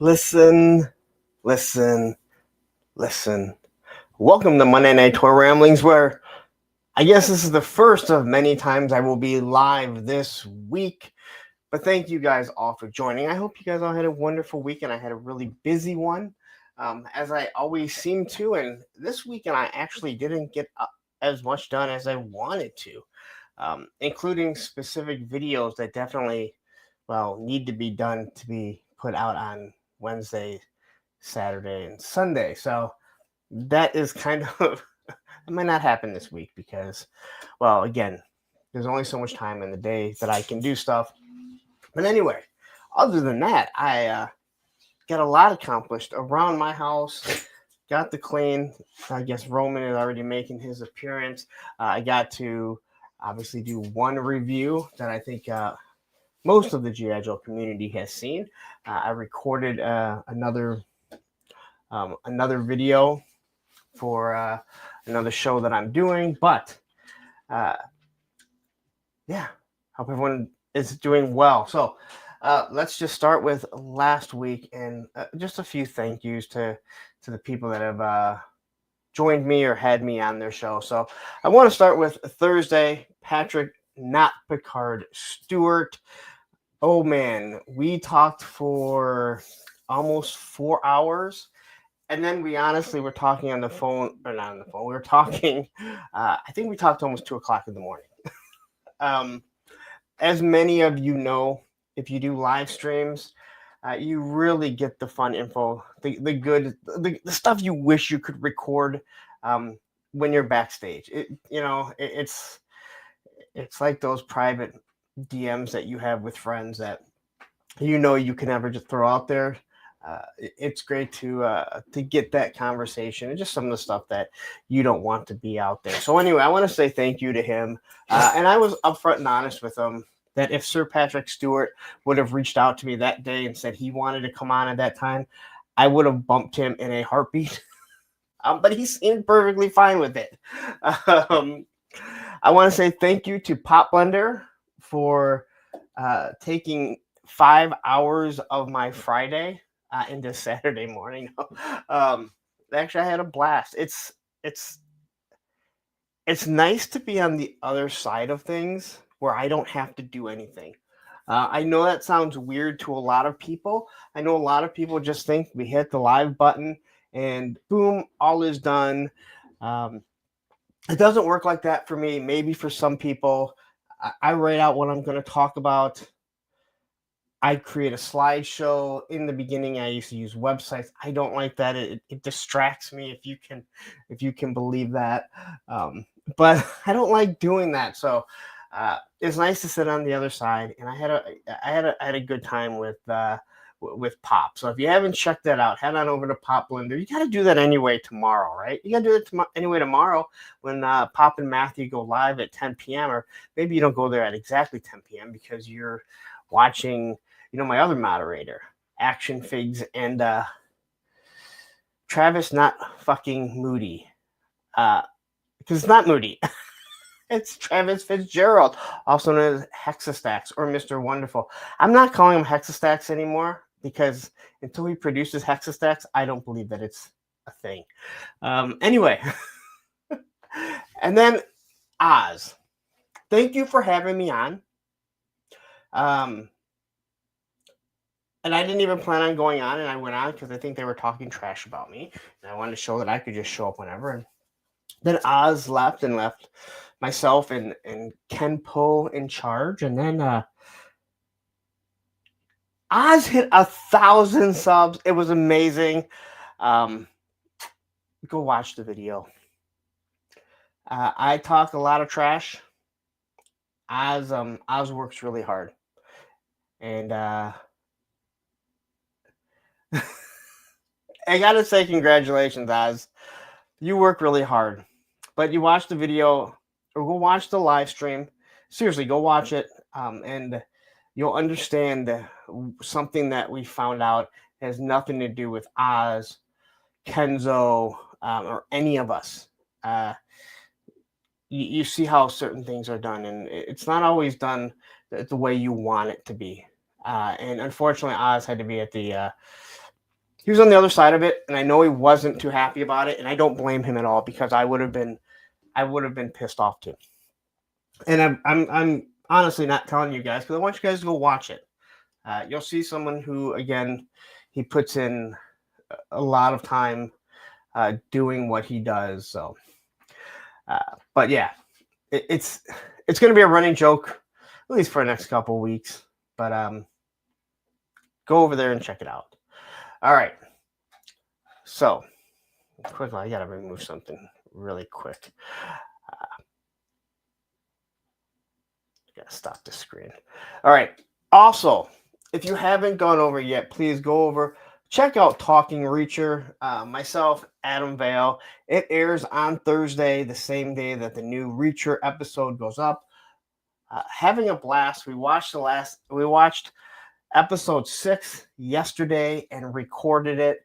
Listen, listen, listen. Welcome to Monday Night Toy Ramblings, where I guess this is the first of many times I will be live this week. But thank you guys all for joining. I hope you guys all had a wonderful weekend. I had a really busy one, as I always seem to. And this weekend, I actually didn't get as much done as I wanted to, including specific videos that definitely, need to be done to be put out on Wednesday, Saturday, and Sunday. So that is kind of it might not happen this week because, again, there's only so much time in the day that I can do stuff. But anyway, other than that, I got a lot accomplished around my house. Got the clean. I guess Roman is already making his appearance. I got to obviously do one review that I think most of the GI Joe community has seen. I recorded another video for another show that I'm doing, but hope everyone is doing well. So let's just start with last week and just a few thank yous to the people that have joined me or had me on their show. So I want to start with Thursday, Patrick, not Picard, Stewart. Oh man, we talked for almost 4 hours. And then we honestly were talking on the phone, or not on the phone. We were talking, I think we talked almost 2:00 in the morning. As many of you know, if you do live streams, you really get the fun info, the stuff you wish you could record when you're backstage. It's like those private DMs that you have with friends that you can never just throw out there. It's great to get that conversation and just some of the stuff that you don't want to be out there. So anyway, I want to say thank you to him, and I was upfront and honest with him that if Sir Patrick Stewart would have reached out to me that day and said he wanted to come on at that time, I would have bumped him in a heartbeat. But he seemed perfectly fine with it. I want to say thank you to Pop Blender for taking 5 hours of my Friday into Saturday morning. Actually, I had a blast. It's nice to be on the other side of things where I don't have to do anything. I know that sounds weird to a lot of people. I know a lot of people just think we hit the live button and boom, all is done. It doesn't work like that for me. Maybe for some people, I write out what I'm going to talk about. I create a slideshow. In the beginning, I used to use websites. I don't like that. It distracts me, if you can believe that. But I don't like doing that. So it's nice to sit on the other side. And I had a good time with Pop. So if you haven't checked that out, head on over to Pop Blender. You got to do that anyway tomorrow, right? You got to do it anyway tomorrow when Pop and Matthew go live at 10 p.m. Or maybe you don't go there at exactly 10 p.m. because you're watching, my other moderator, Action Figs, and Travis, not fucking Moody. Because it's not Moody. It's Travis Fitzgerald, also known as Hexastacks or Mr. Wonderful. I'm not calling him Hexastacks anymore because until he produces Hexastacks, I don't believe that it's a thing. Anyway. And then Oz. Thank you for having me on. And I didn't even plan on going on, and I went on because I think they were talking trash about me. And I wanted to show that I could just show up whenever. And then Oz left myself and Ken Poe in charge. And then Oz hit 1,000 subs. It was amazing. Go watch the video. I talk a lot of trash. Oz works really hard. And I gotta say congratulations, Oz. You work really hard. But you watch the video or go watch the live stream. Seriously, go watch it. And you'll understand something that we found out has nothing to do with Oz, Kenzo, or any of us. You see how certain things are done, and it's not always done the way you want it to be. And unfortunately, Oz had to be at the he was on the other side of it, and I know he wasn't too happy about it, and I don't blame him at all because I would have been pissed off too. And I'm honestly not telling you guys because I want you guys to go watch it. You'll see someone who, again, he puts in a lot of time doing what he does. So, but yeah, it's going to be a running joke at least for the next couple of weeks. But go over there and check it out. All right. So, quickly, I got to remove something really quick. Gotta stop the screen. All right. Also, if you haven't gone over yet, please go over, check out Talking Reacher. Myself, Adam Vale. It airs on Thursday, the same day that the new Reacher episode goes up. Having a blast. We watched episode 6 yesterday and recorded it.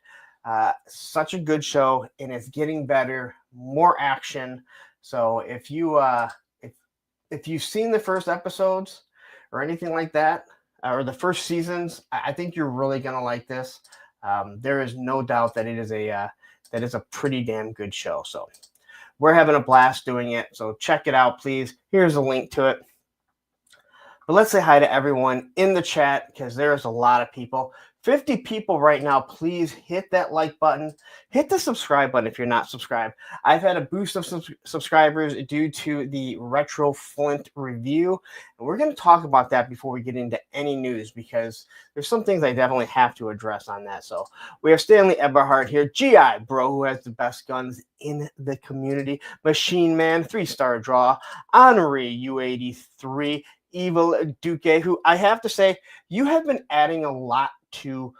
Such a good show, and it's getting better, more action. So if you've seen the first episodes or anything like that, or the first seasons, I think you're really gonna like this. There is no doubt that it is a pretty damn good show. So we're having a blast doing it. So check it out, please. Here's a link to it. But let's say hi to everyone in the chat because there's a lot of people. 50 people right now. Please hit that like button. Hit the subscribe button if you're not subscribed. I've had a boost of subscribers due to the Retro Flint review. And we're going to talk about that before we get into any news because there's some things I definitely have to address on that. So we have Stanley Eberhard here. GI Bro, who has the best guns in the community. Machine Man, 3-star draw. Henri, U83. Evil Duque, who I have to say, you have been adding a lot to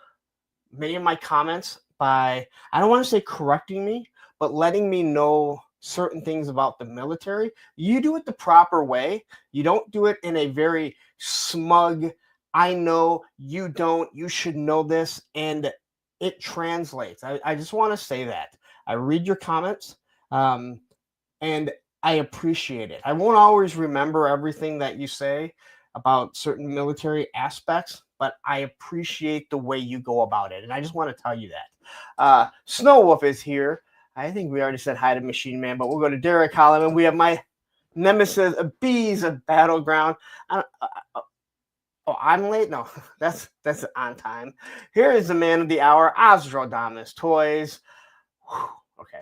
many of my comments by, I don't want to say correcting me, but letting me know certain things about the military. You do it the proper way. You don't do it in a very smug, I know, you don't, you should know this, and it translates. I just want to say that. I read your comments, and I appreciate it. I won't always remember everything that you say about certain military aspects, but I appreciate the way you go about it. And I just want to tell you that. Snow Wolf is here. I think we already said hi to Machine Man, but we'll go to Derek Holloman. We have my nemesis, Bees of Battleground. I'm late? No, that's on time. Here is the man of the hour, Ostrodamus Toys. Whew, okay.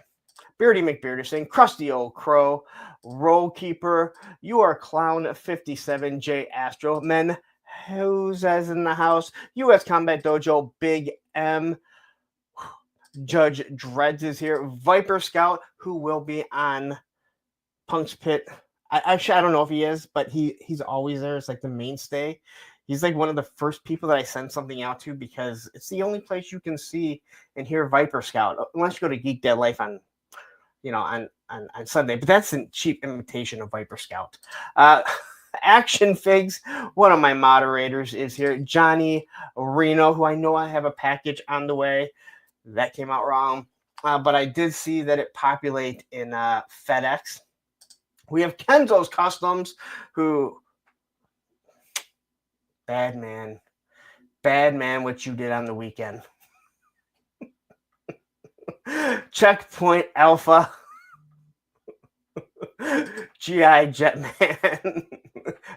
Beardy McBearderson, Krusty Old Crow, Roll Keeper, You Are Clown 57, J Astro, Men, Who's as in the house, U.S. Combat Dojo, Big M, Judge Dreads is here, Viper Scout, who will be on Punk's Pit. I don't know if he is, but he's always there. It's like the mainstay. He's like one of the first people that I send something out to because it's the only place you can see and hear Viper Scout, unless you go to Geek Dead Life on Sunday, but that's a cheap imitation of Viper Scout. Action Figs, one of my moderators is here. Johnny Reno, who I know I have a package on the way. That came out wrong, but I did see that it populate in FedEx. We have Kenzo's Customs, who, bad man, what you did on the weekend. Checkpoint Alpha, GI Jetman.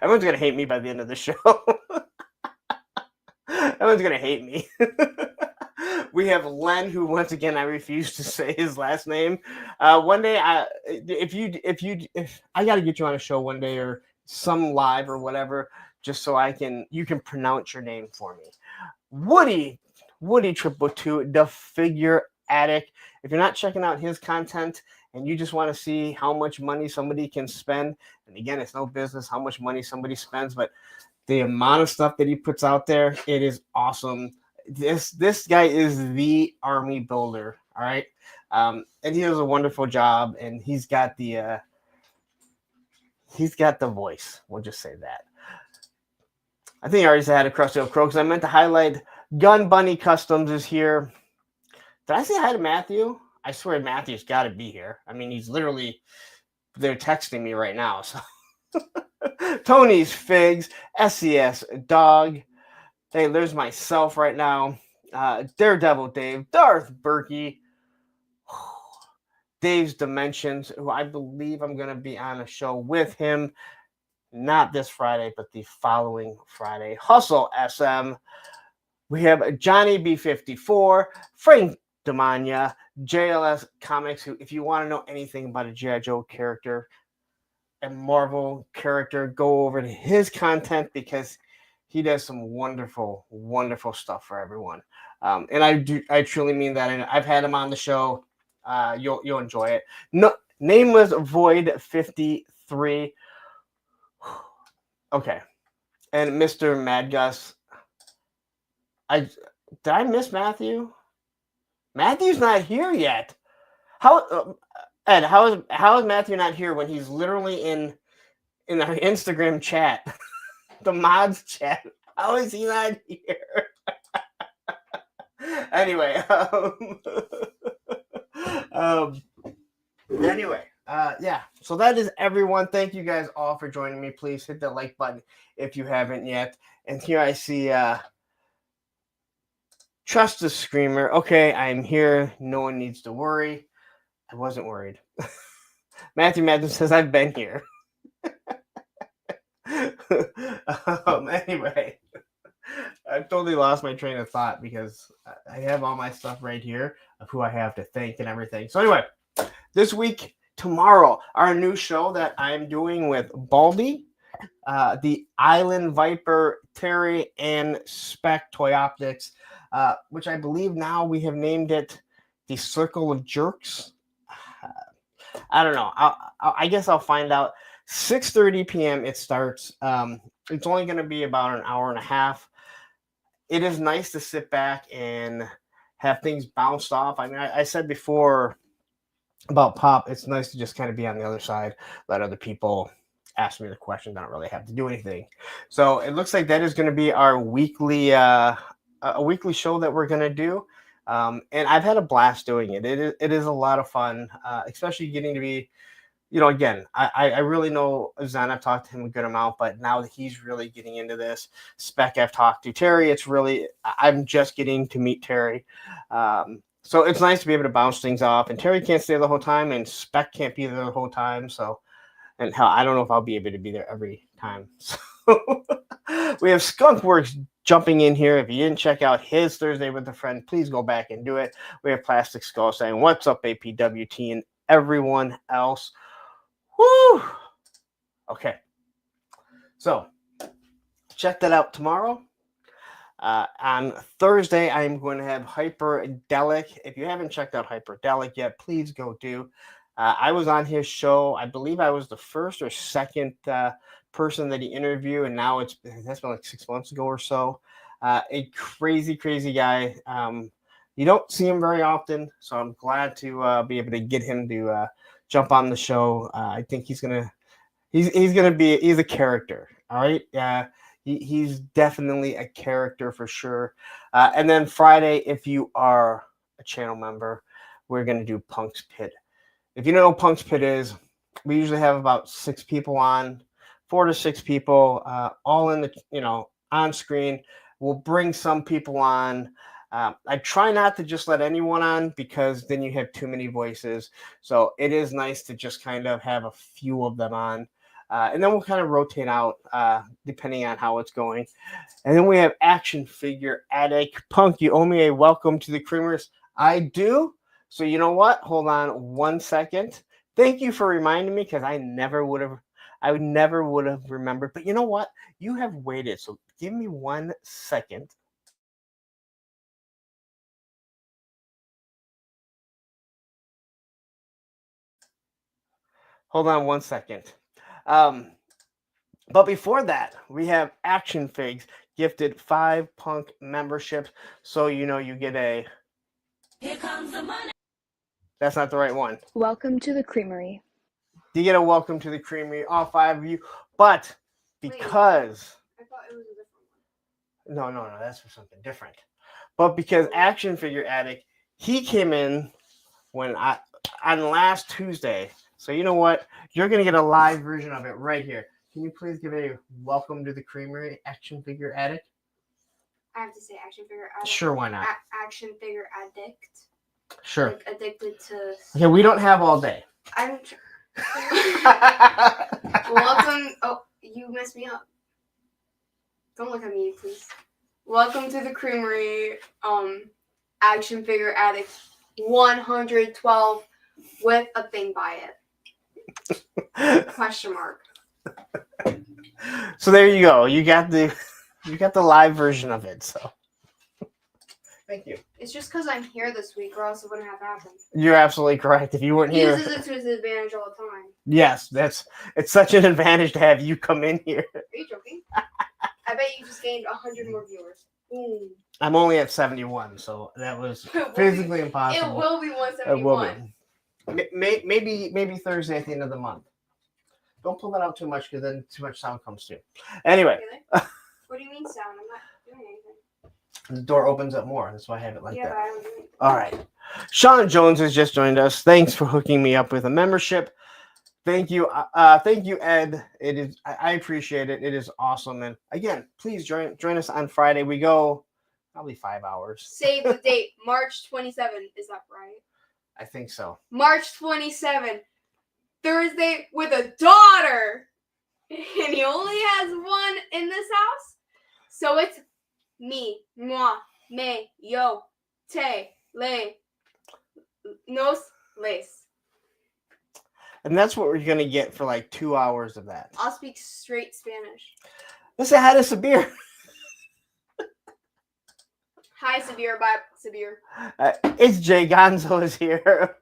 Everyone's gonna hate me by the end of the show. Everyone's gonna hate me. We have Len, who once again I refuse to say his last name. One day, if I got to get you on a show one day or some live or whatever, just so you can pronounce your name for me. Woody 222, the Figure Addict. If you're not checking out his content and you just want to see how much money somebody can spend, and again, it's no business how much money somebody spends, but the amount of stuff that he puts out there, it is awesome. This guy is the army builder, all right? And he does a wonderful job, and he's got the voice. We'll just say that. I think I already said hi to Krusty Old Crow because I meant to highlight Gun Bunny Customs is here. Did I say hi to Matthew? I swear Matthew's got to be here. I mean, he's literally, they're texting me right now. So Tony's Figs, SES Dog. Hey, there's myself right now. Daredevil Dave, Darth Berkey, Dave's Dimensions, who I believe I'm going to be on a show with him, not this Friday, but the following Friday. Hustle SM. We have Johnny B54, Frank Demania, JLS Comics, who, if you want to know anything about a GI Joe character and Marvel character, go over to his content because he does some wonderful, wonderful stuff for everyone. And I truly mean that. And I've had him on the show. You'll enjoy it. No, Nameless Void 53. Okay, and Mr. Mad Gus. Did I miss Matthew? Matthew's not here yet. Ed? How is Matthew not here when he's literally in our Instagram chat, the mods chat? How is he not here? Anyway, yeah. So that is everyone. Thank you guys all for joining me. Please hit the like button if you haven't yet. And here I see Trust the Screamer. Okay, I'm here. No one needs to worry. I wasn't worried. Matthew Madden says I've been here. Anyway, I've totally lost my train of thought because I have all my stuff right here of who I have to thank and everything. So anyway, this week, tomorrow, our new show that I'm doing with Baldy, the Island Viper, Terry, and Spec Toy Optics, which I believe now we have named it the Circle of Jerks. I don't know. I guess I'll find out. 6:30 p.m. it starts. It's only going to be about an hour and a half. It is nice to sit back and have things bounced off. I mean, I said before about Pop, it's nice to just kind of be on the other side, let other people ask me the questions. I don't really have to do anything. So it looks like that is going to be our weekly a weekly show that we're going to do. And I've had a blast doing it. It is a lot of fun, especially getting to be, again, I really know Zen. I've talked to him a good amount, but now that he's really getting into this, Spec I've talked to, Terry, I'm just getting to meet Terry. So it's nice to be able to bounce things off. And Terry can't stay the whole time, and Spec can't be there the whole time. So, and hell, I don't know if I'll be able to be there every time. So we have Skunkworks jumping in here. If you didn't check out his Thursday with a Friend, please go back and do it. We have Plastic Skull saying, "What's up, APWT," and everyone else. Woo! Okay. So check that out tomorrow. On Thursday, I'm going to have Hyperdelic. If you haven't checked out Hyperdelic yet, please go do. I was on his show. I believe I was the first or second person that he interviewed, and now that's been like 6 months ago or so. A crazy, crazy guy. You don't see him very often, so I'm glad to be able to get him to jump on the show. I think he's a character. All right. He's definitely a character for sure. And then Friday, if you are a channel member, we're going to do Punk's Pit. If you know what Punk's Pit is, we usually have about 6 people on, 4 to 6 people, all in the, on screen. We'll bring some people on. I try not to just let anyone on because then you have too many voices. So it is nice to just kind of have a few of them on. And then we'll kind of rotate out depending on how it's going. And then we have Action Figure Addict. Punk, you owe me a welcome to the Creamers. I do. So you know what? Hold on 1 second. Thank you for reminding me because I never would have remembered. But you know what? You have waited. So give me 1 second. Hold on 1 second. But before that, we have Action Figs gifted 5 Punk memberships. So you get a. Here comes the money. That's not the right one. Welcome to the Creamery. You get a welcome to the Creamery, all 5 of you. But because. I thought it was a different one. No, that's for something different. But because Action Figure Addict, he came in on last Tuesday. So you know what? You're going to get a live version of it right here. Can you please give a welcome to the Creamery, Action Figure Addict? I have to say action figure addict. Sure, why not? Action figure addict. Sure. Like addicted to. Okay, we don't have all day. I'm. Welcome. Oh, you messed me up. Don't look at me, please. Welcome to the Creamery. Action figure addict 112 with a thing by it. Question mark. So there you go. You got the live version of it. So thank you. It's just because I'm here this week, or else it wouldn't have happened. You're absolutely correct. If you weren't He here, uses it to his advantage all the time. yes, it's such an advantage to have you come in here. Are you joking? I bet you just gained 100 more viewers. Boom. I'm only at 71, so that was physically impossible. It will be 171. It will be. Maybe Thursday at the end of the month. Don't pull that out too much because then too much sound comes through. Anyway. Really? What do you mean sound? I'm not doing anything. The door opens up more. That's why I have it like Yeah, that. but I don't do anything. All right. Sean Jones has just joined us. Thanks for hooking me up with a membership. Thank you. Thank you, Ed. I appreciate it. It is awesome. And again, please join us on Friday. We go probably 5 hours. Save the date. March 27. Is that right? I think so. March 27. Thursday with a daughter. And he only has one in this house. So it's me, moi, me, yo, te, le, nos, les. And that's what we're going to get for like 2 hours of that. I'll speak straight Spanish. Let's say hi to Sabir. Hi, Sabir. Bye, Sabir. It's Jay Gonzo is here.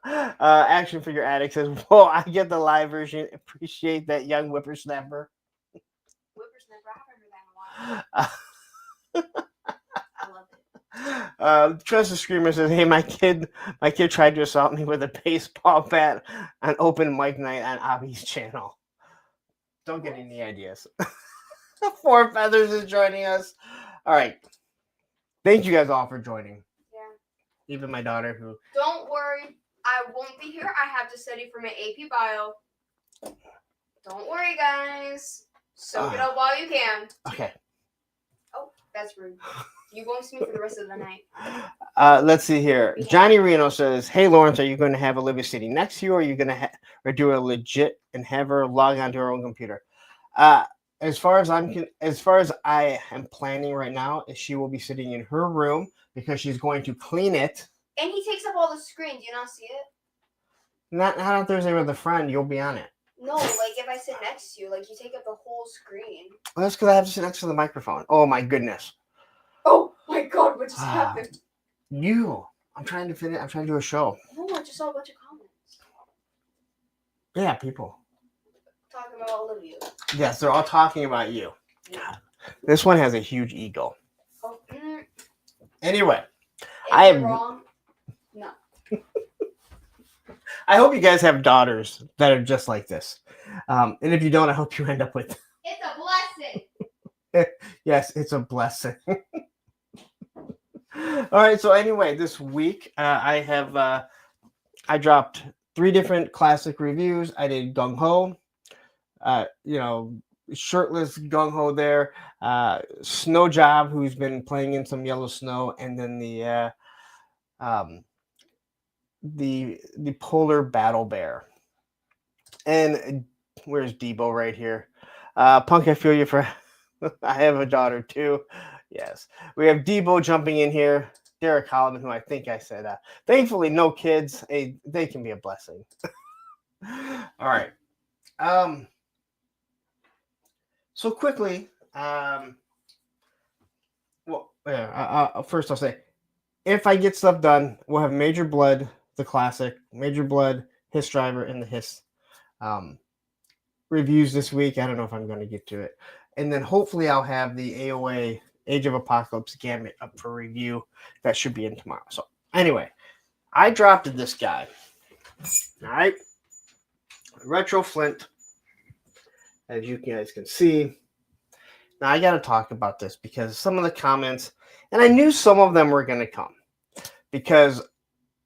Action Figure Addict says, whoa, I get the live version. Appreciate that, young whippersnapper. Whippersnapper, I haven't heard that in a while. I love it. Trust the Screamer says, hey, my kid tried to assault me with a baseball bat on open mic night on Abby's channel. Don't get any ideas. Four Feathers is joining us. All right. Thank you guys all for joining. Yeah. Even my daughter who... Don't worry. I won't be here. I have to study for my AP Bio. Don't worry, guys. Soak it up while you can. Okay. Oh, that's rude. You won't see me for the rest of the night. Let's see here. Johnny Reno says, hey, Lawrence, are you going to have Olivia sitting next to you, or are you going to do a legit and have her log onto her own computer? As far as I am planning right now, is she will be sitting in her room because she's going to clean it. And he takes up all the screen. Do you not see it? Not on Thursday with a friend. You'll be on it. No, like if I sit next to you, like you take up the whole screen. Well, that's because I have to sit next to the microphone. Oh my goodness. Oh my God! What just happened? I'm trying to finish. I'm trying to do a show. No, I just saw a bunch of comments. Yeah, people. Talking about all of you. Yes, they're all talking about you. God, this one has a huge ego. Oh, Anyway, I am wrong. No. I hope you guys have daughters that are just like this. And if you don't, I hope you end up with. It's a blessing. Yes, it's a blessing. All right. So anyway, this week I dropped 3 different classic reviews. I did Gung Ho. Shirtless Gung Ho there. Snow Job, who's been playing in some yellow snow, and then the polar battle bear. And where's Debo right here? Punk, I feel you for. I have a daughter too. Yes, we have Debo jumping in here. Derek Holliman, who I think I said. Thankfully, no kids. They can be a blessing. All right. So quickly, first I'll say, if I get stuff done, we'll have Major Blood, the classic, Major Blood, Hiss Driver, and the Hiss reviews this week. I don't know if I'm going to get to it. And then hopefully I'll have the AOA Age of Apocalypse Gambit up for review. That should be in tomorrow. So anyway, I dropped this guy. All right. Retro Flint. As you guys can see. Now, I got to talk about this because some of the comments, and I knew some of them were going to come because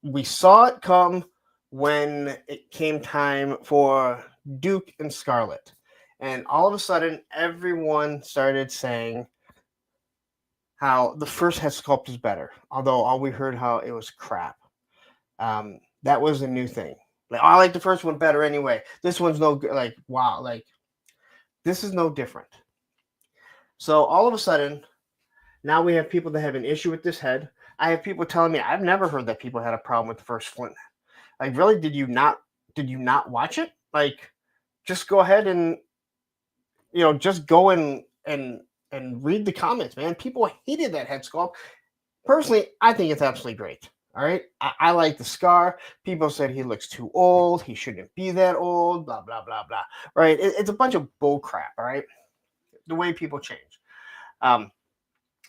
we saw it come when it came time for Duke and Scarlet. And all of a sudden, everyone started saying, how the first head sculpt is better, although all we heard how it was crap. That was a new thing. Like, oh, I like the first one better anyway. This one's no good. Like, wow, like this is no different. So all of a sudden, now we have people that have an issue with this head. I have people telling me I've never heard that people had a problem with the first Flint. Like, really? Did you not watch it? Like, just go ahead and just go and read the comments, man. People hated that head sculpt. Personally, I think it's absolutely great. All right. I like the scar. People said he looks too old. He shouldn't be that old. Blah, blah, blah, blah. Right. It's a bunch of bull crap. All right. The way people change. I've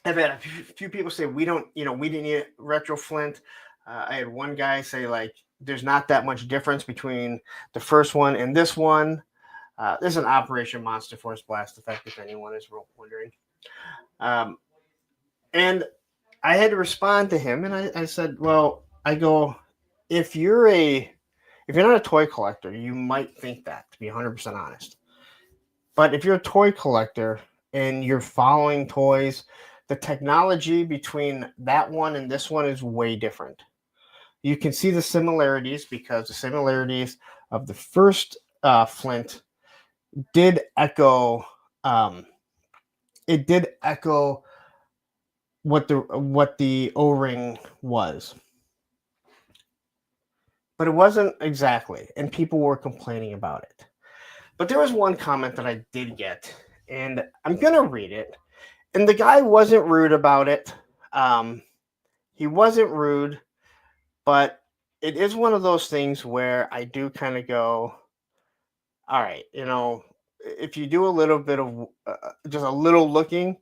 had a few people say we didn't need retro Flint. I had one guy say, like, there's not that much difference between the first one and this one. This is an Operation Monster Force Blast Effect, if anyone is wondering. And I had to respond to him, and I said, well, I go, if you're not a toy collector, you might think that, to be 100% honest. But if you're a toy collector and you're following toys, the technology between that one and this one is way different. You can see the similarities because the similarities of the first Flint did echo. It did echo what the O-ring was, but it wasn't exactly, and people were complaining about it. But there was one comment that I did get, and I'm gonna read it. And the guy wasn't rude about it. He wasn't rude, but it is one of those things where I do kind of go, all right, if you do a little bit of just a little looking,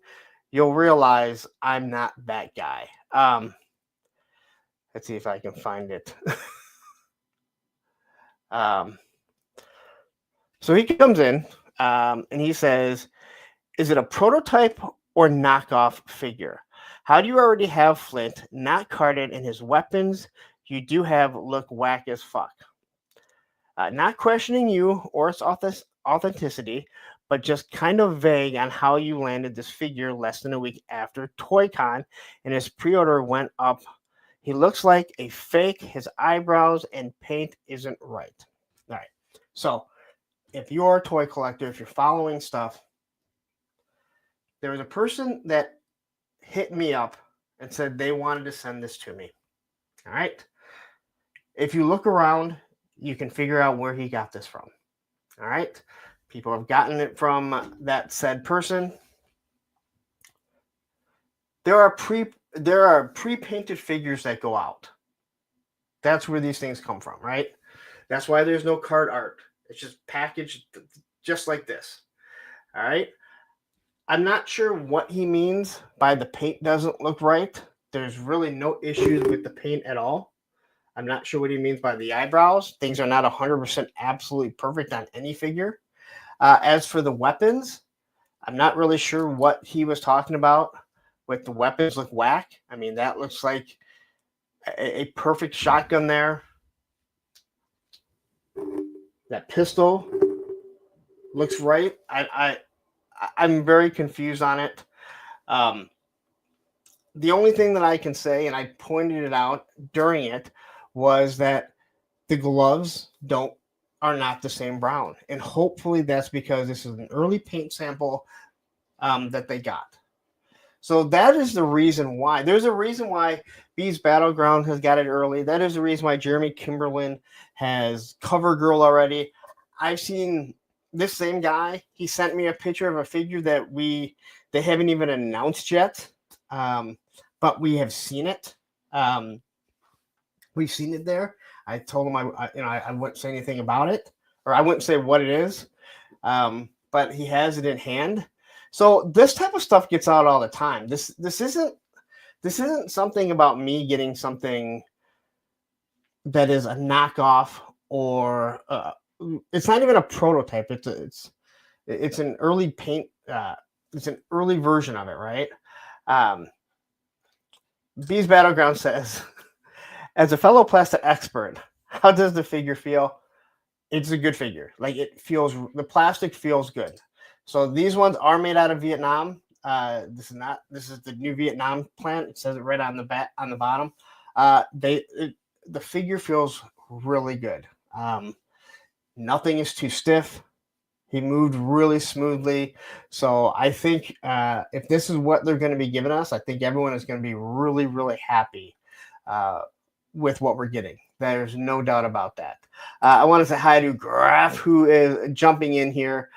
you'll realize I'm not that guy. Let's see if I can find it. So he comes in and he says, is it a prototype or knockoff figure? How do you already have Flint not carded and his weapons you do have look whack as fuck? Not questioning you or its authenticity, but just kind of vague on how you landed this figure less than a week after ToyCon and his pre-order went up. He looks like a fake. His eyebrows and paint isn't right. All right. So if you're a toy collector, if you're following stuff, there was a person that hit me up and said they wanted to send this to me. All right. If you look around, you can figure out where he got this from. All right. People have gotten it from that said person. There are pre-painted figures that go out. That's where these things come from, right? That's why there's no card art. It's just packaged just like this. All right. I'm not sure what he means by the paint doesn't look right. There's really no issues with the paint at all. I'm not sure what he means by the eyebrows. Things are not 100% absolutely perfect on any figure. As for the weapons, I'm not really sure what he was talking about with the weapons look whack. I mean, that looks like a perfect shotgun there. That pistol looks right. I'm very confused on it. The only thing that I can say, and I pointed it out during it, was that the gloves are not the same brown. And hopefully that's because this is an early paint sample that they got. So that is the reason why. There's a reason why Bees Battleground has got it early. That is the reason why Jeremy Kimberlin has CoverGirl already. I've seen this same guy. He sent me a picture of a figure that they haven't even announced yet, but we have seen it. We've seen it there. I told him I wouldn't say anything about it, or I wouldn't say what it is, but he has it in hand. So this type of stuff gets out all the time. This isn't something about me getting something that is a knockoff or it's not even a prototype. It's an early paint. It's an early version of it, right? Bees Battleground says, as a fellow plastic expert, how does the figure feel? It's a good figure. Like the plastic feels good. So these ones are made out of Vietnam. This is the new Vietnam plant. It says it right on the bottom. The figure feels really good. Nothing is too stiff. He moved really smoothly. So I think if this is what they're going to be giving us, I think everyone is going to be really, really happy with what we're getting. There's no doubt about that. I want to say hi to Graf, who is jumping in here.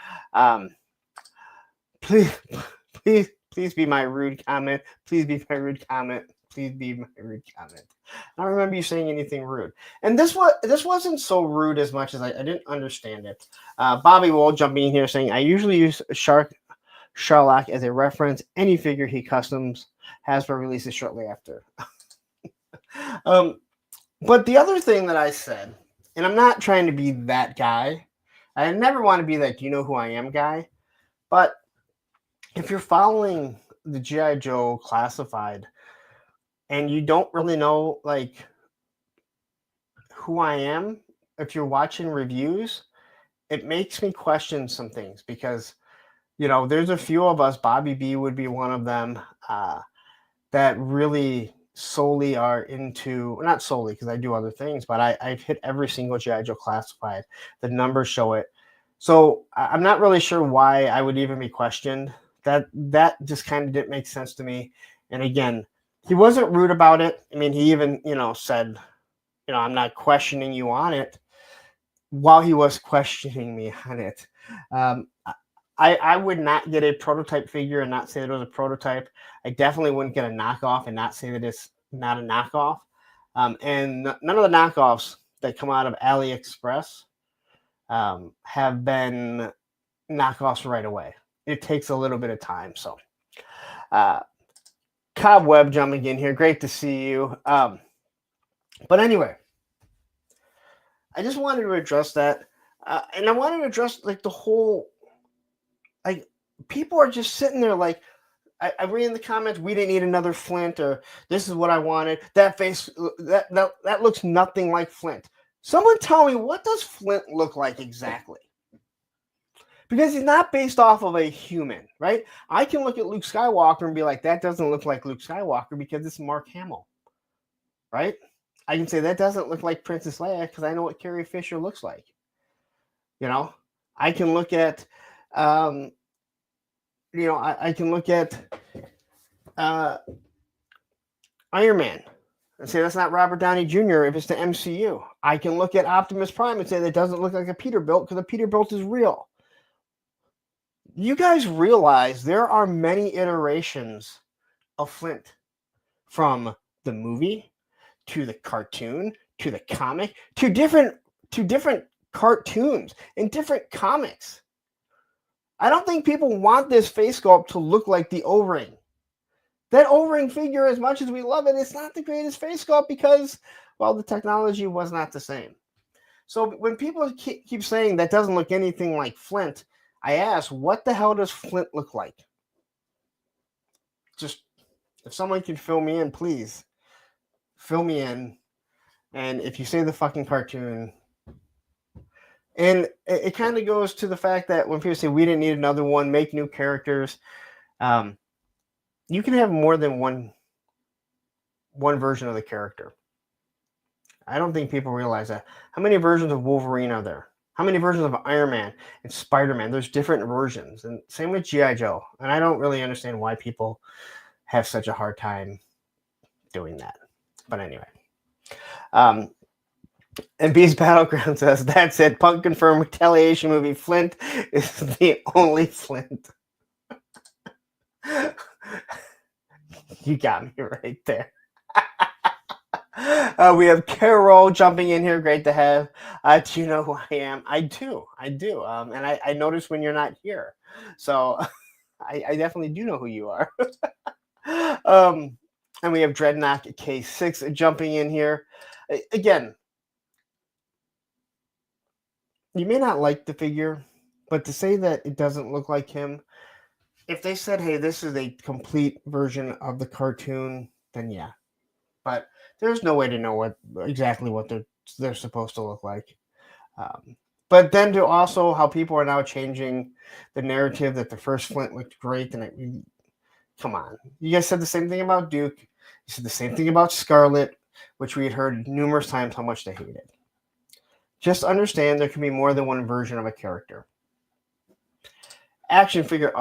Please be my rude comment. Please be my rude comment. Please be my rude comment. I don't remember you saying anything rude. And this wasn't so rude as much as I didn't understand it. Bobby Wool jumping in here saying, I usually use Sherlock as a reference. Any figure he customs has for releases shortly after. But the other thing that I said, and I'm not trying to be that guy. I never want to be that do you know who I am guy. But if you're following the GI Joe Classified and you don't really know like who I am, if you're watching reviews, it makes me question some things because, you know, there's a few of us, Bobby B would be one of them, that really solely are into, not solely because I do other things, but I've hit every single GI Joe Classified. The numbers show it. So I'm not really sure why I would even be questioned. That just kind of didn't make sense to me. And again, he wasn't rude about it. I mean, he even, said, I'm not questioning you on it, while he was questioning me on it. I would not get a prototype figure and not say that it was a prototype. I definitely wouldn't get a knockoff and not say that it's not a knockoff. And none of the knockoffs that come out of AliExpress have been knockoffs right away. It takes a little bit of time. So, Cobweb jumping in here. Great to see you. But anyway, I just wanted to address that. And I wanted to address like the whole, like, people are just sitting there like, I read in the comments, we didn't need another Flint, or this is what I wanted. That face, that looks nothing like Flint. Someone tell me, what does Flint look like exactly? Because he's not based off of a human, right? I can look at Luke Skywalker and be like, that doesn't look like Luke Skywalker because it's Mark Hamill, right? I can say that doesn't look like Princess Leia because I know what Carrie Fisher looks like. I can look at, I can look at Iron Man and say that's not Robert Downey Jr. if it's the MCU. I can look at Optimus Prime and say that doesn't look like a Peterbilt because a Peterbilt is real. You guys realize there are many iterations of Flint, from the movie to the cartoon to the comic to different cartoons and different comics. I don't think people want this face sculpt to look like the O-ring. That O-ring figure, as much as we love it, it's not the greatest face sculpt because, well, the technology was not the same. So when people keep saying that doesn't look anything like Flint, I ask, what the hell does Flint look like? Just, if someone can fill me in, please. Fill me in. And if you say the fucking cartoon. And it kind of goes to the fact that when people say we didn't need another one, make new characters, you can have more than one version of the character. I don't think people realize that. How many versions of Wolverine are there? How many versions of Iron Man and Spider-Man? There's different versions. And same with GI Joe. And I don't really understand why people have such a hard time doing that. But anyway. And Beast Battleground says, that's it. Punk confirmed retaliation movie. Flint is the only Flint. You got me right there. We have Carol jumping in here. Great to have. Do you know who I am? I do. And I notice when you're not here. So I definitely do know who you are. And we have Dreadnought K6 jumping in here. Again, you may not like the figure, but to say that it doesn't look like him, if they said, hey, this is a complete version of the cartoon, then yeah. But there's no way to know exactly what they're supposed to look like. But then to also how people are now changing the narrative that the first Flint looked great, and come on. You guys said the same thing about Duke. You said the same thing about Scarlet, which we had heard numerous times how much they hated. Just understand there can be more than one version of a character. Action figure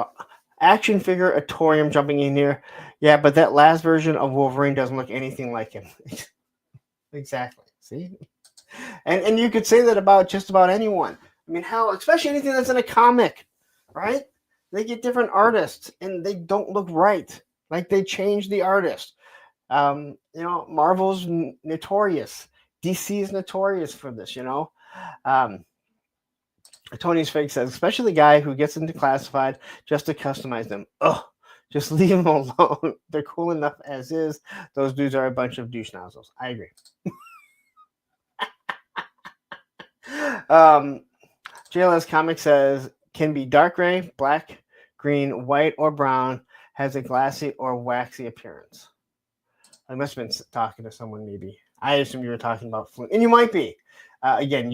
Atorium jumping in here. Yeah, but that last version of Wolverine doesn't look anything like him. Exactly. See? And you could say that about just about anyone. I mean, hell, especially anything that's in a comic, right? They get different artists and they don't look right. Like they change the artist. Marvel's notorious. DC is notorious for this, Tony's Fake says, especially the guy who gets into Classified just to customize them. Ugh, just leave them alone. They're cool enough as is. Those dudes are a bunch of douche nozzles. I agree. JLS Comic says, can be dark gray, black, green, white, or brown, has a glassy or waxy appearance. I must have been talking to someone, maybe. I assume you were talking about Flint, and you might be. Again,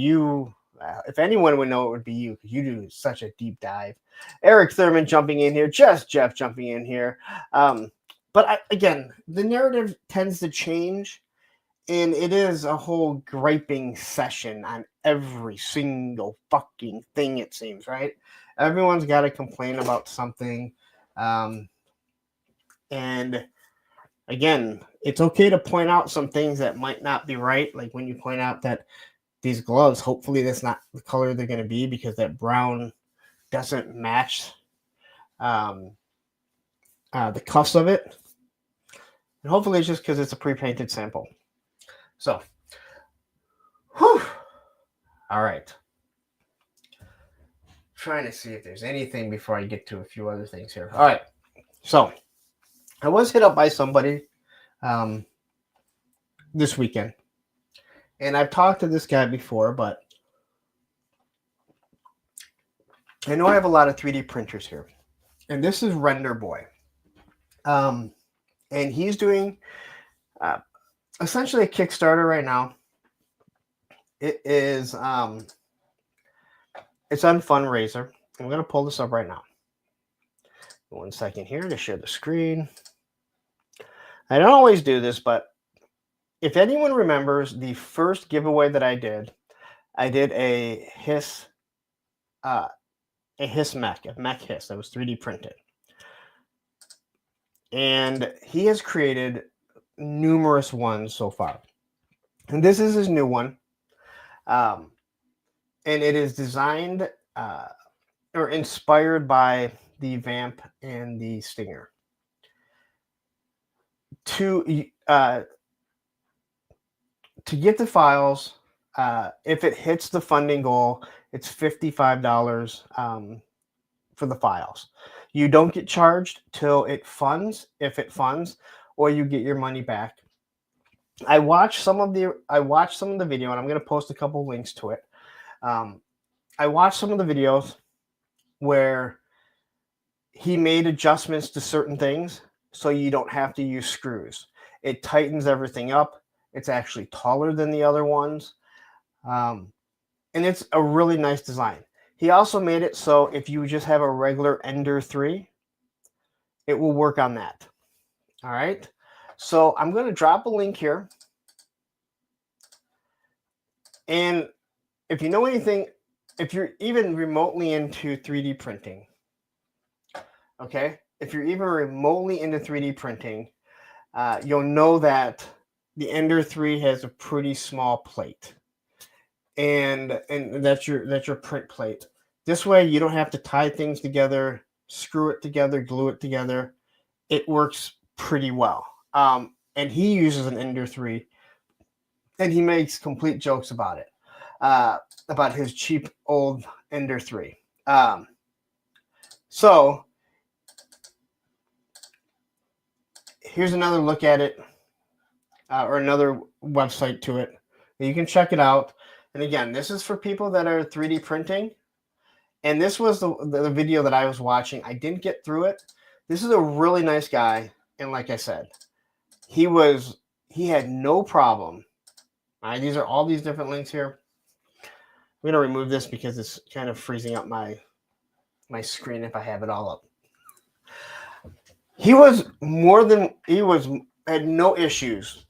if anyone would know, it would be you, because you do such a deep dive. Eric Thurman jumping in here, just Jeff jumping in here. But again, the narrative tends to change, and it is a whole griping session on every single fucking thing, it seems, right? Everyone's got to complain about something. And again, it's okay to point out some things that might not be right. Like when you point out that these gloves, hopefully that's not the color they're going to be, because that brown doesn't match the cuffs of it. And hopefully it's just because it's a pre-painted sample. So, whew. All right. Trying to see if there's anything before I get to a few other things here. All right. So, I was hit up by somebody this weekend. And I've talked to this guy before, but I know I have a lot of 3D printers here. And this is Render Boy. And he's doing essentially a Kickstarter right now. It is it's on fundraiser. I'm going to pull this up right now. 1 second here to share the screen. I don't always do this, but if anyone remembers the first giveaway that I did a Hiss mech, a mech Hiss that was 3D printed. And he has created numerous ones so far. And this is his new one. And it is designed or inspired by the Vamp and the Stinger. To get the files, if it hits the funding goal, it's $55 for the files. You don't get charged till it funds, if it funds, or you get your money back. I watched some of the video, and I'm going to post a couple links to it. I watched some of the videos where he made adjustments to certain things so you don't have to use screws. It tightens everything up. It's actually taller than the other ones. And it's a really nice design. He also made it so if you just have a regular Ender 3, it will work on that. All right. So I'm going to drop a link here. And if you know anything, if you're even remotely into 3D printing, okay, if you're even remotely into 3D printing, you'll know that the Ender 3 has a pretty small plate. And that's your print plate. This way you don't have to tie things together, screw it together, glue it together. It works pretty well. And he uses an Ender 3, and he makes complete jokes about it, about his cheap old Ender 3. So here's another look at it, or another website to it. You can check it out. And again, this is for people that are 3D printing. And this was the video that I was watching. I didn't get through it. This is a really nice guy. And like I said, he had no problem. All right, these are all these different links here. I'm going to remove this because it's kind of freezing up my screen if I have it all up. He had no issues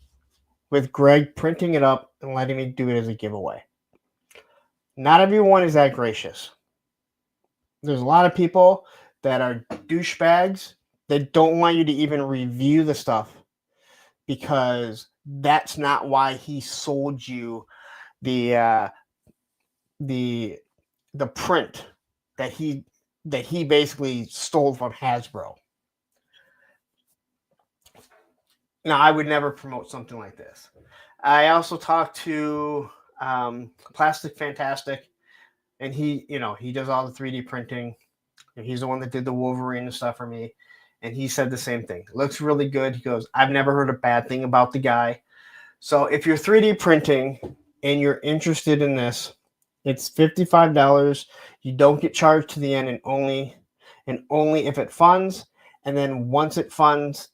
with Greg printing it up and letting me do it as a giveaway. Not everyone is that gracious. There's a lot of people that are douchebags that don't want you to even review the stuff because that's not why he sold you the print that he basically stole from Hasbro. Now, I would never promote something like this. I also talked to Plastic Fantastic, and he does all the 3D printing. He's the one that did the Wolverine and stuff for me, and he said the same thing. It looks really good. He goes, I've never heard a bad thing about the guy. So if you're 3D printing and you're interested in this, it's $55. You don't get charged to the end, and only if it funds. And then once it funds,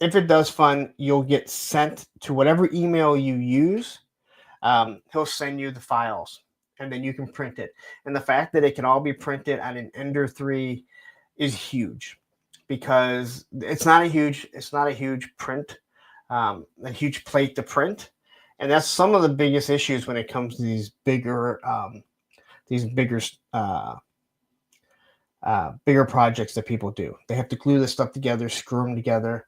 if it does fund, you'll get sent to whatever email you use. He'll send you the files, and then you can print it. And the fact that it can all be printed on an Ender 3 is huge, because it's not a huge print, a huge plate to print. And that's some of the biggest issues when it comes to these bigger projects that people do. They have to glue this stuff together, screw them together.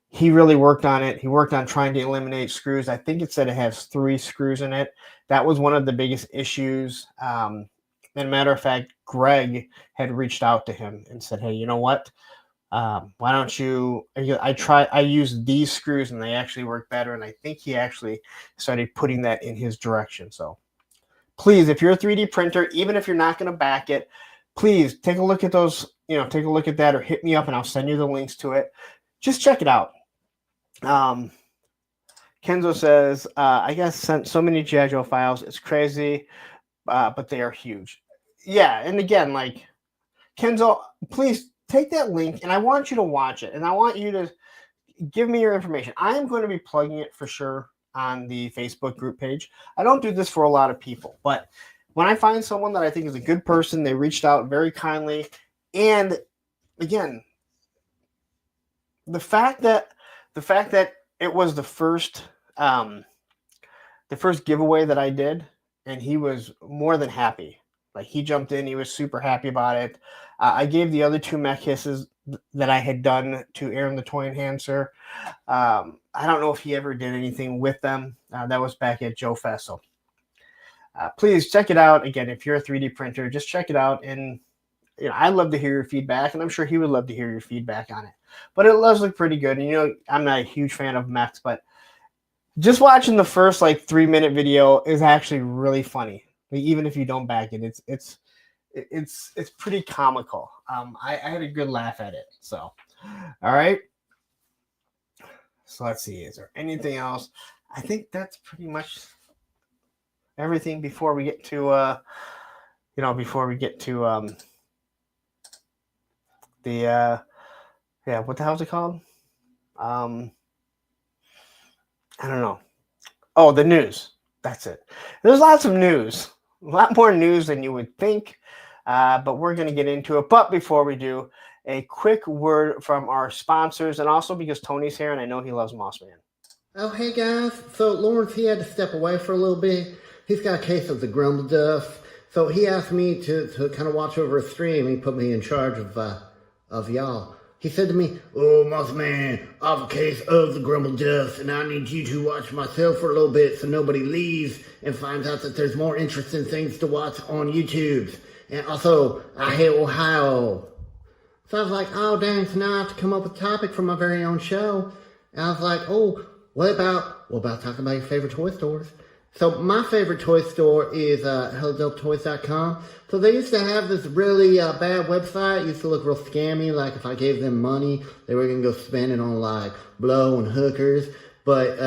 He really worked on it. He worked on trying to eliminate screws. I think it said it has 3 screws in it. That was one of the biggest issues. As a matter of fact, Greg had reached out to him and said, hey, you know what? Why don't you, I used these screws and they actually work better. And I think he actually started putting that in his direction. So please, if you're a 3D printer, even if you're not going to back it, please take a look at those, take a look at that, or hit me up and I'll send you the links to it. Just check it out. Kenzo says, I guess sent so many GI Joe files. It's crazy, but they are huge. Yeah, and again, like, Kenzo, please take that link, and I want you to watch it, and I want you to give me your information. I am going to be plugging it for sure on the Facebook group page. I don't do this for a lot of people, but when I find someone that I think is a good person, they reached out very kindly, and again, the fact that it was the first giveaway that I did, and he was more than happy. Like, he jumped in, he was super happy about it. I gave the other 2 mech hisses that I had done to Aaron the Toy Enhancer. I don't know if he ever did anything with them. That was back at Joe Fest. So please check it out. Again, if you're a 3D printer, just check it out. And I'd love to hear your feedback, and I'm sure he would love to hear your feedback on it. But it does look pretty good. And I'm not a huge fan of mechs, but just watching the first 3-minute video is actually really funny. Even if you don't back it, it's pretty comical. I had a good laugh at it. So, all right. So let's see. Is there anything else? I think that's pretty much everything before we get to what the hell is it called? I don't know. Oh, the news. That's it. There's lots of news. A lot more news than you would think. But we're going to get into it. But before we do, a quick word from our sponsors, and also because Tony's here and I know he loves Moss Man. Oh, hey guys. So Lawrence, he had to step away for a little bit. He's got a case of the grumble dust. So he asked me to kind of watch over a stream. He put me in charge of y'all. He said to me, oh, Moss Man, I have a case of the grumble dust, and I need you to watch myself for a little bit so nobody leaves and finds out that there's more interesting things to watch on YouTube. And also, I hate Ohio. So I was like, oh, dang, so now I have to come up with a topic for my very own show. And I was like, oh, what about talking about your favorite toy stores? So my favorite toy store is HelloDopeToys.com. So they used to have this really bad website. It used to look real scammy. Like if I gave them money, they were going to go spend it on like blow and hookers. But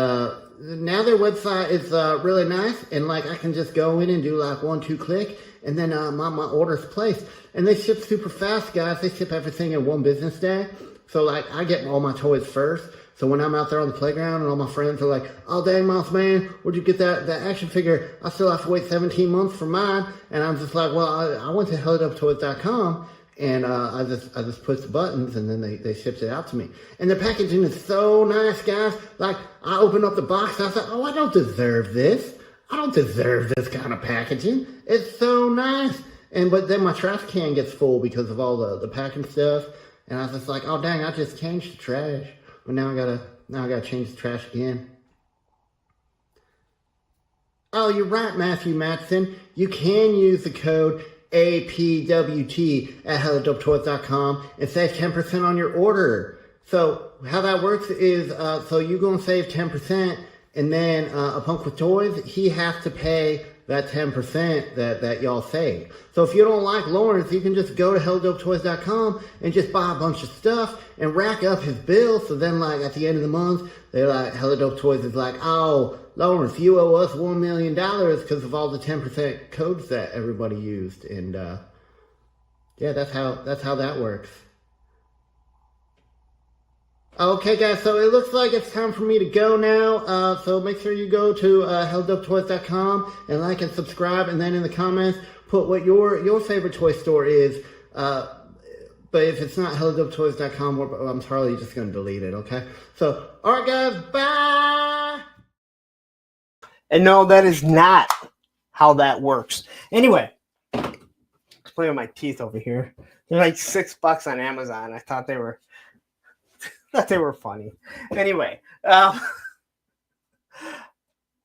now their website is really nice. And like I can just go in and do like 1-2 click. And then my order's placed. And they ship super fast, guys. They ship everything in 1 business day. So like I get all my toys first. So when I'm out there on the playground and all my friends are like, oh, dang, Moss Man, where'd you get that action figure? I still have to wait 17 months for mine. And I'm just like, well, I went to HelloDopeToys.com and I just push the buttons, and then they shipped it out to me. And the packaging is so nice, guys. Like, I opened up the box, and I thought, oh, I don't deserve this. I don't deserve this kind of packaging. It's so nice. But then my trash can gets full because of all the packing stuff, and I was just like, oh dang, I just changed the trash, but now I gotta change the trash again. Oh, you're right, Matthew Matson. You can use the code APWT at HelloDopeToys.com and save 10% on your order. So how that works is, so you're going to save 10%, and then a Punk with Toys, he has to pay that 10% that y'all saved. So if you don't like Lawrence, you can just go to HelloDopeToys.com and just buy a bunch of stuff and rack up his bill. So then, like, at the end of the month, they're like, Hello Dope Toys is like, oh, Lawrence, you owe us $1 million because of all the 10% codes that everybody used. And yeah, that's how that works. Okay, guys, so it looks like it's time for me to go now. So make sure you go to HelloDopeToys.com and like and subscribe, and then in the comments put what your favorite toy store is. But if it's not HelloDopeToys.com, I'm probably just going to delete it, okay? So, all right, guys, bye! And no, that is not how that works. Anyway, I was playing with my teeth over here. They're like $6 on Amazon. I thought they were funny. Anyway, a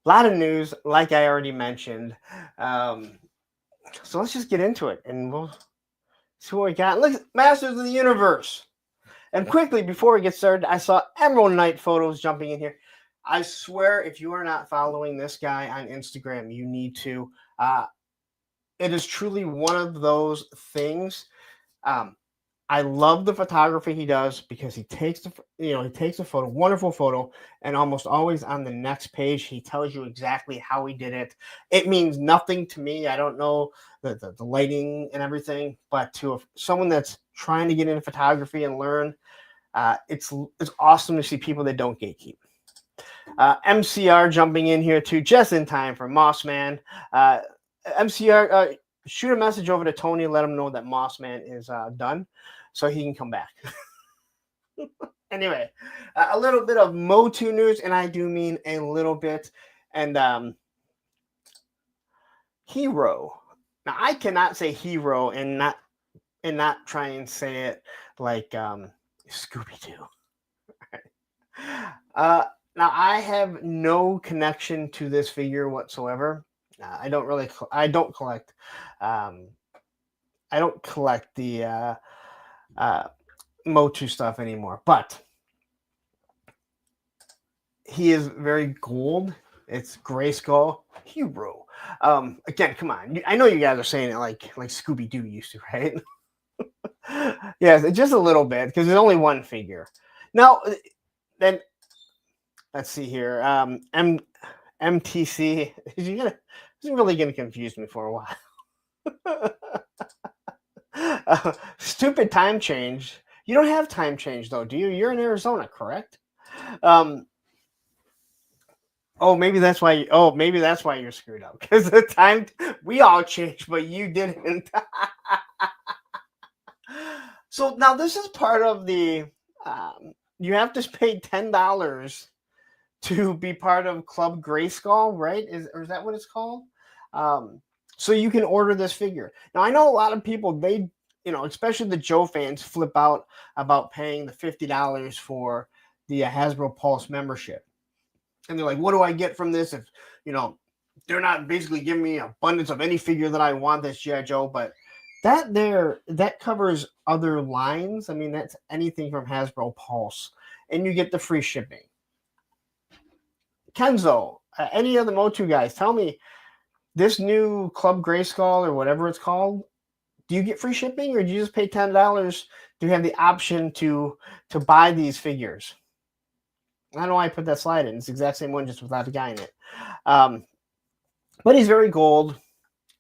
lot of news, like I already mentioned. So let's just get into it, and we'll see what we got. Look, Masters of the Universe. And quickly, before we get started, I saw Emerald Knight photos jumping in here. I swear, if you are not following this guy on Instagram, you need to. It is truly one of those things. I love the photography he does because he takes a photo, wonderful photo, and almost always on the next page he tells you exactly how he did it. It means nothing to me. I don't know the lighting and everything, but to someone that's trying to get into photography and learn, it's awesome to see people that don't gatekeep. MCR jumping in here too, just in time for Mossman. MCR, shoot a message over to Tony, let him know that Mossman is done, so he can come back. Anyway, a little bit of Motu news, and I do mean a little bit. And Hero. Now, I cannot say Hero and not try and say it like Scooby-Doo. Now, I have no connection to this figure whatsoever. I don't collect. I don't collect the Motu stuff anymore. But he is very gold. It's Grayskull Hero. Again, come on. I know you guys are saying it like Scooby-Doo used to, right? Yes, just a little bit because there's only one figure. Now, then let's see here. MTC. Is really going to confuse me for a while. Stupid time change. You don't have time change though, do you? You're in Arizona, correct? Maybe that's why you're screwed up because the time we all changed, but you didn't. So now this is part of the. You have to pay $10 to be part of Club Grayskull, right? Is that what it's called? So you can order this figure. Now, I know a lot of people, especially the Joe fans, flip out about paying the $50 for the Hasbro Pulse membership. And they're like, what do I get from this if, they're not basically giving me an abundance of any figure that I want that's GI Joe, but that covers other lines. I mean, that's anything from Hasbro Pulse, and you get the free shipping. Kenzo, any of the Motu guys, tell me, this new Club Grayskull or whatever it's called, do you get free shipping or do you just pay $10 to have the option to buy these figures? I don't know why I put that slide in. It's the exact same one, just without a guy in it. But he's very gold.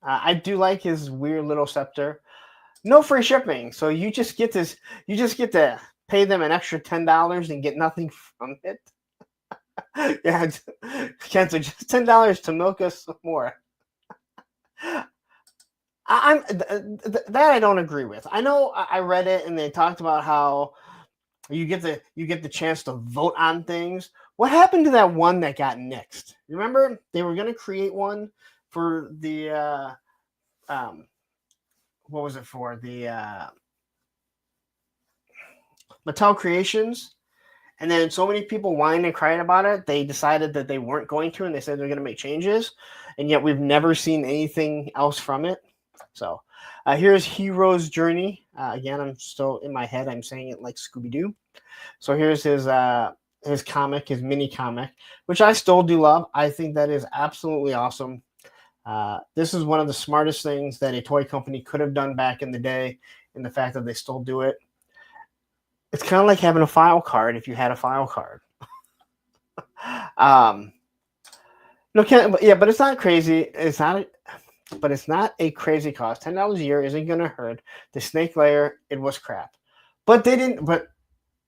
I do like his weird little scepter. No free shipping, so you just get this. You just get to pay them an extra $10 and get nothing from it. Yeah, Kenzo, just $10 to milk us some more. That I don't agree with. I know I read it and they talked about how you get the chance to vote on things. What happened to that one that got nixed? Remember they were going to create one for the what was it for the Mattel Creations, and then so many people whined and cried about it. They decided that they weren't going to, and they said they're going to make changes, and yet we've never seen anything else from it. So here's Hero's Journey. Again, I'm still in my head. I'm saying it like Scooby-Doo. So here's his comic, his mini comic, which I still do love. I think that is absolutely awesome. This is one of the smartest things that a toy company could have done back in the day, in the fact that they still do it. It's kind of like having a file card if you had a file card. But it's not crazy. But it's not a crazy cost. $10 a year isn't going to hurt. The snake layer, it was crap. But they didn't. But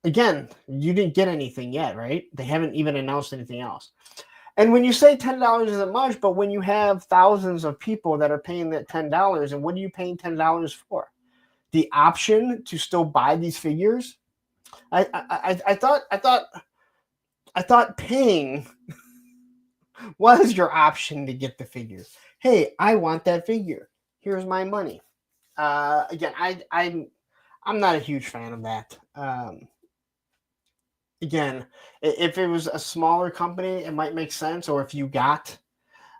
again, you didn't get anything yet, right? They haven't even announced anything else. And when you say $10 isn't much, but when you have thousands of people that are paying that $10, and what are you paying $10 for? The option to still buy these figures. I thought paying was your option to get the figure. Hey, I want that figure. Here's my money. Again, I'm not a huge fan of that. Again, if it was a smaller company, it might make sense. Or if you got,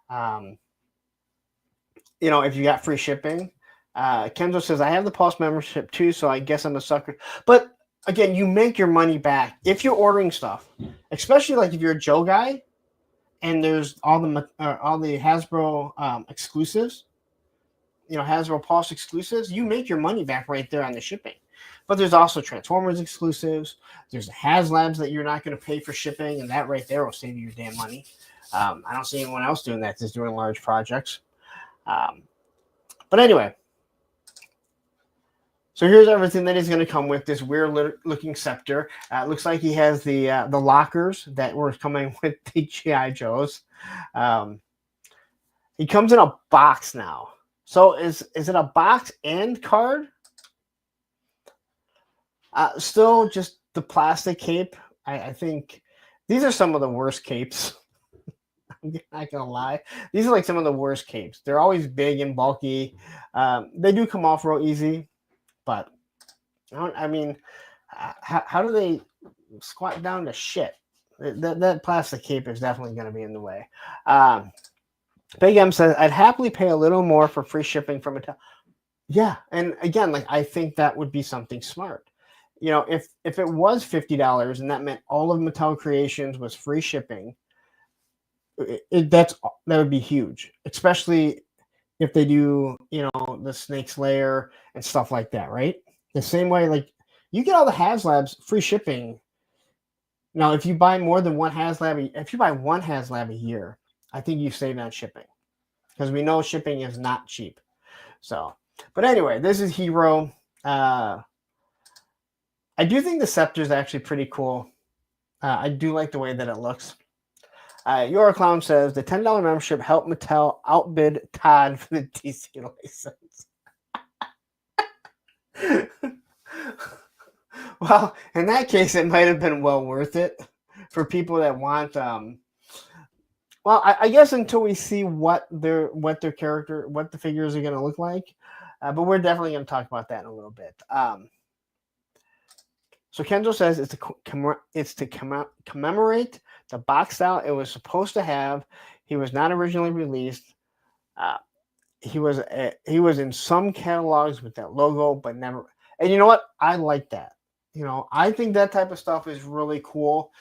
if you got free shipping. Kenzo says, I have the Pulse membership too, so I guess I'm a sucker. But again, you make your money back if you're ordering stuff, especially like if you're a Joe guy and there's all the Hasbro exclusives, Hasbro Pulse exclusives, you make your money back right there on the shipping. But there's also Transformers exclusives. There's HasLabs that you're not going to pay for shipping, and that right there will save you your damn money. I don't see anyone else doing that that's doing large projects. But anyway, so here's everything that he's going to come with this weird looking scepter. It looks like he has the lockers that were coming with the GI Joes. He comes in a box now. So is it a box and card? Still just the plastic cape. I think these are some of the worst capes. I'm not gonna lie. These are like some of the worst capes. They're always big and bulky. They do come off real easy, but how do they squat down to shit? That plastic cape is definitely going to be in the way. Big M says, I'd happily pay a little more for free shipping from Mattel. Yeah, and again, I think that would be something smart. If it was $50 and that meant all of Mattel Creations was free shipping, that would be huge, especially if they do, the Snake's Lair and stuff like that, right? The same way, you get all the HasLabs free shipping. Now, if you buy more than one HasLab, if you buy one HasLab a year, I think you save on shipping, because we know shipping is not cheap. So, but anyway, this is Hero. I do think the scepter is actually pretty cool. I do like the way that it looks. Your Clown says the $10 membership helped Mattel outbid Todd for the DC license. Well, in that case, it might have been well worth it for people that want. Well, I guess until we see what the figures are going to look like, but we're definitely going to talk about that in a little bit. So Kenzo says it's to commemorate the box style it was supposed to have. He was not originally released. He was in some catalogs with that logo, but never. And you know what? I like that. I think that type of stuff is really cool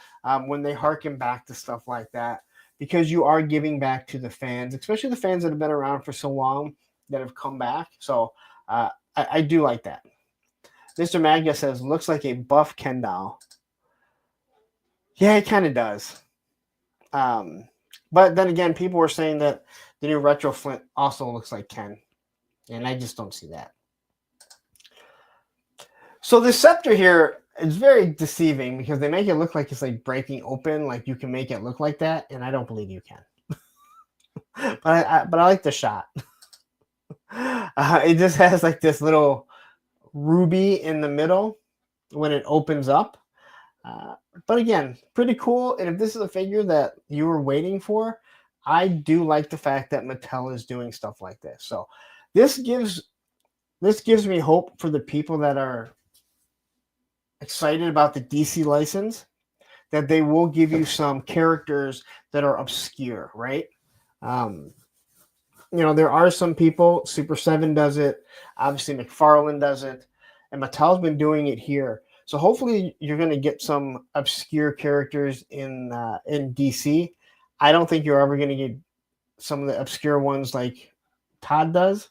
when they harken back to stuff like that, because you are giving back to the fans, especially the fans that have been around for so long that have come back. So I do like that. Mr. Magda says, looks like a buff Ken doll. Yeah, it kind of does. But then again, people were saying that the new Retro Flint also looks like Ken. And I just don't see that. So the scepter here is very deceiving, because they make it look like it's breaking open, like you can make it look like that, and I don't believe you can. but I like the shot. It just has like this little ruby in the middle when it opens up. But again, pretty cool. And if this is a figure that you were waiting for, I do like the fact that Mattel is doing stuff like this. So this gives me hope for the people that are excited about the DC license, that they will give you some characters that are obscure, right? There are some people. Super 7 does it. Obviously, McFarlane does it, and Mattel's been doing it here. So hopefully, you're going to get some obscure characters in DC. I don't think you're ever going to get some of the obscure ones like Todd does.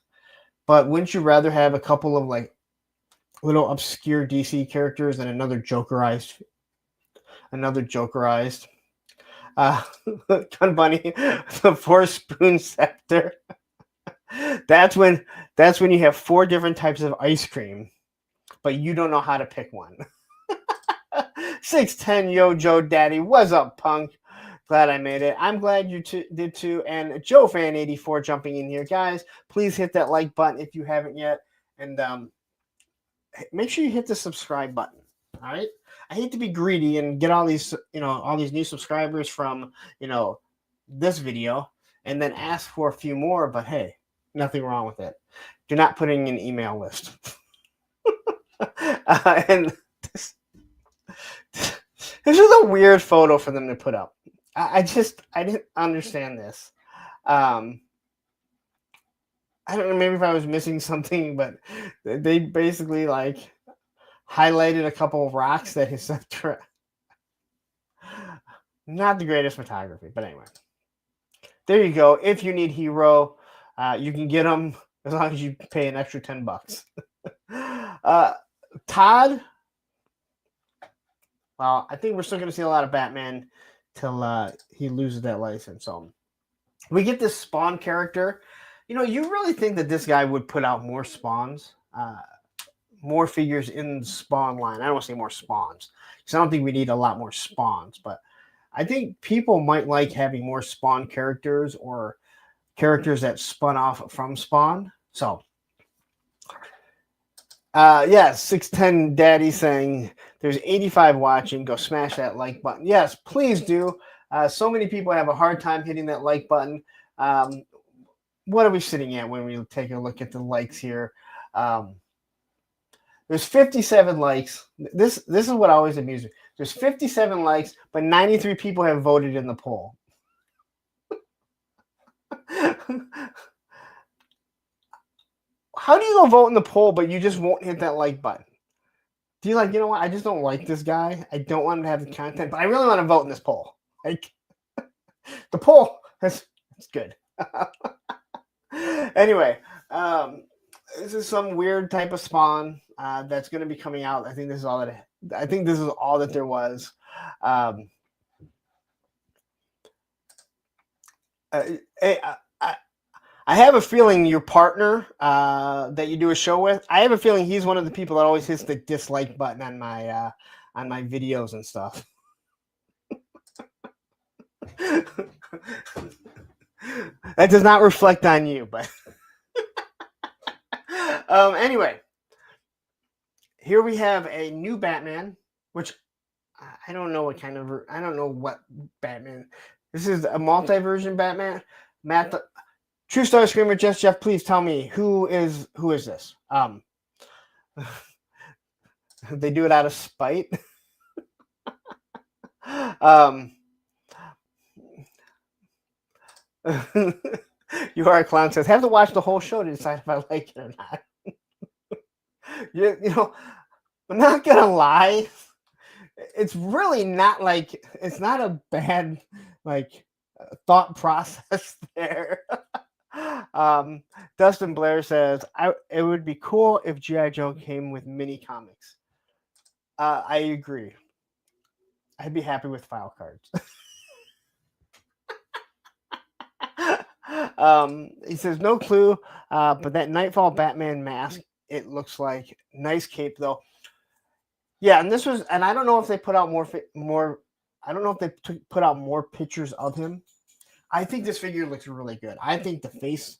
But wouldn't you rather have a couple of like little obscure DC characters than another Jokerized? Gun Bunny, the 4-spoon scepter. That's when you have 4 different types of ice cream, but you don't know how to pick one. 610 Yo Joe Daddy, what's up, punk? Glad I made it. I'm glad you did too. And Joe Fan 84 jumping in here, guys. Please hit that like button if you haven't yet, and make sure you hit the subscribe button. All right. I hate to be greedy and get all these new subscribers from, this video and then ask for a few more, but hey, nothing wrong with it. Do not put in an email list. And this is a weird photo for them to put up. I didn't understand this. I don't know, maybe if I was missing something, but they basically like highlighted a couple of rocks that his scepter. Not the greatest photography, but anyway. There you go. If you need Hero, you can get them as long as you pay an extra $10. Todd, well, I think we're still going to see a lot of Batman till he loses that license. So we get this Spawn character. You really think that this guy would put out more Spawns, more figures in the Spawn line. I don't want to say more Spawns, because I don't think we need a lot more Spawns, but I think people might like having more Spawn characters or characters that spun off from Spawn. So, 610 Daddy saying there's 85 watching. Go smash that like button. Yes, please do. So many people have a hard time hitting that like button. What are we sitting at when we take a look at the likes here? There's 57 likes. This is what always amuses me. There's 57 likes, but 93 people have voted in the poll. How do you go vote in the poll, but you just won't hit that like button? Do you what? I just don't like this guy. I don't want him to have the content, but I really want to vote in this poll. Like, the poll, that's good. Anyway, this is some weird type of Spawn that's going to be coming out. I think this is all that there was. I have a feeling your partner that you do a show with, I have a feeling he's one of the people that always hits the dislike button on my videos and stuff. That does not reflect on you, but anyway, here we have a new Batman, which I don't know what Batman. This is a multi-version Batman. True Star Screamer, Jeff, please tell me who is this? They do it out of spite. You are a clown says, have to watch the whole show to decide if I like it or not. I'm not gonna lie. It's really not it's not a bad thought process there. Dustin Blair says, it would be cool if GI Joe came with mini comics. I agree. I'd be happy with file cards. He says, no clue, but that Nightfall Batman mask, it looks like nice cape though. Yeah, and I don't know if they put out more. I don't know if they put out more pictures of him. I think this figure looks really good. I think the face,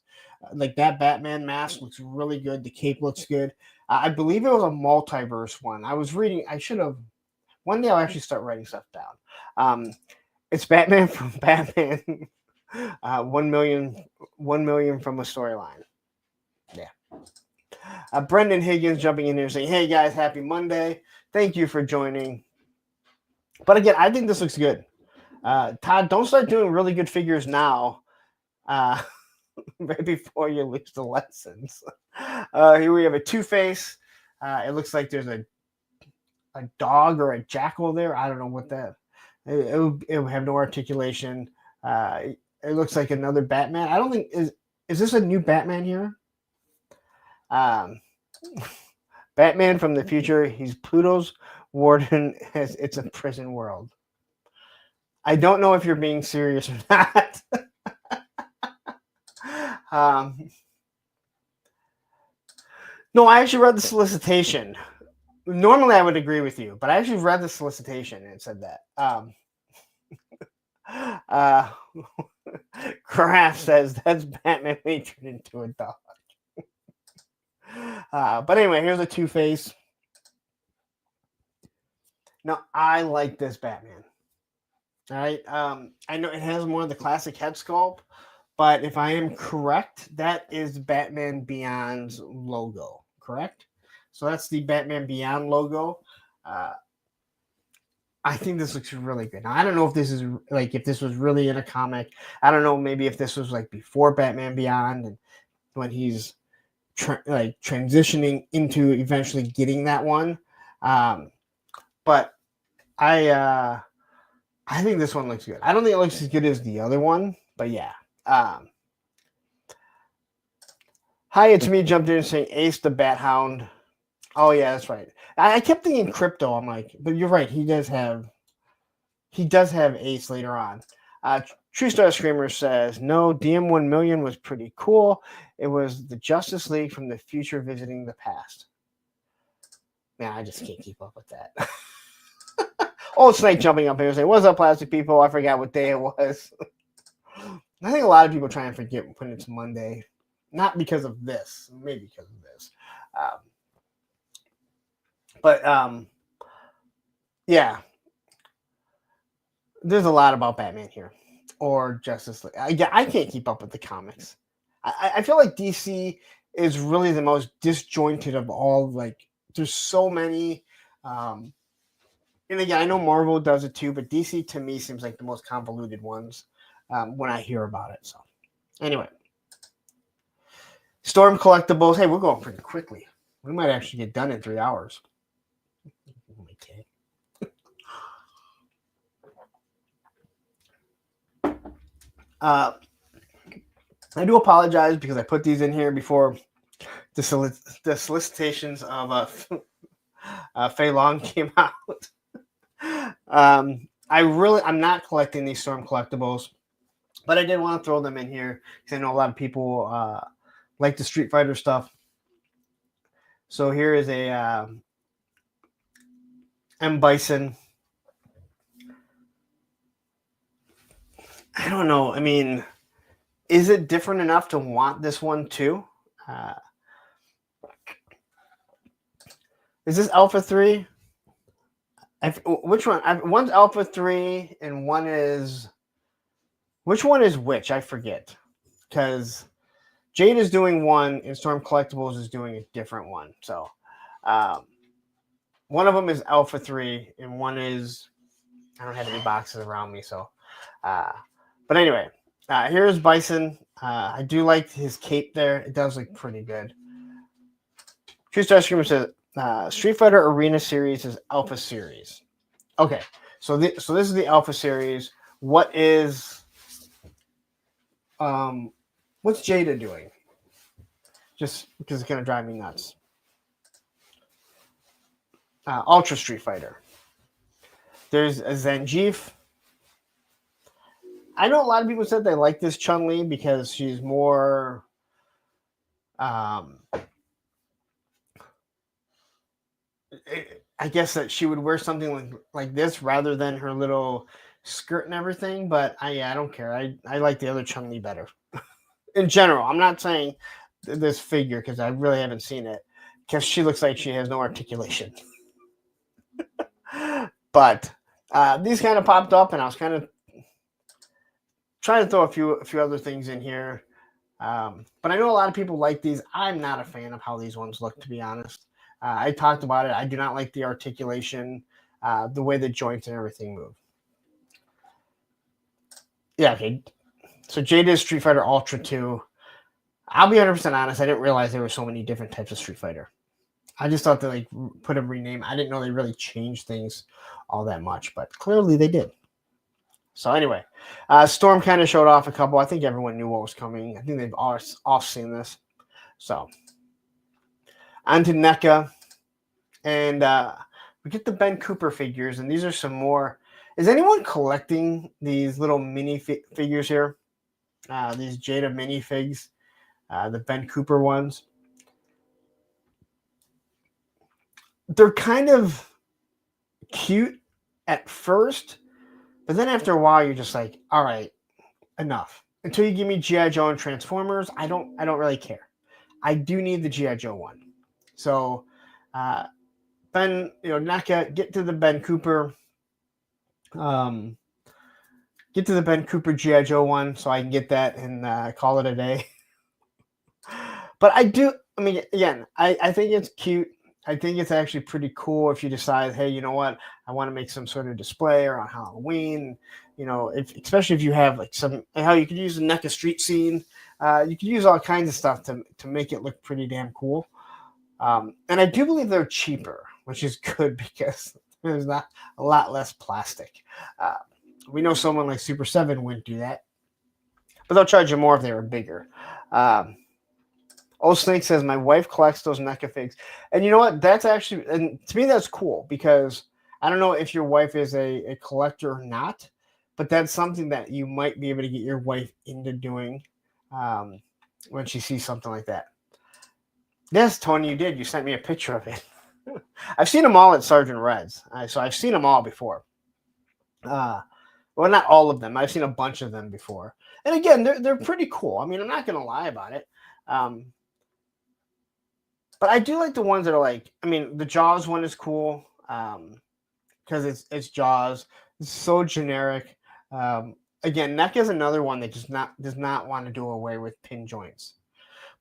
like that Batman mask, looks really good. The cape looks good. I believe it was a multiverse one. I was reading. I should have. One day I'll actually start writing stuff down. It's Batman from Batman. 1 million from a storyline. Yeah. Brendan Higgins jumping in here saying, "Hey guys, happy Monday. Thank you for joining." But again, I think this looks good. Todd, don't start doing really good figures now. Right before you lose the lessons. Here we have a Two-Face. It looks like there's a dog or a jackal there. I don't know what that. It would have no articulation. It looks like another Batman. I don't think is this a new Batman here? Batman from the future. He's Pluto's warden. It's a prison world. I don't know if you're being serious or not. No, I actually read the solicitation. Normally, I would agree with you, but I actually read the solicitation and it said that. Craft says that's Batman being turned into a dog. But anyway, here's a Two-Face. Now, I like this Batman. All right. I know it has more of the classic head sculpt, but if I am correct, that is Batman Beyond's logo, correct? So that's the Batman Beyond logo. I think this looks really good. Now, I don't know if this is like if this was really in a comic. I don't know, maybe if this was like before Batman Beyond and when he's transitioning into eventually getting that one. But I think this one looks good. I don't think it looks as good as the other one, but yeah. Hi, it's me. Jumped in saying Ace the Bat Hound. Oh yeah, that's right. I kept thinking Crypto. I'm like, but you're right. He does have Ace later on. True Star Screamer says no. DM 1 million was pretty cool. It was the Justice League from the future visiting the past. Man, I just can't keep up with that. Old Snake jumping up here saying, "What's up, plastic people?" I forgot what day it was. I think a lot of people try and forget when it's Monday. Not because of this, maybe because of this. Yeah. There's a lot about Batman here. Or Justice League. I can't keep up with the comics. I feel like DC is really the most disjointed of all. Like, there's so many. And again, I know Marvel does it too, but DC to me seems like the most convoluted ones when I hear about it. So, anyway. Storm Collectibles. Hey, we're going pretty quickly. We might actually get done in 3 hours. Okay. I do apologize because I put these in here before the solicitations of Fei Long came out. I'm not collecting these Storm Collectibles, but I did want to throw them in here because I know a lot of people like the Street Fighter stuff. So here is a M. Bison. I don't know. I mean, is it different enough to want this one too? Is this Alpha 3? Which one? One's Alpha 3 and one is... Which one is which? I forget. Because Jade is doing one and Storm Collectibles is doing a different one. So one of them is Alpha 3 and one is... I don't have any boxes around me, so... but anyway, here's Bison. I do like his cape there. It does look pretty good. True Star Screamer says Street Fighter Arena Series is Alpha Series. Okay, so this is the Alpha Series. What is what's Jada doing? Just because it's gonna drive me nuts. Ultra Street Fighter. There's a Zangief. I know a lot of people said they like this Chun-Li because she's more I guess that she would wear something like this rather than her little skirt and everything, but I don't care. I like the other Chun-Li better. In general, I'm not saying this figure because I really haven't seen it because she looks like she has no articulation. But these kind of popped up, and I was kind of trying to throw a few other things in here. But I know a lot of people like these. I'm not a fan of how these ones look, to be honest. I talked about it. I do not like the articulation, the way the joints and everything move. Yeah, okay. So Jada Street Fighter Ultra 2. I'll be 100% honest. I didn't realize there were so many different types of Street Fighter. I just thought they like put a rename. I didn't know they really changed things all that much, but clearly they did. So anyway, Storm kind of showed off a couple. I think everyone knew what was coming. I think they've all seen this. So on to NECA, and we get the Ben Cooper figures, and these are some more. Is anyone collecting these little mini figures here? These Jada minifigs, the Ben Cooper ones. They're kind of cute at first, but then after a while, you're just like, all right, enough. Until you give me GI Joe and Transformers, I don't really care. I do need the GI Joe one. So, Ben, NECA, get to the Ben Cooper. Get to the Ben Cooper GI Joe one, so I can get that and call it a day. But I mean, again, I think it's cute. I think it's actually pretty cool if you decide, hey, you know what, I want to make some sort of display or on Halloween. Especially if you have like how you could use the NECA street scene. You could use all kinds of stuff to make it look pretty damn cool. And I do believe they're cheaper, which is good because there's not a lot less plastic. We know someone like Super 7 wouldn't do that, but they'll charge you more if they were bigger. Old Snake says, my wife collects those NECA figs. And you know what? That's actually, and to me, that's cool because I don't know if your wife is a collector or not, but that's something that you might be able to get your wife into doing when she sees something like that. Yes, Tony, you did. You sent me a picture of it. I've seen them all at Sergeant Red's. So I've seen them all before. Well, not all of them. I've seen a bunch of them before. And again, they're pretty cool. I mean, I'm not going to lie about it. But I do like the ones that are like, I mean, the Jaws one is cool because it's Jaws. It's so generic. Again, NECA is another one that does not want to do away with pin joints.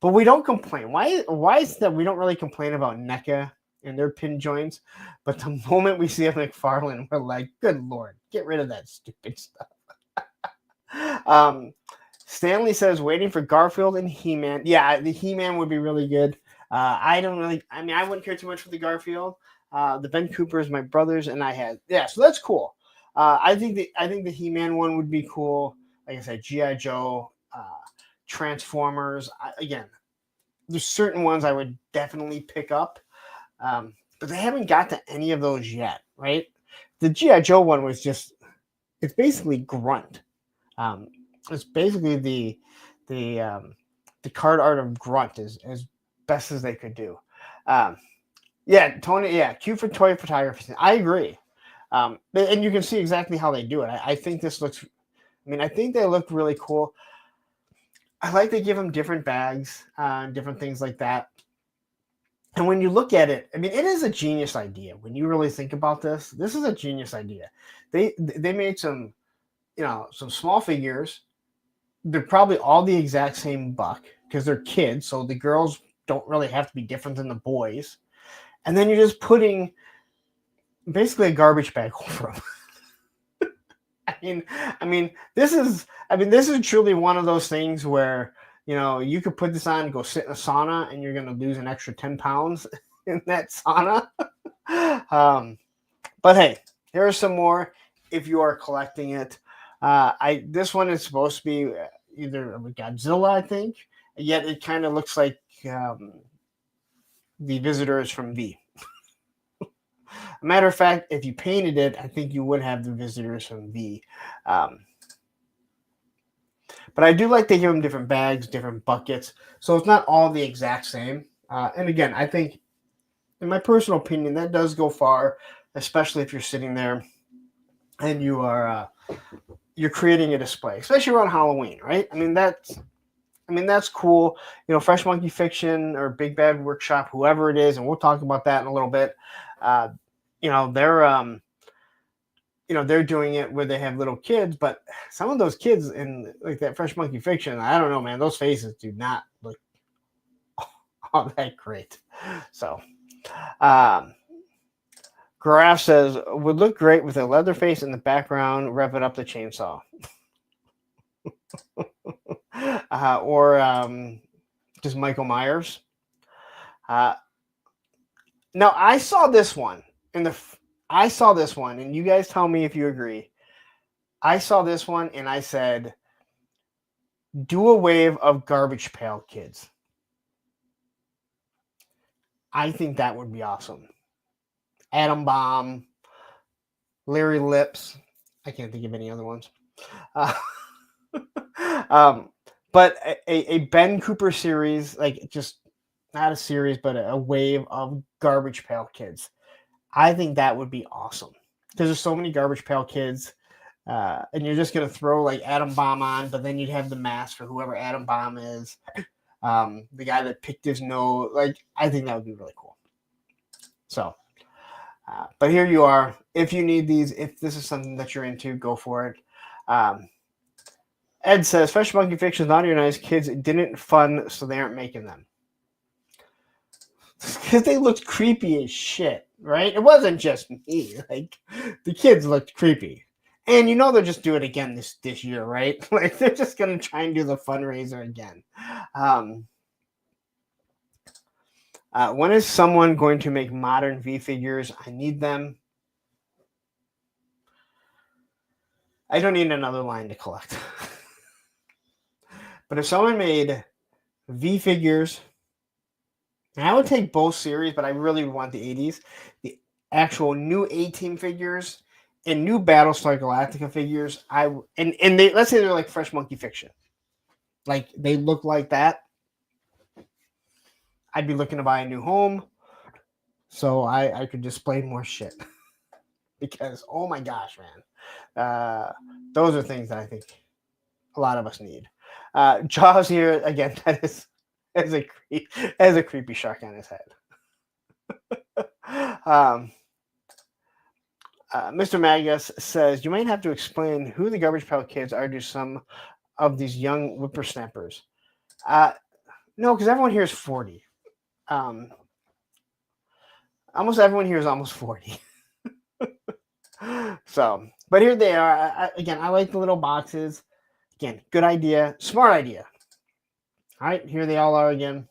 But we don't complain. Why is that we don't really complain about NECA and their pin joints? But the moment we see a McFarlane, we're like, good Lord, get rid of that stupid stuff. Stanley says, waiting for Garfield and He-Man. Yeah, the He-Man would be really good. I wouldn't care too much for the Garfield. The Ben Coopers, my brothers, and I had. Yeah, so that's cool. I think the He-Man one would be cool. Like I said, GI Joe, Transformers. Again, there's certain ones I would definitely pick up, but they haven't got to any of those yet, right? The GI Joe one was it's basically Grunt. It's basically the card art of Grunt as best as they could do. Yeah, Tony. Yeah, cute for toy photography. I agree. And you can see exactly how they do it. I think this looks. I mean, I think they look really cool. I like they give them different bags, different things like that. And when you look at it, I mean, it is a genius idea. When you really think about this is a genius idea. They made some small figures. They're probably all the exact same buck because they're kids, so the girls don't really have to be different than the boys. And then you're just putting basically a garbage bag over them. I mean, this is truly one of those things where you could put this on, go sit in a sauna, and you're going to lose an extra 10 pounds in that sauna. But hey, there are some more if you are collecting it. This one is supposed to be either Godzilla, I think. Yet it kind of looks like the visitors from V. A matter of fact, if you painted it, I think you would have the visitors from V. But I do like they give them different bags, different buckets, so it's not all the exact same. And again, I think, in my personal opinion, that does go far, especially if you're sitting there and you're creating a display, especially around Halloween, right? I mean that's cool. Fresh Monkey Fiction or Big Bad Workshop, whoever it is, and we'll talk about that in a little bit. Uh, they're doing it where they have little kids, but some of those kids in like that Fresh Monkey Fiction, I don't know, man, those faces do not look all that great. So, Graf says would look great with a leather face in the background, revving up the chainsaw. Or just Michael Myers. Now I saw this one and you guys tell me if you agree. I saw this one and I said, do a wave of Garbage Pail Kids. I think that would be awesome. Atom Bomb, Larry Lips. I can't think of any other ones. But a Ben Cooper series, like just not a series, but a wave of Garbage Pail Kids. I think that would be awesome because there's so many Garbage Pail Kids, and you're just gonna throw like Atom Bomb on, but then you'd have the mask for whoever Atom Bomb is, the guy that picked his nose. Like I think that would be really cool. So, but here you are. If you need these, if this is something that you're into, go for it. Ed says, Fresh Monkey Fiction is not organized. Kids didn't fun, so they aren't making them. Because they looked creepy as shit, right? It wasn't just me. Like, the kids looked creepy. And they'll just do it again this year, right? Like, they're just going to try and do the fundraiser again. When is someone going to make modern V figures? I need them. I don't need another line to collect. But if someone made V figures, and I would take both series, but I really want the 80s, the actual new A-Team figures and new Battlestar Galactica figures, and they, let's say they're like Fresh Monkey Fiction. Like they look like that. I'd be looking to buy a new home so I could display more shit. Because oh my gosh, man. Those are things that I think a lot of us need. Jaws here again. That is has a creepy shark on his head. Mr. Magus says you might have to explain who the Garbage Pail Kids are to some of these young whippersnappers. No, because everyone here is 40. Almost everyone here is almost 40. So, but here they are. Again, I like the little boxes. Again, good idea, smart idea. All right, here they all are again.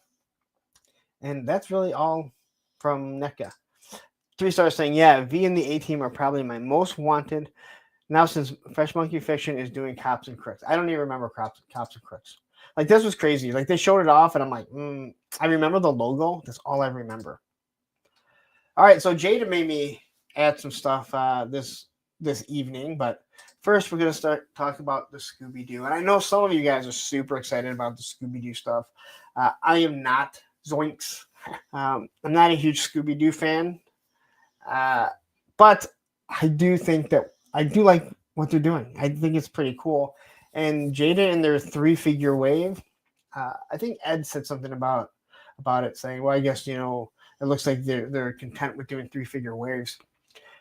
And that's really all from NECA. 3 stars saying, yeah, V and the A-Team are probably my most wanted. Now since Fresh Monkey Fiction is doing Cops and Crooks. I don't even remember Cops and Crooks. Like, this was crazy. Like, they showed it off, and I'm like, I remember the logo. That's all I remember. All right, so Jada made me add some stuff this evening, but first we're going to start talking about the Scooby-Doo. And I know some of you guys are super excited about the Scooby-Doo stuff. I am not. Zoinks. I'm not a huge Scooby-Doo fan, but I do think that I do like what they're doing. I think it's pretty cool. And Jada in their 3-figure wave, I think Ed said something about it, saying, well, I guess, it looks like they're content with doing 3-figure waves.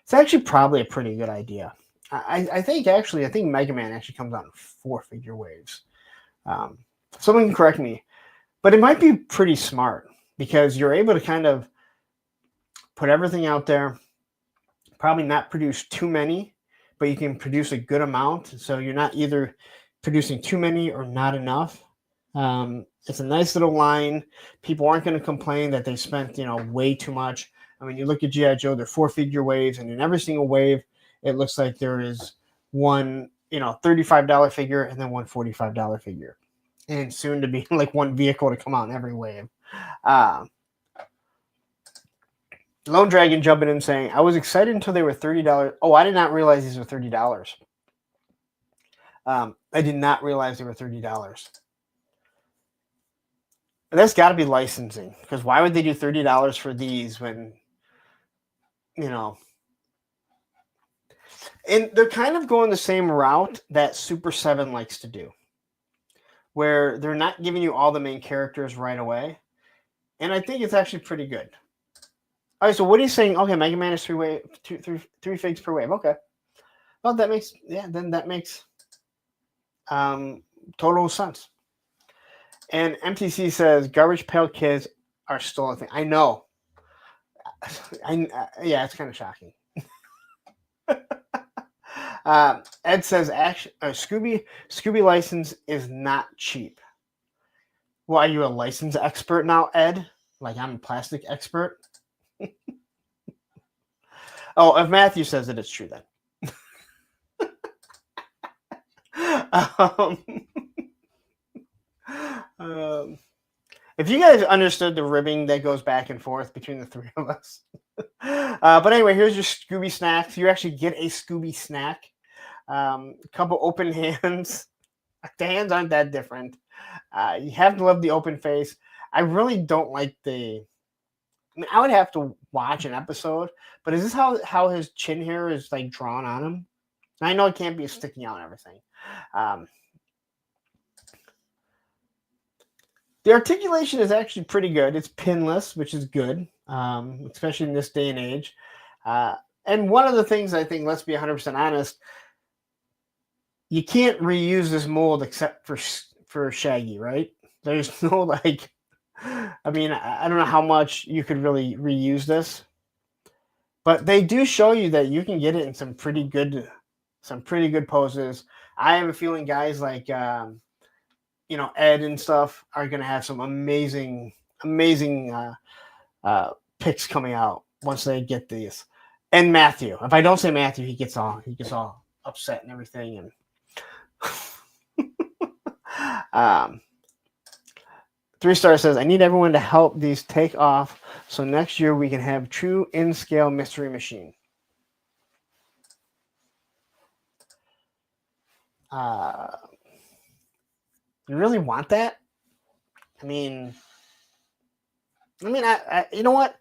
It's actually probably a pretty good idea. I think Mega Man actually comes out in 4-figure waves. Someone can correct me, but it might be pretty smart because you're able to kind of put everything out there, probably not produce too many, but you can produce a good amount. So you're not either producing too many or not enough. It's a nice little line. People aren't going to complain that they spent, way too much. I mean, you look at GI Joe, they're 4-figure waves, and in every single wave, it looks like there is one, $35 figure and then one $45 figure. And soon to be like one vehicle to come out in every wave. Lone Dragon jumping in saying, I was excited until they were $30. Oh, I did not realize these were $30. I did not realize they were $30. That's got to be licensing, because why would they do $30 for these when, And they're kind of going the same route that Super 7 likes to do, where they're not giving you all the main characters right away. And I think it's actually pretty good. All right, so what are you saying? Okay, Mega Man is three figs per wave. Okay. Well, that makes total sense. And MTC says garbage pail kids are still a thing. I know. Yeah, it's kind of shocking. Ed says Scooby license is not cheap. Well, are you a license expert now, Ed? Like I'm a plastic expert? Oh, if Matthew says it, it's true then. If you guys understood the ribbing that goes back and forth between the three of us. But anyway, here's your Scooby snacks. You actually get a Scooby snack. A couple open hands. The hands aren't that different. You have to love the open face. I really don't like I mean, I would have to watch an episode, but is this how his chin hair is like drawn on him? I know it can't be sticking out and everything. The articulation is actually pretty good. It's pinless, which is good, especially in this day and age. And one of the things I think, let's be 100% honest, you can't reuse this mold except for Shaggy, right? There's no like, I mean, I don't know how much you could really reuse this, but they do show you that you can get it in some pretty good poses. I have a feeling guys like Ed and stuff are gonna have some amazing picks coming out once they get these. And Matthew, if I don't say Matthew, he gets all upset and everything. And 3-star says, I need everyone to help these take off so next year we can have true in-scale mystery machine. You really want that? I mean, I you know what?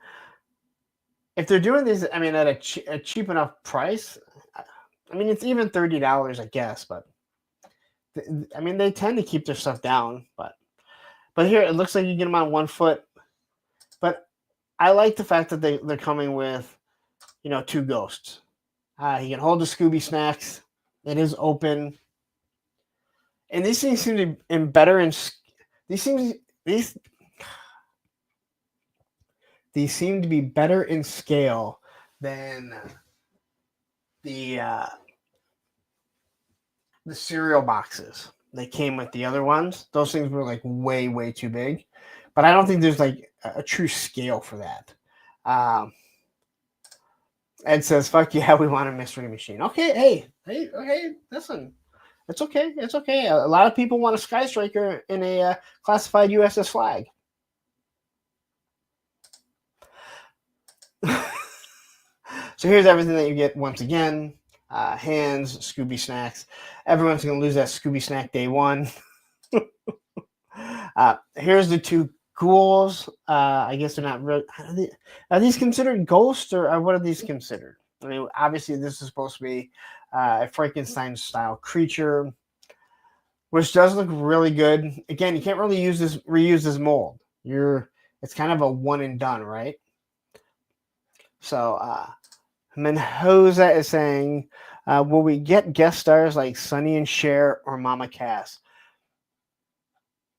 If they're doing these, I mean, at a cheap enough price, I mean, it's even $30, I guess, but I mean, they tend to keep their stuff down, but here it looks like you get them on 1 foot. But I like the fact that they're coming with, 2 ghosts. You can hold the Scooby snacks. It is open, and these things seem to be better in these seem to be better in scale than the cereal boxes. They came with the other ones. Those things were like way too big, but I don't think there's like a true scale for that. Ed says, "Fuck yeah, we want a mystery machine." Okay, hey, listen, it's okay. It's okay. A lot of people want a Sky Striker in a classified USS flag. So here's everything that you get once again. Hands, Scooby snacks. Everyone's going to lose that Scooby snack day one. Here's the 2 ghouls. I guess they're not real. Are these considered ghosts or what are these considered? I mean, obviously this is supposed to be a Frankenstein-style creature, which does look really good. Again, you can't really reuse this mold. It's kind of a one and done, right? So, Menhoza is saying, will we get guest stars like Sonny and Cher or Mama Cass?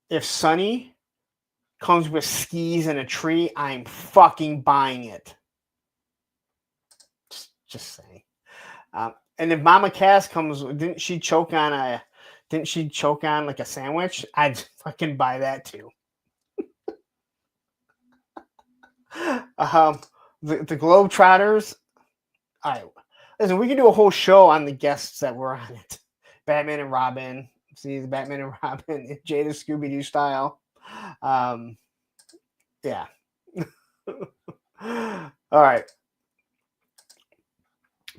If Sonny comes with skis and a tree, I'm fucking buying it. Just saying. And if Mama Cass comes, didn't she choke on like a sandwich? I'd fucking buy that too. The Globetrotters. All right, listen, we can do a whole show on the guests that were on it. Batman and Robin. See the Batman and Robin, Jada Scooby-Doo style. Yeah. All right.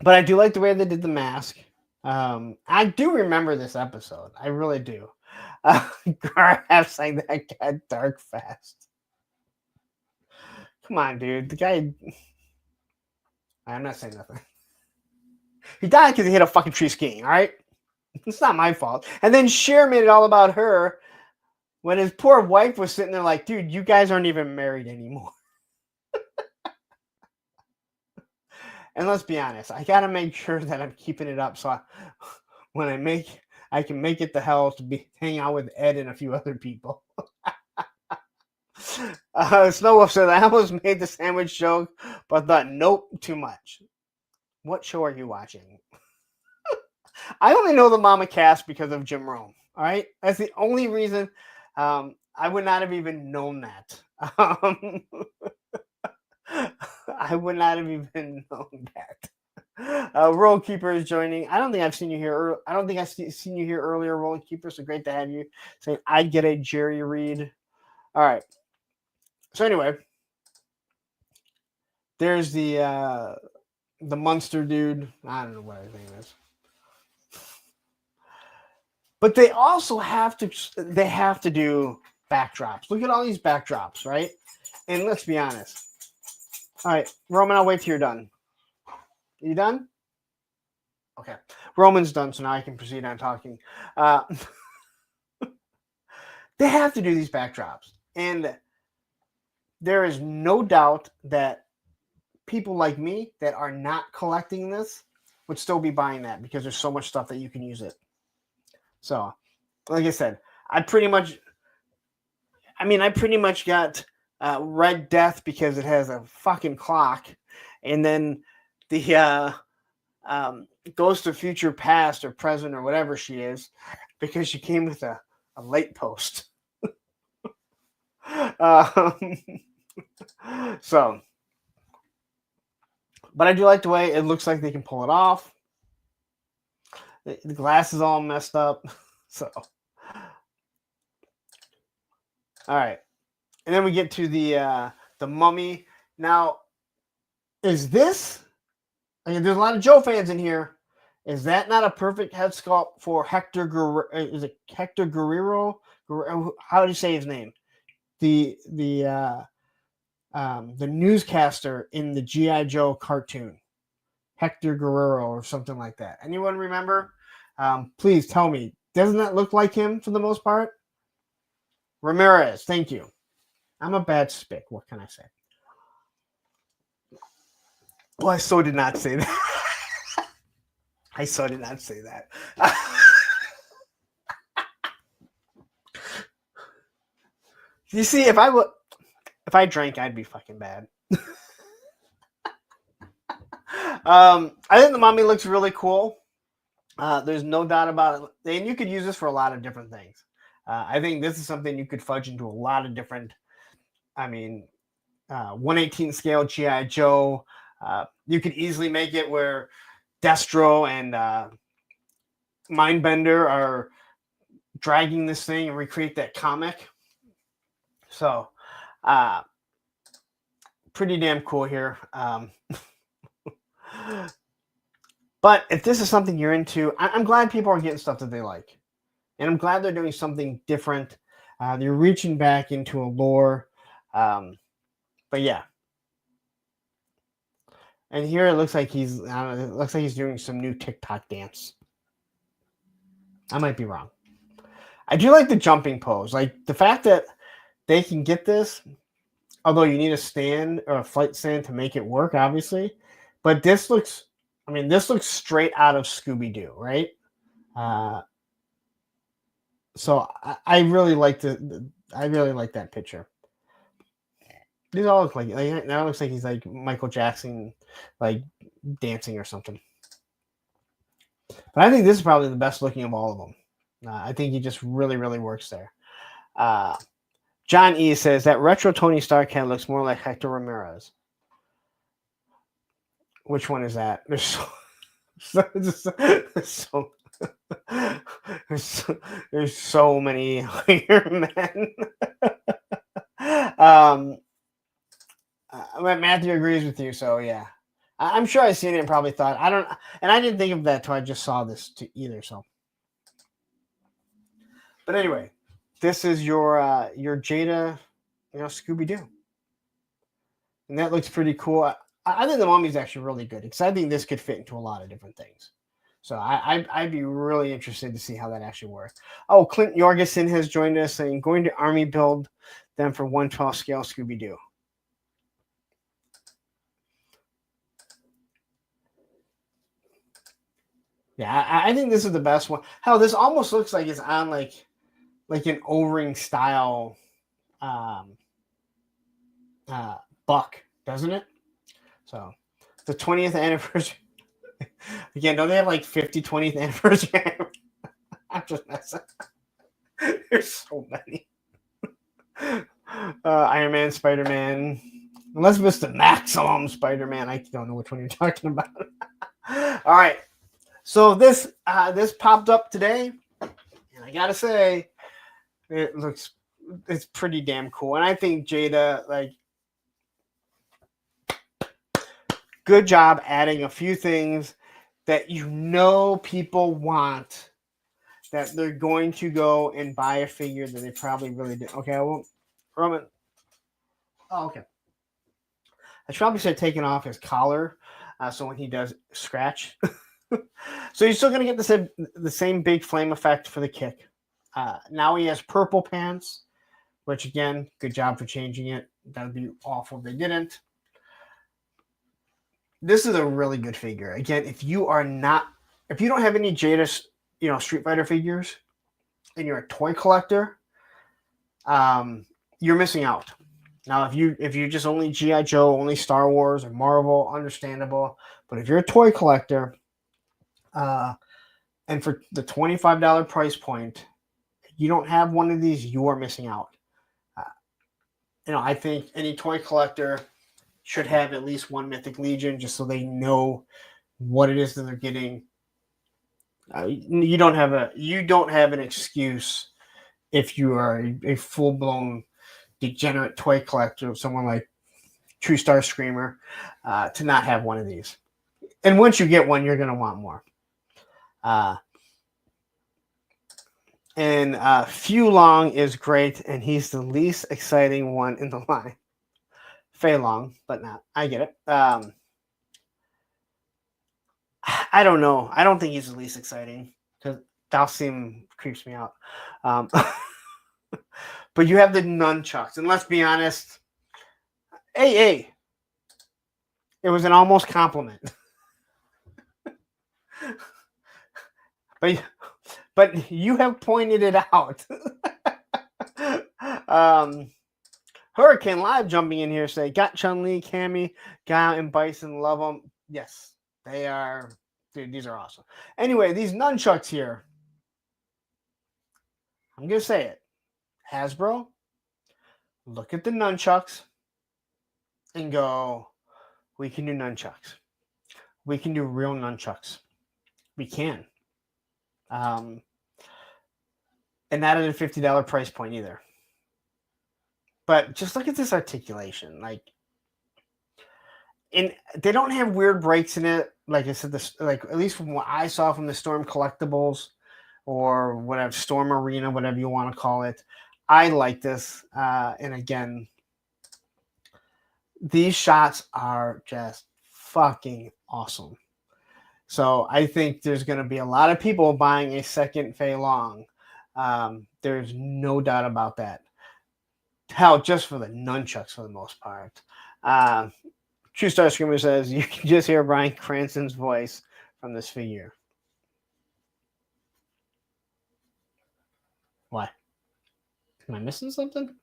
But I do like the way they did the mask. I do remember this episode. I really do. Garhaf saying that got dark fast. Come on, dude. The guy. I'm not saying nothing. He died because he hit a fucking tree skiing, all right? It's not my fault. And then Cher made it all about her when his poor wife was sitting there like, dude, you guys aren't even married anymore. And let's be honest, I got to make sure that I'm keeping it up so when I can make it to hell to be hang out with Ed and a few other people. Snow Wolf said, I almost made the sandwich joke, but thought, nope, too much. What show are you watching? I only know the Mama Cast because of Jim Rome. All right, that's the only reason. I would not have even known that. I would not have even known that. World Keeper is joining. I don't think I've seen you here. I don't think I've seen you here earlier, World Keeper. So great to have you. Saying I'd get a Jerry Reed. All right. So anyway, there's the Munster dude. I don't know what his name is. But they also have to do backdrops. Look at all these backdrops, right? And let's be honest. All right, Roman, I'll wait till you're done. Are you done? Okay. Roman's done, so now I can proceed on talking. They have to do these backdrops. And there is no doubt that people like me that are not collecting this would still be buying that because there's so much stuff that you can use it. So, like I said, I pretty much got Red Death because it has a fucking clock, and then the Ghost of Future Past or Present or whatever she is because she came with a late post. So, but I do like the way it looks like they can pull it off. The glass is all messed up. So, all right. And then we get to the Mummy. Now, is this... I mean, there's a lot of Joe fans in here. Is that not a perfect head sculpt for Hector Guerrero? Is it Hector Guerrero? How do you say his name? The newscaster in the GI Joe cartoon, Hector Guerrero or something like that. Anyone remember? Please tell me. Doesn't that look like him for the most part? Ramirez, thank you. I'm a bad spick. What can I say? Well, I so did not say that. I so did not say that. You see, if I drank, I'd be fucking bad. I think the Mummy looks really cool. There's no doubt about it. And you could use this for a lot of different things. I think this is something you could fudge into a lot of different, 1/18 scale GI Joe. You could easily make it where Destro and Mindbender are dragging this thing and recreate that comic. So, pretty damn cool here. But if this is something you're into, I'm glad people are getting stuff that they like. And I'm glad they're doing something different. They're reaching back into a lore. But yeah. And here it looks like he's doing some new TikTok dance. I might be wrong. I do like the jumping pose. Like the fact that they can get this, although you need a stand or a flight stand to make it work, obviously. But this looks straight out of Scooby-Doo, right? So I really like that picture. These all look like now it looks like he's like Michael Jackson, like dancing or something. But I think this is probably the best looking of all of them. I think he just really, really works there. John E says that retro Tony Stark head looks more like Hector Ramirez. Which one is that? There's so many Iron Men. Matthew agrees with you, so yeah. I'm sure I've seen it and probably thought I didn't think of that till I just saw this either. So, but anyway, this is your Jada, Scooby-Doo, and that looks pretty cool. I think the Mummy is actually really good because I think this could fit into a lot of different things. So I'd be really interested to see how that actually works. Oh, Clint Jorgensen has joined us saying going to Army build them for 1/12 scale Scooby-Doo. Yeah, I think this is the best one. Hell, this almost looks like it's on like an O-ring style buck, doesn't it? So the 20th anniversary. Again, don't they have like 20th anniversary? I'm just messing. There's so many. Iron Man, Spider-Man. Unless it's the Maximum Spider-Man. I don't know which one you're talking about. All right. So this popped up today. And I gotta say, it's pretty damn cool. And I think Jada, like, good job adding a few things that people want, that they're going to go and buy a figure that they probably really did. Okay, I won't. Roman. Oh, okay. I should probably start taking off his collar, so when he does scratch. So you're still going to get the same big flame effect for the kick. Now he has purple pants, which again, good job for changing it. That would be awful if they didn't. This is a really good figure. Again, if you don't have any Jada, Street Fighter figures, and you're a toy collector, you're missing out. Now, if you just only GI Joe, only Star Wars or Marvel, understandable. But if you're a toy collector, and for the $25 price point, you don't have one of these, you are missing out. I think any toy collector should have at least one Mythic Legion, just so they know what it is that they're getting. You don't have an excuse if you are a full-blown degenerate toy collector of someone like True Star Screamer to not have one of these. And once you get one, you're going to want more. And Few Long is great, and he's the least exciting one in the line. Fei Long, but not. I get it. I don't know. I don't think he's the least exciting because Dalsim creeps me out. But you have the nunchucks, and let's be honest. Hey, it was an almost compliment. But you have pointed it out. Hurricane Live jumping in here say, got Chun-Li, Cammy, Guile, and Bison, love them. Yes, they are. Dude, these are awesome. Anyway, these nunchucks here. I'm going to say it. Hasbro, look at the nunchucks and go, we can do nunchucks. We can do real nunchucks. We can. And not at a $50 price point either. But just look at this articulation. And they don't have weird breaks in it. Like I said, at least from what I saw from the Storm Collectibles or whatever, Storm Arena, whatever you want to call it. I like this. And again, these shots are just fucking awesome. So I think there's going to be a lot of people buying a second Fei Long. There's no doubt about that. Hell, just for the nunchucks for the most part. True Star Screamer says, you can just hear Bryan Cranston's voice from this figure. Why? Am I missing something?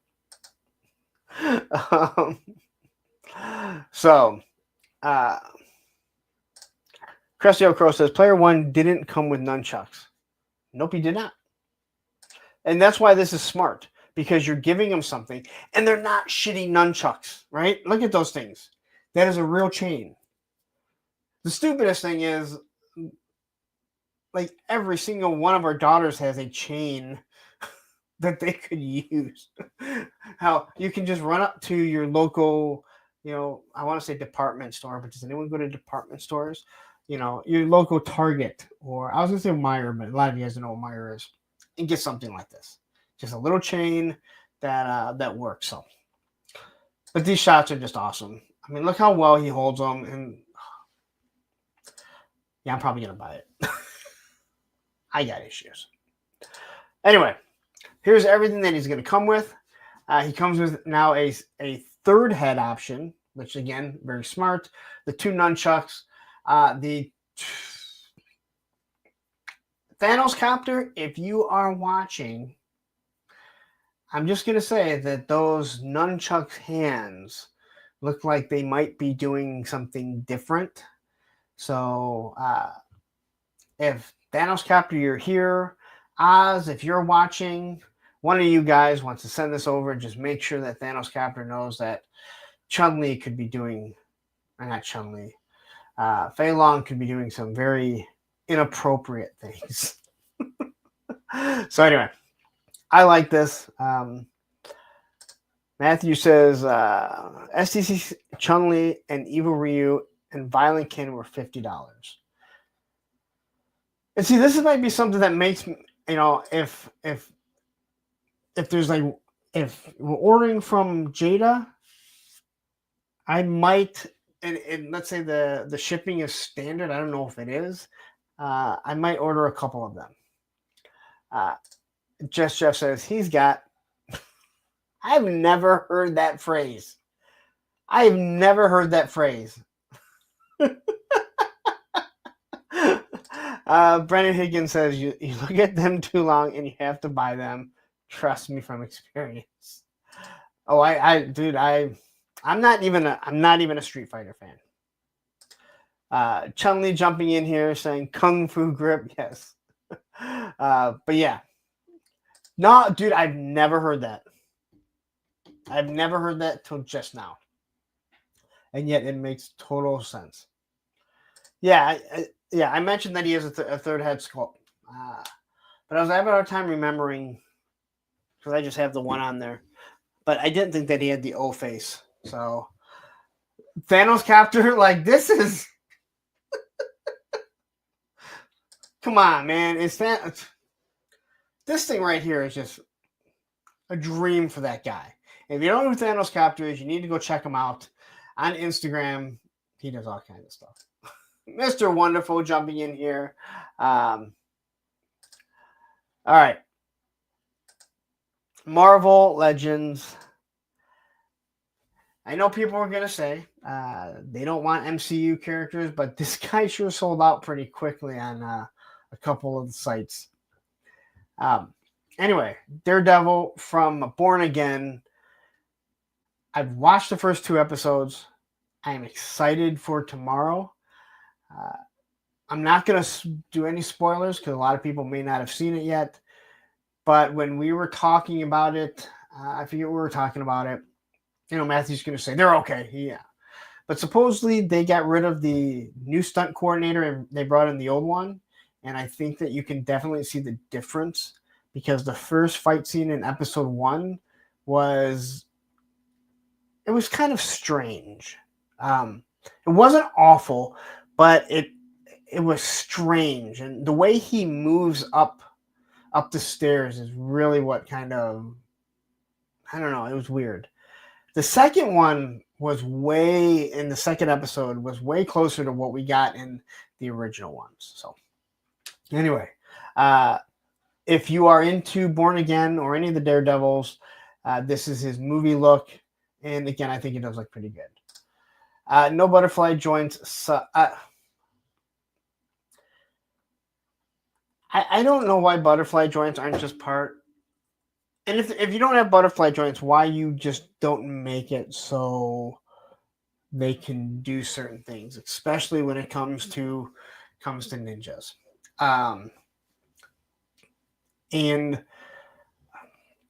Crestio Crow says, Player 1 didn't come with nunchucks. Nope, he did not. And that's why this is smart, because you're giving them something, and they're not shitty nunchucks, right? Look at those things. That is a real chain. The stupidest thing is, like, every single one of our daughters has a chain that they could use. How you can just run up to your local, I want to say department store, but does anyone go to department stores? Your local Target, or I was going to say Meijer, but a lot of you guys don't know what Meijer is, and get something like this. Just a little chain that works. So, but these shots are just awesome. I mean, look how well he holds them. And yeah, I'm probably going to buy it. I got issues. Anyway, here's everything that he's going to come with. He comes with now a third head option, which again, very smart. The 2 nunchucks. The Thanos Copter, if you are watching, I'm just going to say that those nunchuck hands look like they might be doing something different. So if Thanos Copter, you're here, Oz, if you're watching, one of you guys wants to send this over, just make sure that Thanos Copter knows that Chun-Li could be doing, or not Chun-Li, Fei Long could be doing some very inappropriate things. So anyway, I like this. Matthew says STC Chun-Li and Evil Ryu and Violent Kin were $50. And see, this might be something that makes me, if there's like, if we're ordering from Jada, I might, and let's say the shipping is standard. I don't know if it is. I might order a couple of them. Jeff says he's got. I've never heard that phrase. I've never heard that phrase. Brennan Higgins says you look at them too long and you have to buy them. Trust me from experience. Oh, I'm not even a Street Fighter fan. Chun-Li jumping in here saying Kung Fu grip, yes. But yeah. No, dude, I've never heard that. I've never heard that till just now. And yet it makes total sense. Yeah, I mentioned that he has a third head sculpt. But I was having a hard time remembering because I just have the one on there. But I didn't think that he had the O face. So Thanos Copter, like this is come on, man. It's that this thing right here is just a dream for that guy. If you don't know who Thanos Copter is, you need to go check him out on Instagram. He does all kinds of stuff. Mr. Wonderful jumping in here. All right. Marvel Legends. I know people are going to say they don't want MCU characters, but this guy sure sold out pretty quickly on a couple of the sites. Anyway, Daredevil from Born Again. I've watched the first 2 episodes. I am excited for tomorrow. I'm not going to do any spoilers because a lot of people may not have seen it yet. But when we were talking about it, I forget we were talking about it. Matthew's going to say they're okay. Yeah. But supposedly they got rid of the new stunt coordinator and they brought in the old one. And I think that you can definitely see the difference because the first fight scene in episode 1 was kind of strange. It wasn't awful, but it was strange. And the way he moves up the stairs is really what kind of, I don't know, it was weird. The second one was in the second episode was way closer to what we got in the original ones. So anyway, if you are into Born Again or any of the Daredevils, this is his movie look. And again, I think it does look pretty good. No butterfly joints. So, I don't know why butterfly joints aren't just part. And if you don't have butterfly joints, why you just don't make it so they can do certain things, especially when it comes to ninjas. And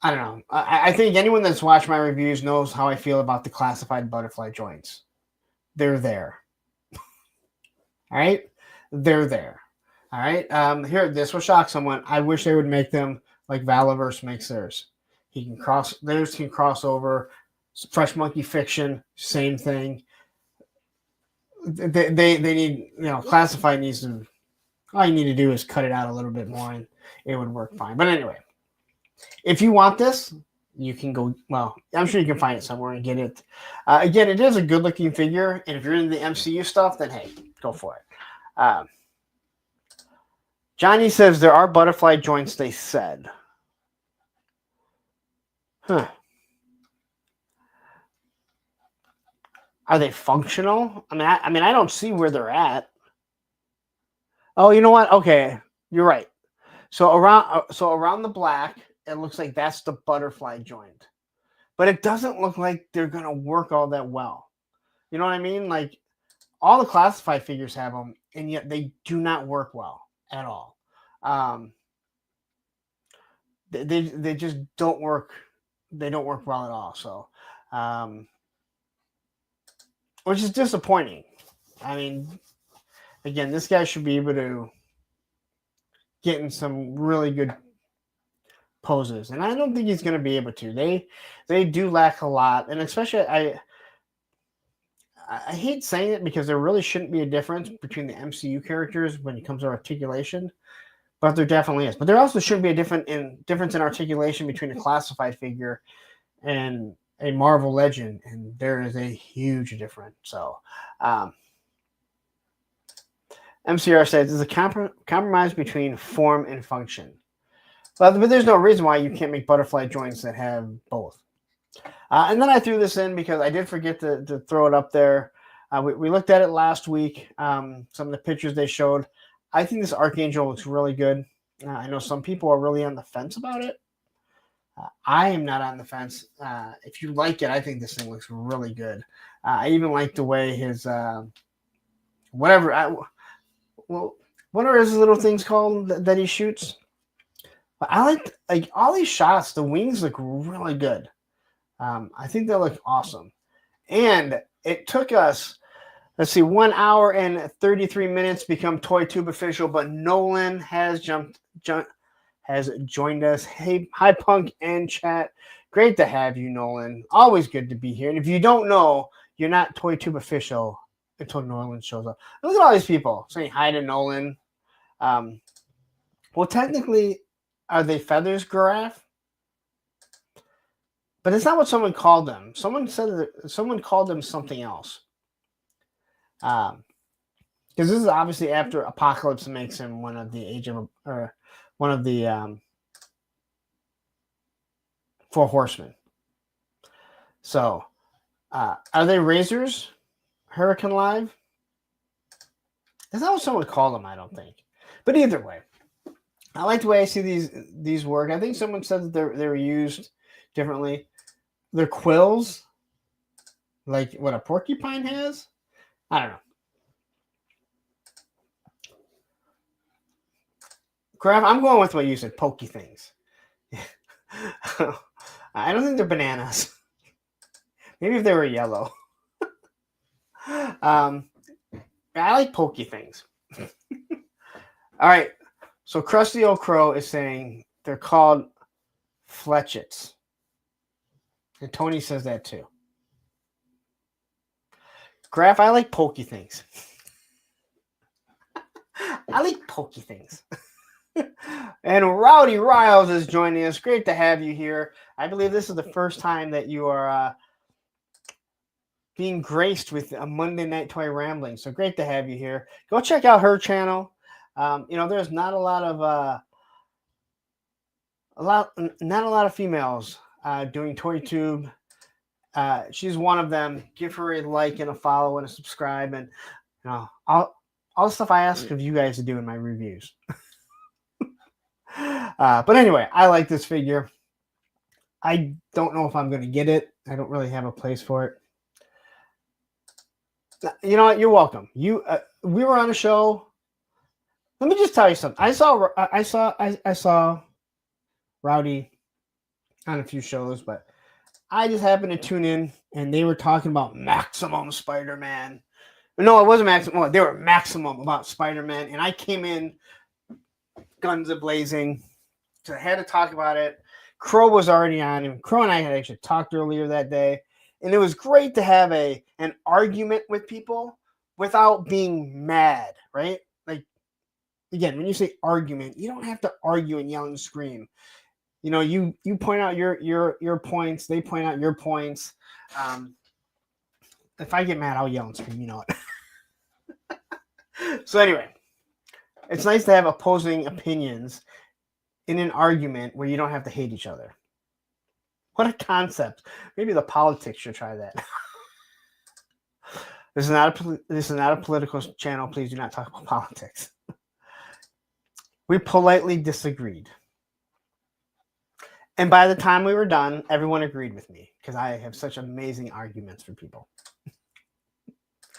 I don't know. I think anyone that's watched my reviews knows how I feel about the classified butterfly joints. They're there. All right? They're there. All right? Here, this will shock someone. I wish they would make them like Valaverse makes theirs. Theirs can cross over. Fresh Monkey Fiction, same thing. They need, classified needs to, all you need to do is cut it out a little bit more and it would work fine. But anyway, if you want this, you can go. Well, I'm sure you can find it somewhere and get it. Again, it is a good looking figure, and if you're into the MCU stuff, then hey, go for it. Johnny says there are butterfly joints. They said, huh? Are they functional? I mean, I don't see where they're at. Oh, you know what? Okay, you're right. So around the black, it looks like that's the butterfly joint, but it doesn't look like they're gonna work all that well. You know what I mean? Like all the classified figures have them, and yet they do not work well at all. They just don't work. They don't work well at all. So, which is disappointing. I mean, again, this guy should be able to get in some really good poses, and I don't think he's going to be able to. They do lack a lot, and especially I hate saying it because there really shouldn't be a difference between the MCU characters when it comes to articulation, but there definitely is. But there also shouldn't be a difference in articulation between a classified figure and a Marvel Legend, and there is a huge difference. So, MCR says there's a compromise between form and function. But there's no reason why you can't make butterfly joints that have both. And then I threw this in because I did forget to throw it up there. We looked at it last week. Some of the pictures they showed. I think this Archangel looks really good. I know some people are really on the fence about it. I am not on the fence. If you like it, I think this thing looks really good. I even like the way his what are his little things called that he shoots? But I like all these shots. The wings look really good. I think they look awesome. And it took us, let's see, 1 hour and 33 minutes to become Toy Tube official. But Nolan has has joined us. Hey, hi Punk and chat. Great to have you, Nolan. Always good to be here. And if you don't know, you're not Toy Tube official until Nolan shows up. Look at all these people saying hi to Nolan. Well, technically, are they feathers, Giraffe? But it's not what someone called them. Someone called them something else. Because this is obviously after Apocalypse makes him one of the Four Horsemen. So, are they razors? Hurricane Live? That's not what someone called them, I don't think. But either way, I like the way I see these work. I think someone said that they were used differently. They're quills, like what a porcupine has. I don't know. Crap, I'm going with what you said, pokey things. I don't think they're bananas. Maybe if they were yellow. I like pokey things. All right. So Krusty Old Crow is saying they're called fletchets. And Tony says that too. Graph, I like pokey things. I like pokey things. And Rowdy Riles is joining us. Great to have you here. I believe this is the first time that you are being graced with a Monday Night Toy Rambling. So great to have you here. Go check out her channel. There's not a lot of females doing ToyTube. She's one of them. Give her a like and a follow and a subscribe, and all the stuff I ask of you guys to do in my reviews. But anyway, I like this figure. I don't know if I'm going to get it. I don't really have a place for it. You know what? You're welcome. We were on a show. Let me just tell you something. I saw Rowdy on a few shows, but I just happened to tune in, and they were talking about Maximum Spider-Man. No, it wasn't Maximum. Well, they were Maximum about Spider-Man, and I came in guns a-blazing. So I had to talk about it. Crow was already on, and Crow and I had actually talked earlier that day, and it was great to have an argument with people without being mad, right? Like, again, when you say argument, you don't have to argue and yell and scream. You know, you point out your points, they point out your points. If I get mad, I'll yell and scream. You know it. So anyway, it's nice to have opposing opinions in an argument where you don't have to hate each other. What a concept! Maybe the politics should try that. This is not a political channel. Please do not talk about politics. We politely disagreed. And by the time we were done, everyone agreed with me because I have such amazing arguments for people.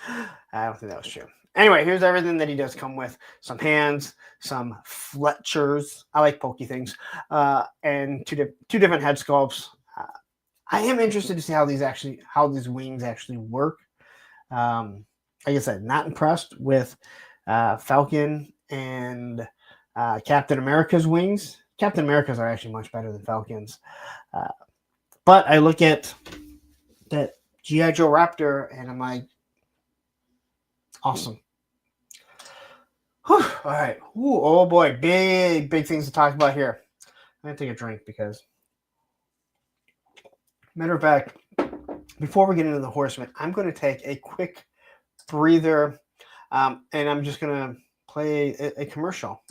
I don't think that was true. Anyway, here's everything that he does come with. Some hands, some Fletchers. I like pokey things. And two different head sculpts. I am interested to see how these wings actually work. Like I said, not impressed with Falcon and Captain America's wings. Captain America's are actually much better than Falcon's. But I look at that GI Joe Raptor and I'm like, awesome. Whew, all right. Ooh, oh boy, big things to talk about here. I'm gonna take a drink because, matter of fact, before we get into the Horsemen, I'm going to take a quick breather, and I'm just going to play a commercial.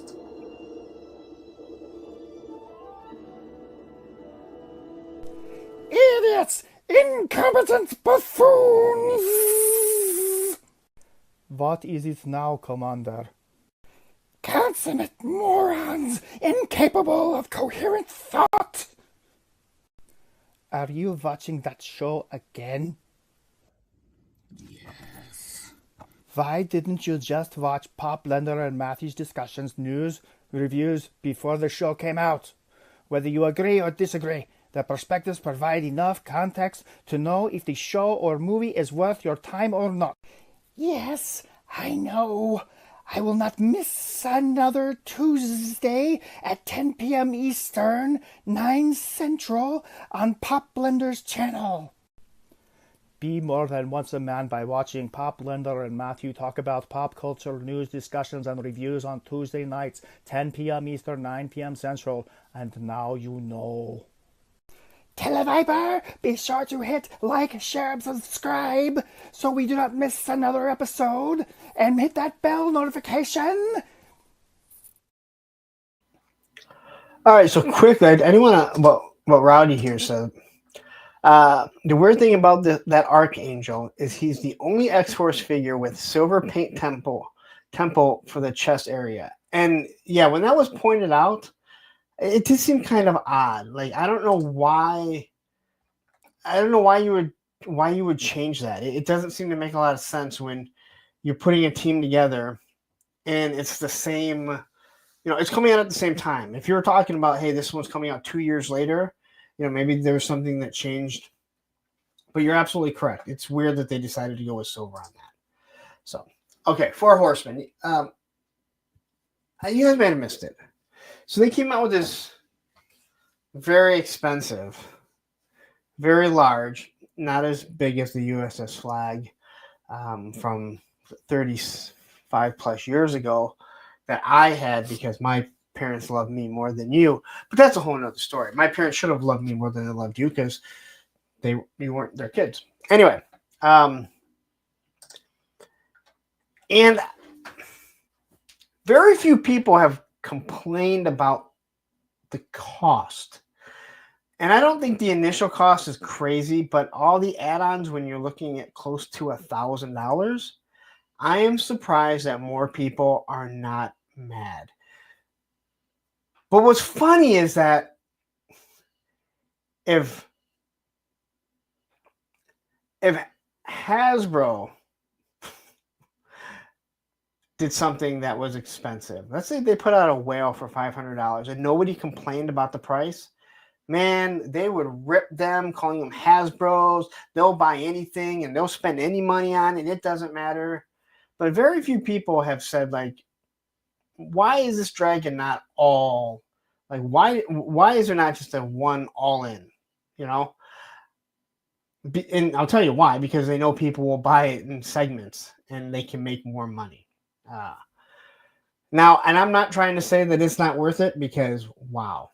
Idiots! Incompetent buffoons! What is it now, Commander? Consummate morons, incapable of coherent thought! Are you watching that show again? Yes. Why didn't you just watch Pop, Blender, and Matthew's discussions, news, reviews before the show came out? Whether you agree or disagree, the perspectives provide enough context to know if the show or movie is worth your time or not. Yes, I know. I will not miss another Tuesday at 10 p.m. Eastern, 9 Central on Pop Blender's channel. Be more than once a man by watching Pop Blender and Matthew talk about pop culture news discussions and reviews on Tuesday nights, 10 p.m. Eastern, 9 p.m. Central. And now you know. Televiper, be sure to hit like, share, and subscribe so we do not miss another episode, and hit that bell notification. All right, so quickly, I didn't want to, what Rowdy here said. The weird thing about that Archangel is he's the only X-Force figure with silver paint temple for the chest area. And yeah, when that was pointed out, it did seem kind of odd. Like, I don't know why you would change that. It doesn't seem to make a lot of sense when you're putting a team together and it's the same, it's coming out at the same time. If you were talking about, hey, this one's coming out 2 years later, maybe there was something that changed. But you're absolutely correct. It's weird that they decided to go with silver on that. So, okay, 4 Horsemen. You guys may have missed it. So they came out with this very expensive, very large, not as big as the USS Flag from 35 plus years ago that I had because my parents loved me more than you. But that's a whole nother story. My parents should have loved me more than they loved you because you weren't their kids. Anyway, and very few people have complained about the cost. And I don't think the initial cost is crazy, but all the add-ons, when you're looking at close to $1,000, I am surprised that more people are not mad. But what's funny is that if Hasbro did something that was expensive, let's say they put out a whale for $500 and nobody complained about the price, man, they would rip them, calling them Hasbros. They'll buy anything and they'll spend any money on it. It doesn't matter. But very few people have said, like, why is this dragon not all, like, why is there not just a one all in, And I'll tell you why, because they know people will buy it in segments and they can make more money. Now, and I'm not trying to say that it's not worth it because, wow.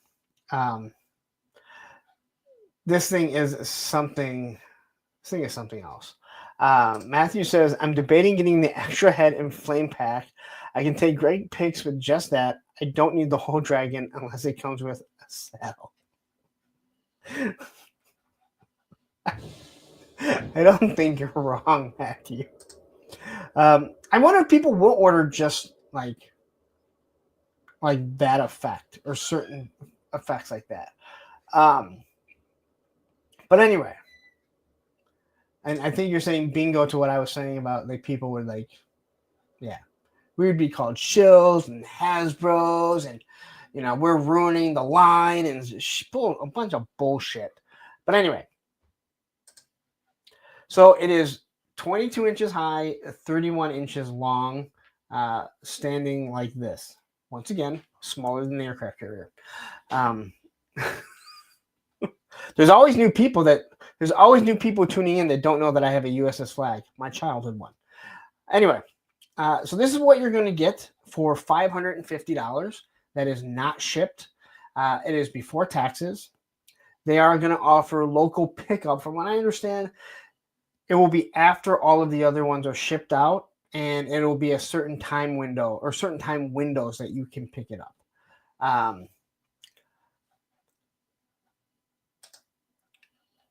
this thing is something. This thing is something else. Matthew says, I'm debating getting the extra head and flame pack. I can take great pics with just that. I don't need the whole dragon unless it comes with a saddle. I don't think you're wrong, Matthew. I wonder if people will order just like that effect or certain effects like that. But anyway, and I think you're saying bingo to what I was saying about like people would like, yeah, we would be called shills and Hasbros and, you know, we're ruining the line and a bunch of bullshit. But anyway, so it is 22 inches high, 31 inches long, standing like this. Once again, smaller than the aircraft carrier. There's always new people tuning in that don't know that I have a USS flag, my childhood one. Anyway, so this is what you're going to get for $550. That is not shipped. It is before taxes. They are going to offer local pickup. From what I understand, it will be after all of the other ones are shipped out, and it will be a certain time window or certain time windows that you can pick it up.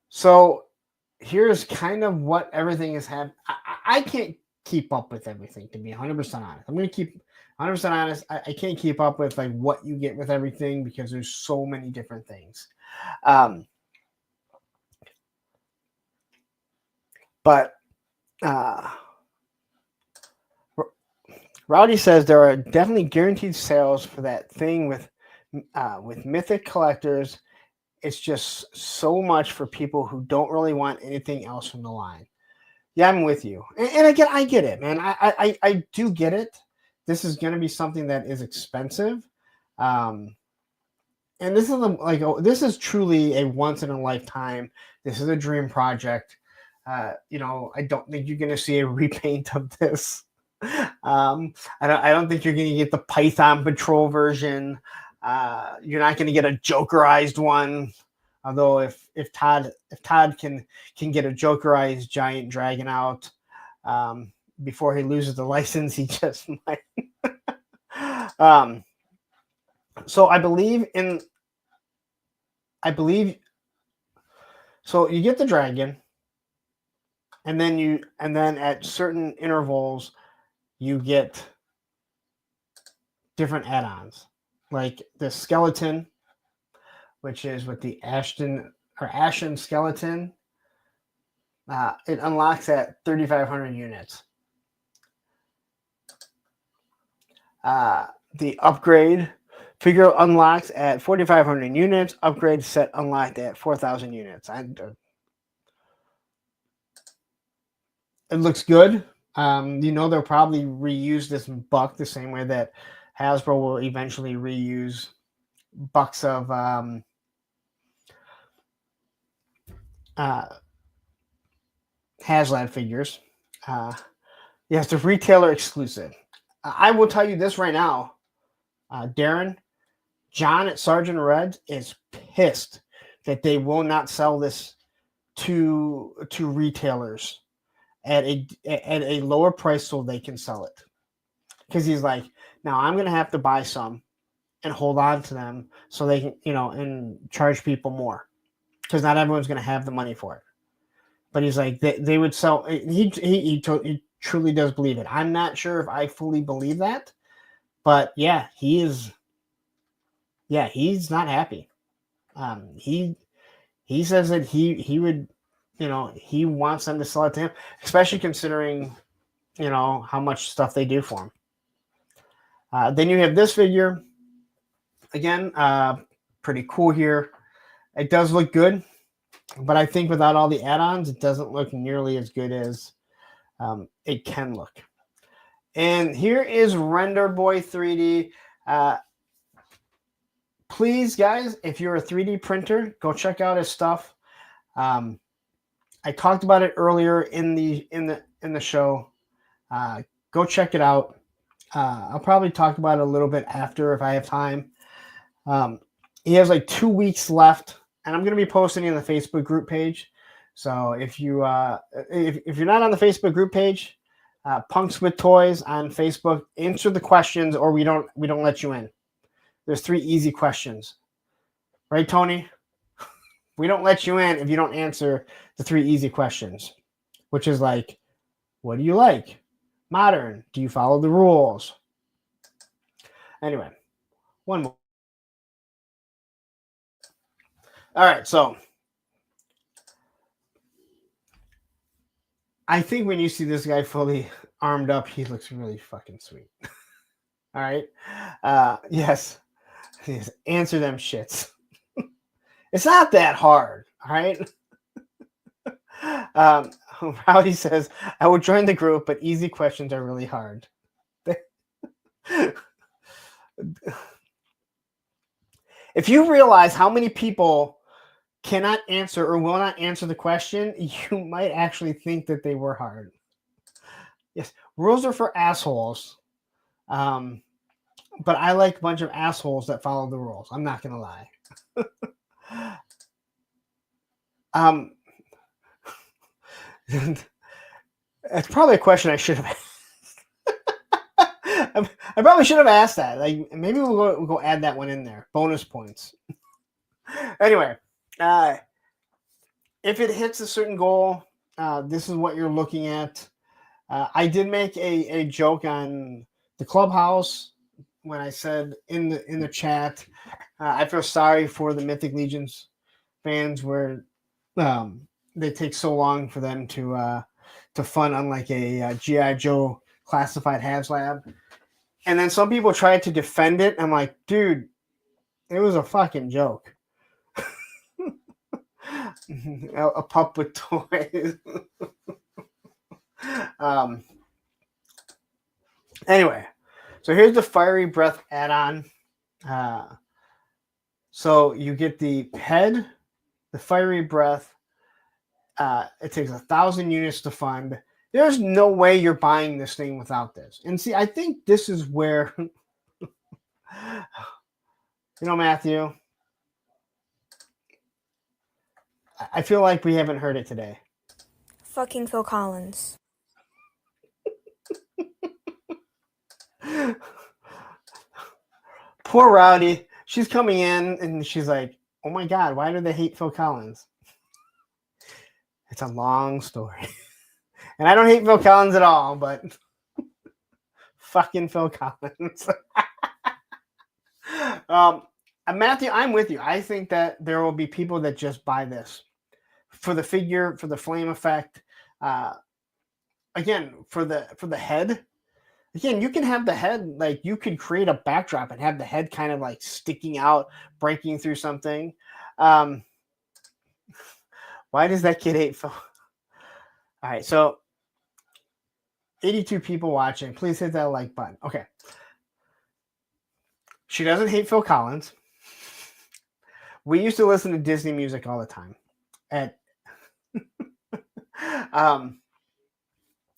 So here's kind of what everything is happening. I can't keep up with everything, to be 100% honest. I'm going to keep 100% honest. I can't keep up with like what you get with everything because there's so many different things. But Rowdy says there are definitely guaranteed sales for that thing with Mythic collectors. It's just so much for people who don't really want anything else from the line. Yeah, I'm with you. And again, I get it, man. I do get it. This is going to be something that is expensive. And this is truly a once in a lifetime. This is a dream project. I don't think you're going to see a repaint of this. I don't think you're going to get the Python Patrol version. You're not going to get a Jokerized one. Although if Todd can get a Jokerized giant dragon out before he loses the license, he just might. So I believe so you get the dragon, and then at certain intervals you get different add-ons, like the skeleton, which is with the Ashen skeleton. It unlocks at 3,500 units. The upgrade figure unlocks at 4,500 units. Upgrade set unlocked at 4,000 units. It looks good. They'll probably reuse this buck the same way that Hasbro will eventually reuse bucks of HasLab figures. Yes, the retailer exclusive. I will tell you this right now, Darren, John at Sergeant Red is pissed that they will not sell this to retailers at a lower price so they can sell it. Because he's like, now I'm going to have to buy some and hold on to them so they can, and charge people more. Because not everyone's going to have the money for it. But he's like, they would sell. He truly does believe it. I'm not sure if I fully believe that. But yeah, he is. Yeah, he's not happy. He says that he would, he wants them to sell it to him, especially considering, how much stuff they do for him. Then you have this figure. Again, pretty cool here. It does look good, but I think without all the add-ons, it doesn't look nearly as good as it can look. And here is Render Boy 3D. Please, guys, if you're a 3D printer, go check out his stuff. I talked about it earlier in the show. Go check it out. I'll probably talk about it a little bit after if I have time. He has like 2 weeks left and I'm going to be posting in the Facebook group page. So if you if you're not on the Facebook group page, Punks with Toys on Facebook, answer the questions, or we don't let you in. There's 3 easy questions, right, Tony? We don't let you in if you don't answer the 3 easy questions, which is like, what do you like? Modern. Do you follow the rules? Anyway, one more. All right, so I think when you see this guy fully armed up, he looks really fucking sweet. All right. Yes. Answer them shits. It's not that hard. All right. Rowdy says, I will join the group, but easy questions are really hard. If you realize how many people cannot answer or will not answer the question, you might actually think that they were hard. Yes, rules are for assholes. But I like a bunch of assholes that follow the rules. I'm not gonna lie. That's probably a question I should have asked. I probably should have asked that. Like, maybe we'll go add that one in there. Bonus points. Anyway, if it hits a certain goal, this is what you're looking at. I did make a joke on the clubhouse when I said in the chat, I feel sorry for the Mythic Legions fans where they take so long for them to fund, unlike a GI Joe Classified HasLab. And then some people tried to defend it. I'm like, dude, it was a fucking joke. A pup with toys. Anyway, so here's the Fiery Breath add-on. So you get the head, the Fiery Breath. It takes 1,000 units to fund. There's no way you're buying this thing without this. And see, I think this is where, Matthew, I feel like we haven't heard it today. Fucking Phil Collins. Poor Rowdy. She's coming in and she's like, oh my God, why do they hate Phil Collins? It's a long story. And I don't hate Phil Collins at all, but fucking Phil Collins. Matthew, I'm with you. I think that there will be people that just buy this for the figure, for the flame effect. Again, for the head. Again, you can have the head, like you could create a backdrop and have the head kind of like sticking out, breaking through something. Why does that kid hate Phil? All right, so 82 people watching. Please hit that like button. Okay. She doesn't hate Phil Collins. We used to listen to Disney music all the time.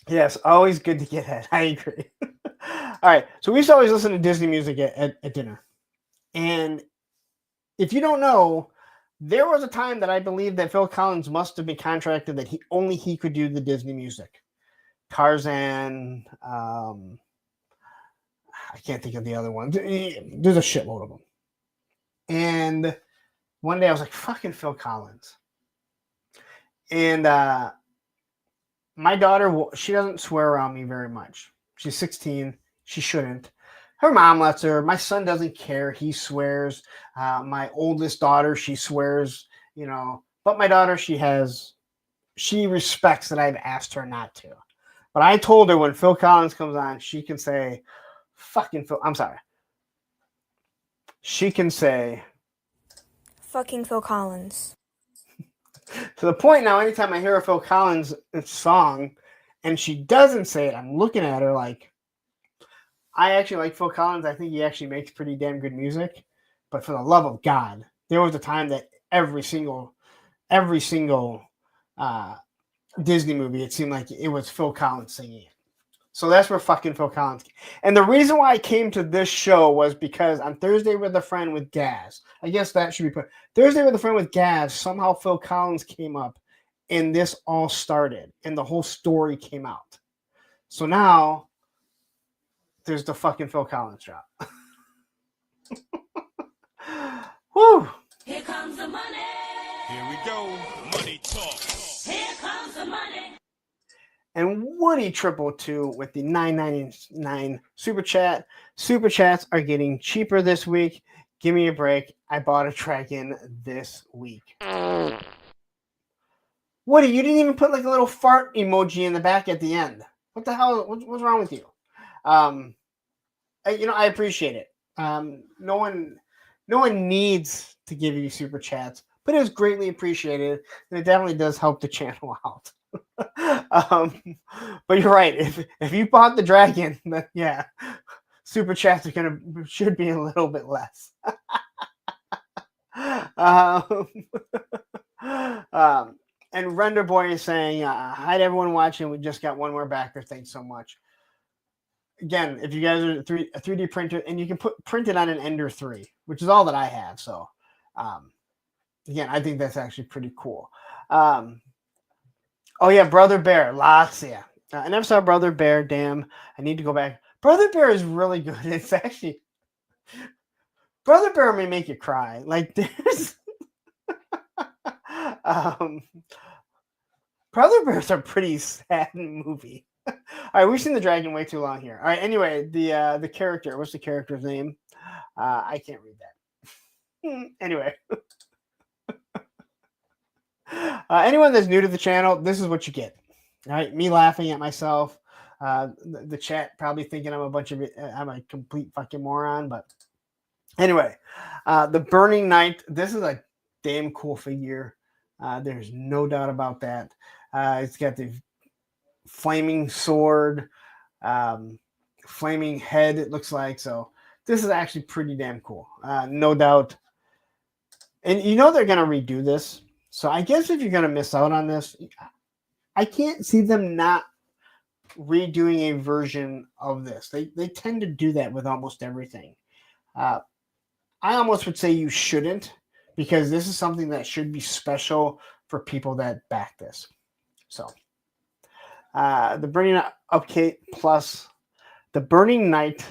Yes, always good to get head. I agree. All right, so we used to always listen to Disney music at dinner. And if you don't know, there was a time that I believe that Phil Collins must have been contracted that he could do the Disney music. Tarzan, I can't think of the other ones. There's a shitload of them. And one day I was like, fucking Phil Collins. And my daughter, she doesn't swear around me very much. She's 16. She shouldn't. Her mom lets her. My son doesn't care. He swears. My oldest daughter, she swears, But my daughter, she respects that I've asked her not to. But I told her when Phil Collins comes on, she can say, fucking Phil. I'm sorry. She can say, Fucking Phil Collins. to the point now, anytime I hear a Phil Collins song and she doesn't say it, I'm looking at her like, I actually like Phil Collins. I think he actually makes pretty damn good music. But for the love of God, there was a time that every single Disney movie, it seemed like it was Phil Collins singing it. So that's where fucking Phil Collins. And the reason why I came to this show was because on Thursday with a Friend with Gaz, I guess that should be put. Thursday with a Friend with Gaz, somehow Phil Collins came up and this all started and the whole story came out. So now there's the fucking Phil Collins drop. Woo! Here comes the money. Here we go. Money talk. Here comes the money. And Woody 222 with the $9.99 super chat. Super chats are getting cheaper this week. Give me a break. I bought a dragon this week. Woody, you didn't even put like a little fart emoji in the back at the end. What the hell? What's wrong with you? I appreciate it. No one needs to give you super chats, but it was greatly appreciated, and it definitely does help the channel out. But you're right. If you bought the dragon, then yeah, super chats should be a little bit less. And Render Boy is saying, hi to everyone watching. We just got one more backer. Thanks so much. Again, if you guys are a 3D printer, and you can print it on an Ender 3, which is all that I have. So, again, I think that's actually pretty cool. Oh yeah, Brother Bear, lots. Yeah, I never saw Brother Bear. Damn, I need to go back. Brother Bear is really good. It's actually Brother Bear may make you cry. Like there's Brother Bear's a pretty sad movie. All right, we've seen the dragon way too long here. All right, anyway, the character. What's the character's name? I can't read that. Anyway. Anyone that's new to the channel, this is what you get. All right, me laughing at myself. The chat probably thinking I'm a complete fucking moron. But anyway, the Burning Knight. This is a damn cool figure. There's no doubt about that. It's got the flaming sword, flaming head. It looks like so. This is actually pretty damn cool. No doubt. And you know they're gonna redo this. So I guess if you're going to miss out on this, I can't see them not redoing a version of this. They tend to do that with almost everything. I almost would say you shouldn't, because this is something that should be special for people that back this. So the Burning Update Plus, the Burning Knight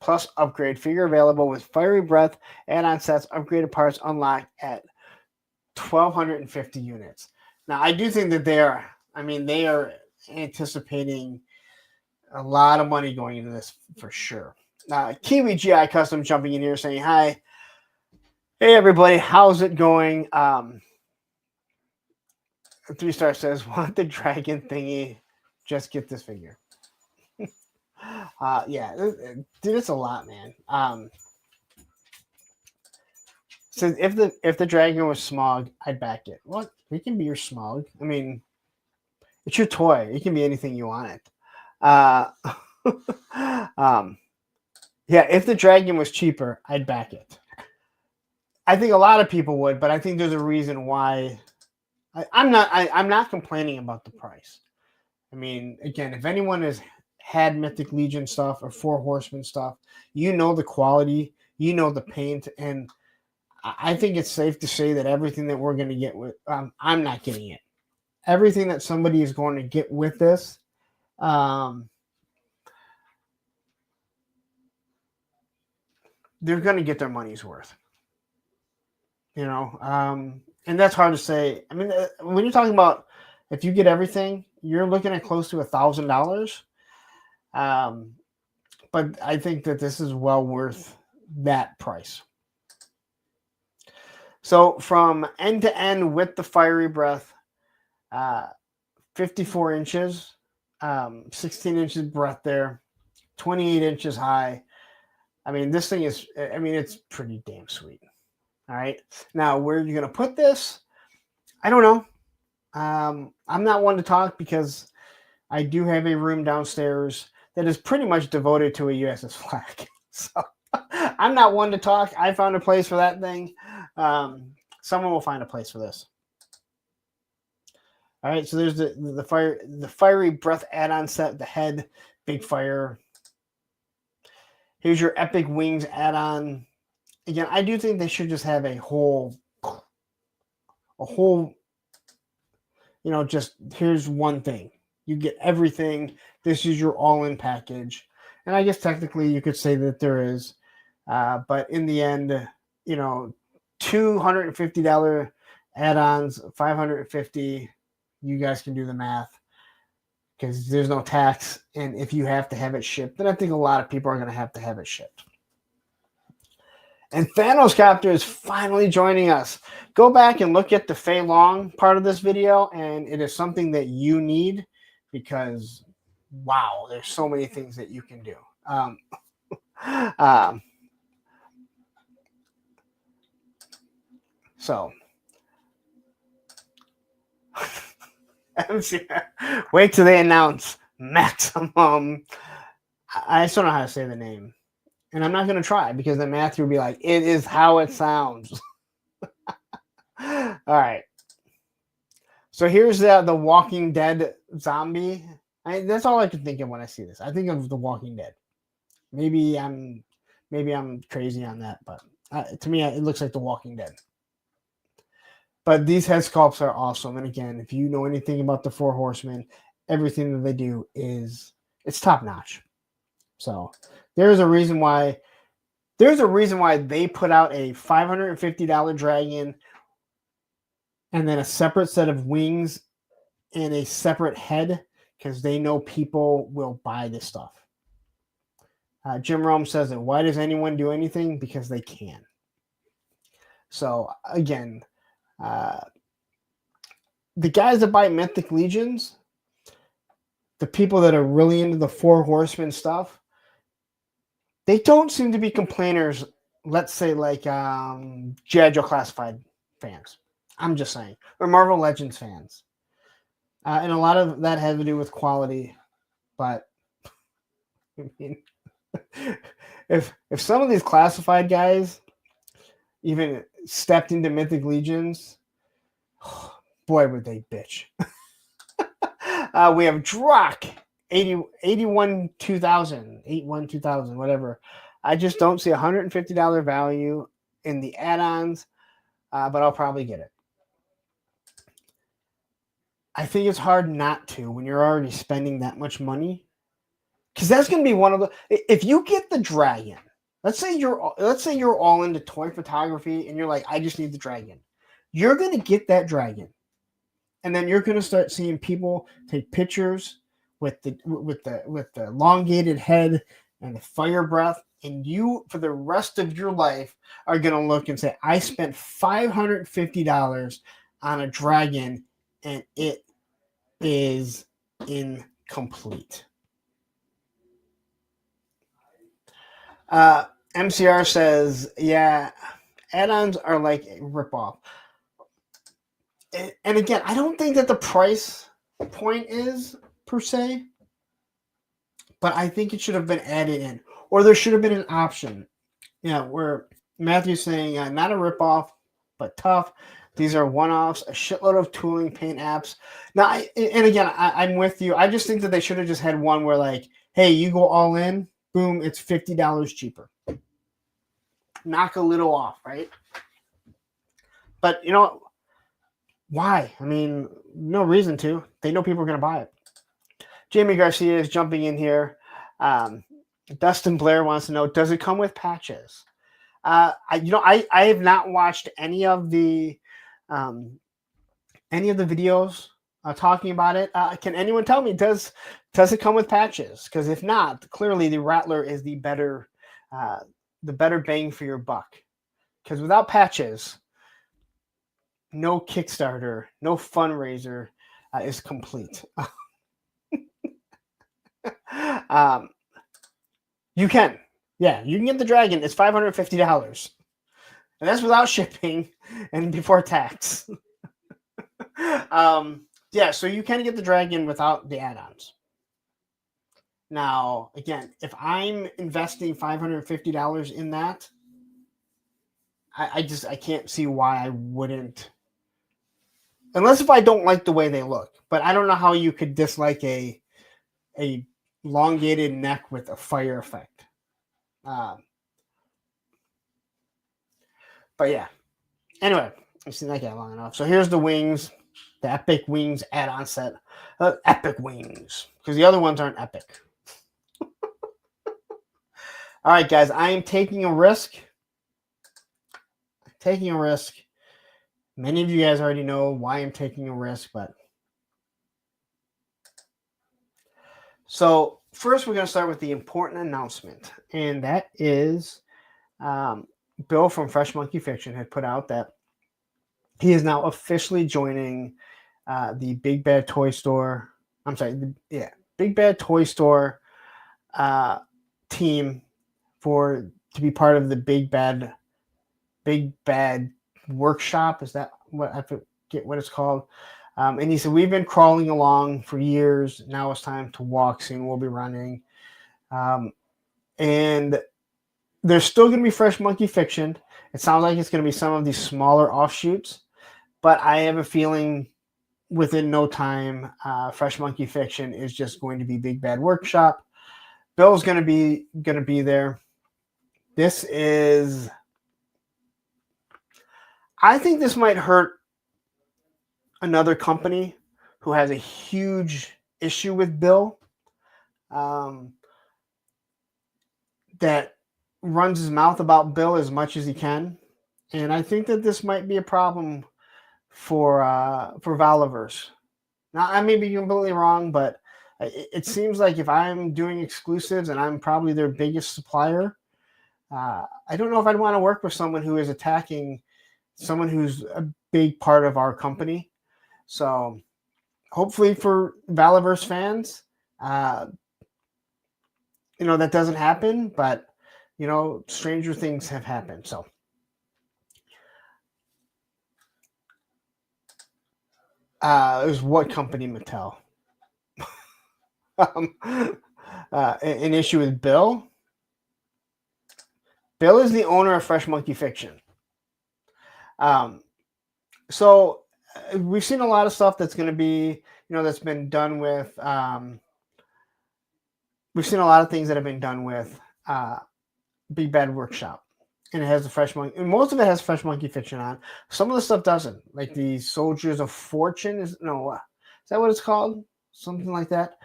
Plus upgrade figure available with Fiery Breath add-on sets, upgraded parts unlocked at 1,250 units. Now, I do think that they are anticipating a lot of money going into this for sure. Kiwi GI Custom jumping in here saying, hi. Hey, everybody. How's it going? 3-star says, want the dragon thingy. Just get this figure. Yeah, dude, it's a lot, man. So if the dragon was Smog, I'd back it. What? He can be your Smog. I mean, it's your toy. It can be anything you want it. Yeah, if the dragon was cheaper, I'd back it. I think a lot of people would, but I think there's a reason why. I'm not complaining about the price. I mean, again, if anyone has had Mythic Legion stuff or Four Horsemen stuff, you know the quality, you know the paint, and I think it's safe to say that everything that we're going to get with, I'm not getting it. Everything that somebody is going to get with this, they're going to get their money's worth. You know, and that's hard to say. I mean, when you're talking about if you get everything, you're looking at close to $1,000. But I think that this is well worth that price. So from end to end with the Fiery Breath, 54 inches, 16 inches breadth there, 28 inches high. I mean, this thing is, it's pretty damn sweet. All right. Now, where are you going to put this? I don't know. I'm not one to talk because I do have a room downstairs that is pretty much devoted to a USS flag. So I'm not one to talk. I found a place for that thing. Someone will find a place for this. All right, so there's the Fiery Breath add-on set, the head, Big Fire. Here's your Epic Wings add-on. Again, I do think they should just have a whole, just here's one thing. You get everything. This is your all-in package. And I guess technically you could say that there is. But in the end, $250 add-ons, $550. You guys can do the math because there's no tax. And if you have to have it shipped, then I think a lot of people are going to have it shipped. And Thanos Copter is finally joining us. Go back and look at the Fei Long part of this video, and it is something that you need because, wow, there's so many things that you can do. So, wait till they announce Maximum. I just don't know how to say the name. And I'm not going to try because then Matthew will be like, it is how it sounds. All right. So here's the Walking Dead zombie. That's all I can think of when I see this. I think of The Walking Dead. Maybe I'm crazy on that, but to me, it looks like The Walking Dead. But these head sculpts are awesome. And again, if you know anything about the Four Horsemen, everything that they do it's top notch. So there's a reason why they put out a $550 dragon and then a separate set of wings and a separate head because they know people will buy this stuff. Jim Rome says that why does anyone do anything? Because they can. So again, the guys that buy Mythic Legions, the people that are really into the Four Horsemen stuff, they don't seem to be complainers, let's say like GI Joe Classified fans. I'm just saying. Or Marvel Legends fans. And a lot of that has to do with quality. But I mean, if some of these Classified guys even stepped into Mythic Legions, boy, would they bitch. We have Drock. 81 2000, whatever. I just don't see $150 value in the add-ons, but I'll probably get it. I think it's hard not to when you're already spending that much money, because that's going to be one of the. If you get the dragon, let's say you're all into toy photography and you're like, I just need the dragon. You're going to get that dragon, and then you're going to start seeing people take pictures with the elongated head and the fire breath, and you for the rest of your life are gonna look and say, I spent $550 on a dragon and it is incomplete. MCR says, yeah, add-ons are like a ripoff. And again, I don't think that the price point is per se, but I think it should have been added in, or there should have been an option. Where Matthew's saying not a ripoff, but tough. These are one-offs, a shitload of tooling, paint apps. Now, I'm with you. I just think that they should have just had one where like, hey, you go all in, boom, it's $50 cheaper. Knock a little off, right? But why? I mean, no reason to. They know people are going to buy it. Jamie Garcia is jumping in here. Dustin Blair wants to know, does it come with patches? I have not watched any of the videos talking about it. Can anyone tell me, does it come with patches? Because if not, clearly the Rattler is the better bang for your buck. Because without patches, no Kickstarter, no fundraiser is complete. You can get the dragon. It's $550, and that's without shipping and before tax. So you can get the dragon without the add-ons. Now, again, if I'm investing $550 in that, I can't see why I wouldn't, unless if I don't like the way they look. But I don't know how you could dislike a elongated neck with a fire effect. But yeah. Anyway, I've seen that guy long enough. So here's the wings, the Epic Wings add-on set. Epic Wings, because the other ones aren't epic. All right, guys, I am taking a risk. Many of you guys already know why I'm taking a risk, but so first we're going to start with the important announcement, and that is Bill from Fresh Monkey Fiction had put out that he is now officially joining the Big Bad Toy Store. I'm sorry, Big Bad Toy Store team to be part of the Big Bad Workshop. Is that what I forget what it's called? And he said, we've been crawling along for years. Now it's time to walk. Soon we'll be running. And there's still going to be Fresh Monkey Fiction. It sounds like it's going to be some of these smaller offshoots. But I have a feeling within no time, Fresh Monkey Fiction is just going to be Big Bad Workshop. Bill's going to be there. I think this might hurt another company who has a huge issue with Bill, that runs his mouth about Bill as much as he can. And I think that this might be a problem for Valorverse. Now, I may be completely wrong, but it seems like if I'm doing exclusives and I'm probably their biggest supplier, I don't know if I'd want to work with someone who is attacking someone who's a big part of our company. So hopefully for Valorverse fans, that doesn't happen, but stranger things have happened. So it was what company? Mattel. An issue with Bill. Bill is the owner of Fresh Monkey Fiction. So we've seen a lot of stuff that's going to be, that's been done with. We've seen a lot of things that have been done with Big Bad Workshop, and it has the Fresh Monkey. And most of it has Fresh Monkey Fiction on. Some of the stuff doesn't, like the Soldiers of Fortune. Is that what it's called? Something like that.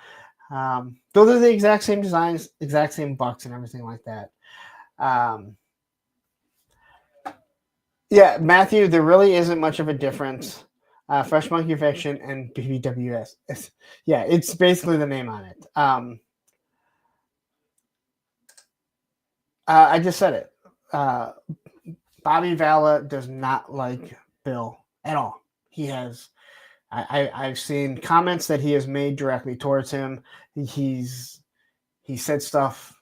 Those are the exact same designs, exact same bucks, and everything like that. Yeah, Matthew, there really isn't much of a difference. Fresh Monkey Fiction and BBWS. It's basically the name on it. I just said it. Bobby Vala does not like Bill at all. He has. I've seen comments that he has made directly towards him. He said stuff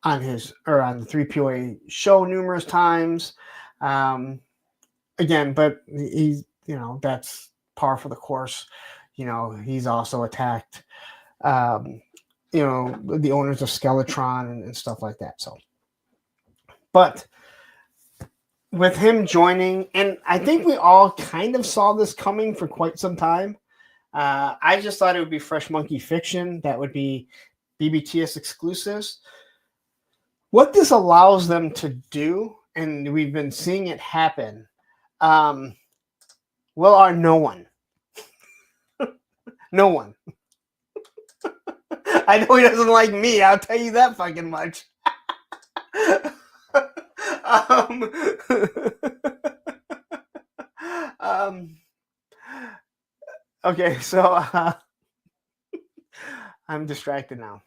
on the 3POA show numerous times. Again, but he's, that's par for the course. He's also attacked, the owners of Skeletron and stuff like that. So, but with him joining, and I think we all kind of saw this coming for quite some time. I just thought it would be Fresh Monkey Fiction. That would be BBTS exclusives. What this allows them to do, and we've been seeing it happen, are no one. No one. I know he doesn't like me. I'll tell you that fucking much. Okay, so I'm distracted now.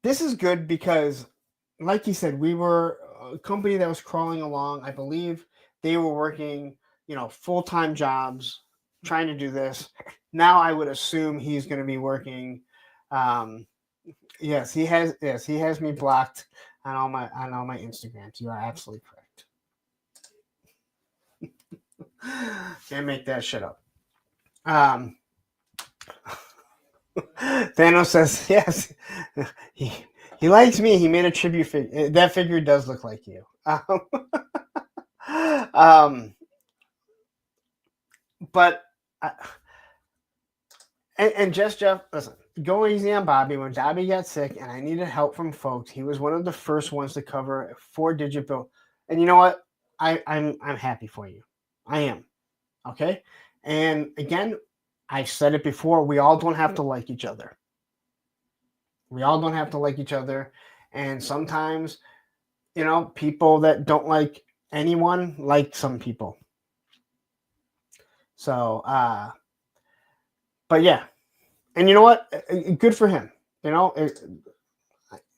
This is good because, like you said, we were a company that was crawling along. I believe they were working, full-time jobs, trying to do this. Now I would assume he's going to be working. Yes, he has me blocked on all my Instagrams. You are absolutely correct. Can't make that shit up. Thanos says, yes, he likes me. He made a tribute figure. That figure does look like you. but and just Jeff, listen, go easy on Bobby. When Bobby got sick and I needed help from folks, he was one of the first ones to cover a 4-digit bill. And you know what? I'm happy for you. I am. Okay. And again, I said it before, we all don't have to like each other. We all don't have to like each other. And sometimes, you know, people that don't like anyone like some people. So, but yeah. And you know what? Good for him. You know,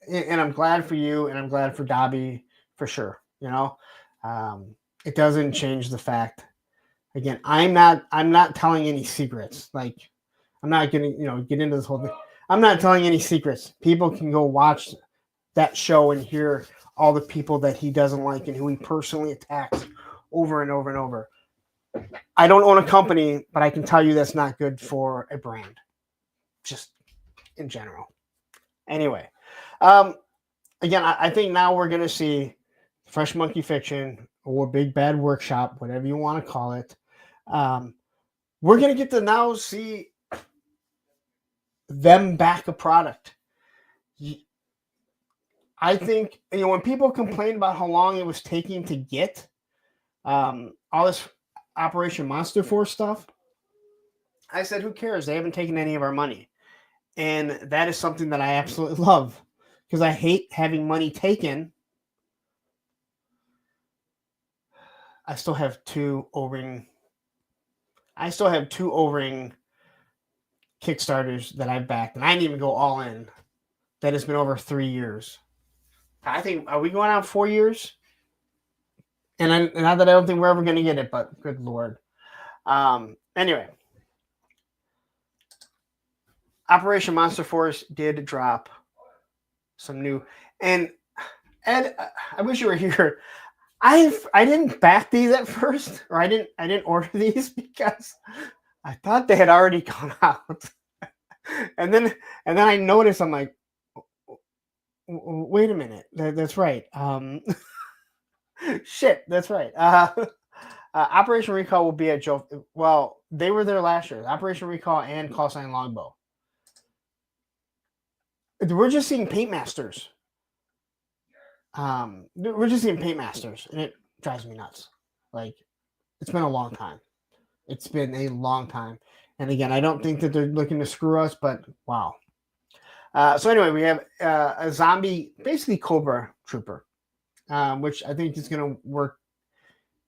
and I'm glad for you, and I'm glad for Dobby for sure. You know, it doesn't change the fact. Again, I'm not telling any secrets. Like, I'm not gonna, you know, get into this whole thing. I'm not telling any secrets. People can go watch that show and hear all the people that he doesn't like and who he personally attacks over and over and over. I don't own a company, but I can tell you that's not good for a brand, just in general. Anyway, again, I think now we're going to see Fresh Monkey Fiction or Big Bad Workshop, whatever you want to call it. We're going to get to now see them back a product. I think, you know, when people complain about how long it was taking to get all this Operation Monster Force stuff, I said, who cares? They haven't taken any of our money. And that is something that I absolutely love, because I hate having money taken. I still have two O-ring Kickstarters that I've backed, and I didn't even go all in. That has been over 3 years. I think, are we going on 4 years? And not that I don't think we're ever going to get it, but good Lord. Anyway, Operation Monster Force did drop some new, and Ed, I wish you were here. I didn't back these at first, or I didn't order these because I thought they had already gone out. and then I noticed, I'm like, wait a minute, that's right. Shit, that's right. Operation Recall will be at Joe. Well, they were there last year. Operation Recall and Call Sign Longbow. We're just seeing Paint Masters. We're just seeing Paint Masters, and it drives me nuts. Like, it's been a long time. It's been a long time. And again, I don't think that they're looking to screw us, but wow. So anyway, we have a zombie, basically Cobra Trooper, which I think is going to work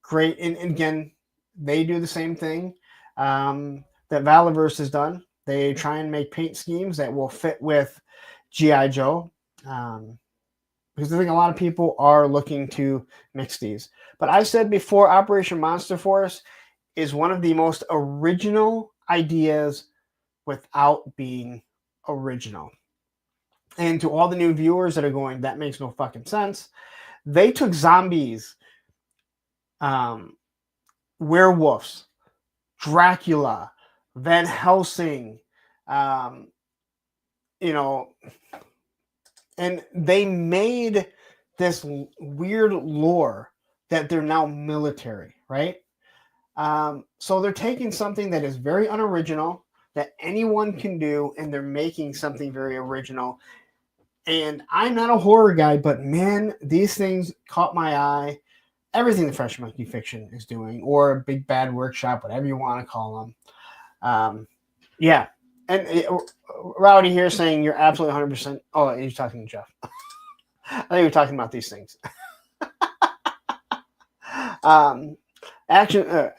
great. And again, they do the same thing that Valiverse has done. They try and make paint schemes that will fit with GI Joe, because I think a lot of people are looking to mix these. But I said before, Operation Monster Force is one of the most original ideas without being original. And to all the new viewers that are going, that makes no fucking sense. They took zombies, werewolves, Dracula, Van Helsing, you know, and they made this weird lore that they're now military, right? So they're taking something that is very unoriginal, that anyone can do, and they're making something very original. And I'm not a horror guy, but man, these things caught my eye. Everything the Fresh Monkey Fiction is doing, or Big Bad Workshop, whatever you want to call them. Yeah. And Rowdy here saying you're absolutely 100%. Oh, you're talking to Jeff. I think you're talking about these things. Action.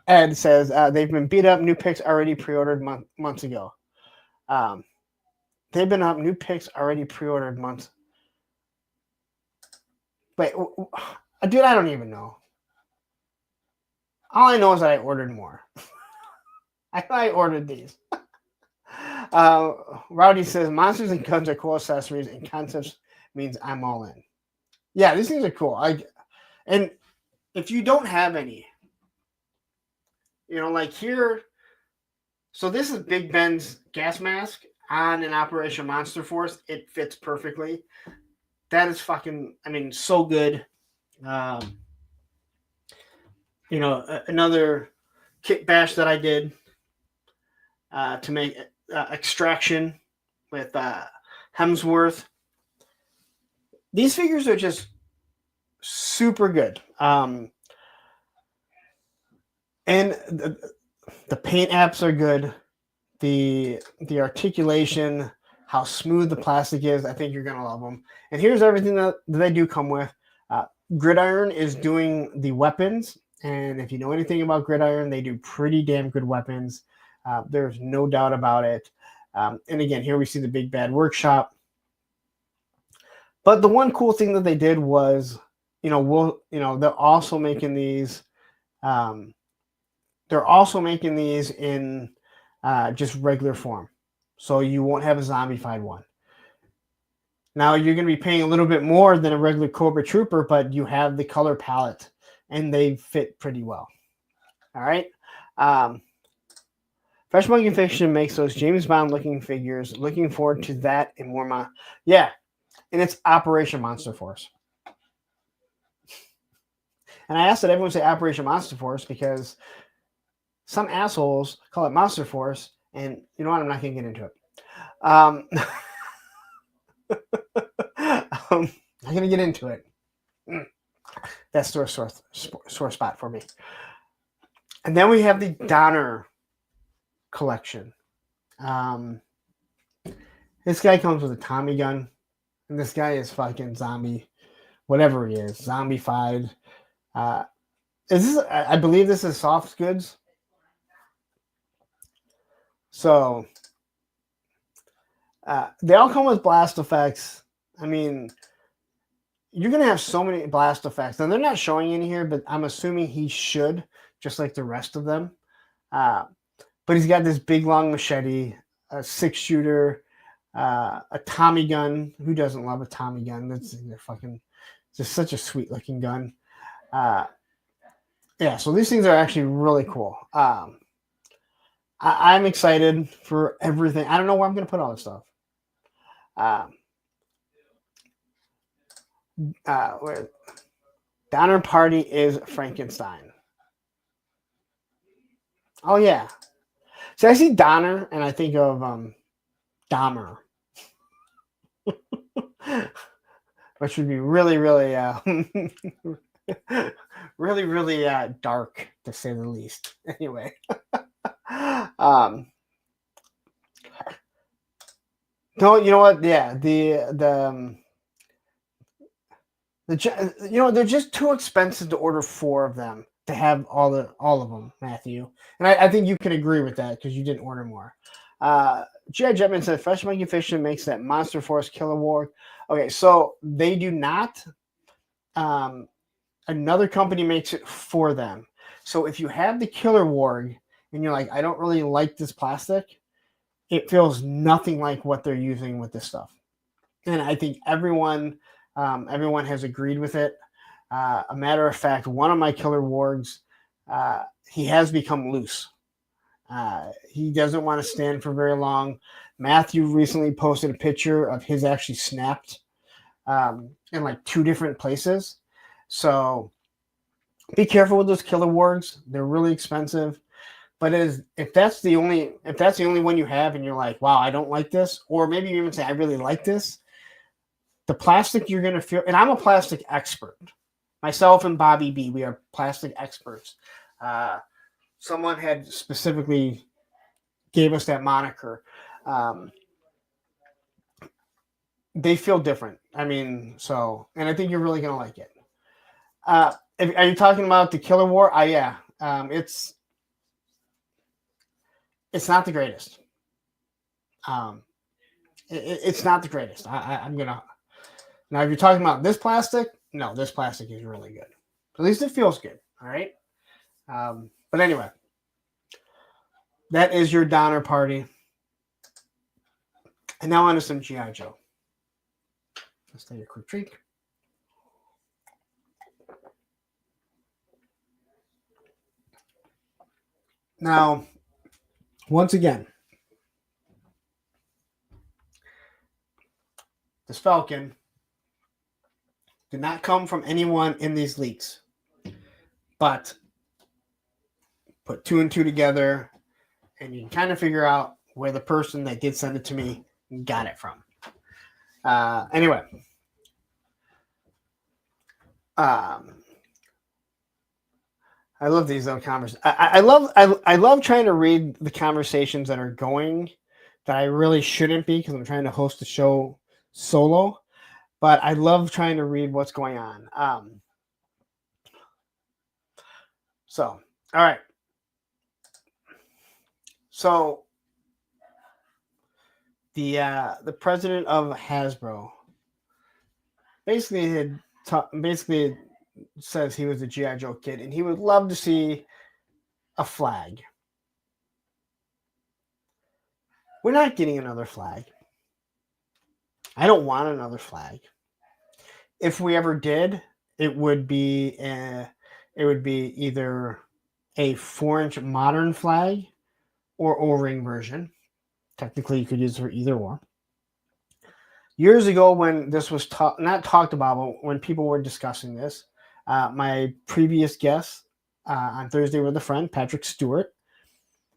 Ed says they've been beat up. New picks already pre-ordered months ago. They've been up. New picks already pre-ordered months. Wait, dude, I don't even know. All I know is that I ordered more. I ordered these. Rowdy says monsters and guns are cool accessories, and concepts means I'm all in. Yeah, these things are cool. And if you don't have any, you know, like here, so this is Big Ben's gas mask on an Operation Monster Force. It fits perfectly. That is fucking, I mean, so good. You know, another kit bash that I did to make Extraction with Hemsworth. These figures are just super good. And the paint apps are good. The articulation, how smooth the plastic is, I think you're going to love them. And here's everything that they do come with. Gridiron is doing the weapons. And if you know anything about Gridiron, they do pretty damn good weapons. There's no doubt about it. And again, here we see the Big Bad Workshop. But the one cool thing that they did was, they're also making these. They're also making these in just regular form, so you won't have a zombified one. Now you're going to be paying a little bit more than a regular Cobra Trooper, but you have the color palette, and they fit pretty well. All right. Fresh Monkey Fiction makes those James Bond looking figures. Looking forward to that and more. Yeah, and it's Operation Monster Force. And I asked that everyone say Operation Monster Force because some assholes call it Monster Force, and you know what? I'm not going to get into it. I'm not going to get into it. That's the sore spot for me. And then we have the Donner collection. This guy comes with a Tommy gun, and this guy is fucking zombie, whatever he is, zombified. Is this? I believe this is soft goods. So they all come with blast effects. I mean, you're gonna have so many blast effects, and they're not showing any here, but I'm assuming he should, just like the rest of them. But he's got this big long machete, a 6-shooter, a Tommy gun. Who doesn't love a Tommy gun? They're fucking just such a sweet looking gun. Yeah, so these things are actually really cool. I'm excited for everything. I don't know where I'm going to put all this stuff. Donner Party is Frankenstein. Oh, yeah. So I see Donner, and I think of Dahmer. Which would be really, really, really dark, to say the least. Anyway. No, you know what? Yeah, they're just too expensive to order 4 of them to have all of them, Matthew. And I think you can agree with that because you didn't order more. G.I. Jetman said Fresh Monkey Fiction makes that Monster Force Killer Warg. Okay, so they do not. Another company makes it for them. So if you have the Killer Warg and you're like, I don't really like this plastic, it feels nothing like what they're using with this stuff. And I think everyone has agreed with it. A matter of fact, one of my Killer Wargs, he has become loose. He doesn't want to stand for very long. Matthew recently posted a picture of his actually snapped in like 2 different places. So be careful with those Killer Wargs. They're really expensive. But if that's the only one you have and you're like, wow, I don't like this, or maybe you even say, I really like this, the plastic you're going to feel, and I'm a plastic expert. Myself and Bobby B, we are plastic experts. Someone had specifically gave us that moniker. They feel different. I mean, and I think you're really going to like it. Are you talking about the Killer War? Yeah. It's not the greatest. It's not the greatest. I'm gonna. Now, if you're talking about this plastic, no, this plastic is really good. At least it feels good. All right. But anyway, that is your Donner Party. And now on to some GI Joe. Let's take a quick drink. Now, once again, this Falcon did not come from anyone in these leaks. But put two and two together, and you can kind of figure out where the person that did send it to me got it from. Anyway. I love these little conversations. I love trying to read the conversations that are going that I really shouldn't be because I'm trying to host the show solo. But I love trying to read what's going on. So, all right. So the president of Hasbro basically says he was a GI Joe kid and he would love to see a flag. We're not getting another flag. I don't want another flag. If we ever did, it would be either a 4-inch modern flag or O-ring version. Technically, you could use it for either or. Years ago, when this was not talked about, but when people were discussing this, my previous guest on Thursday with a friend, Patrick Stewart,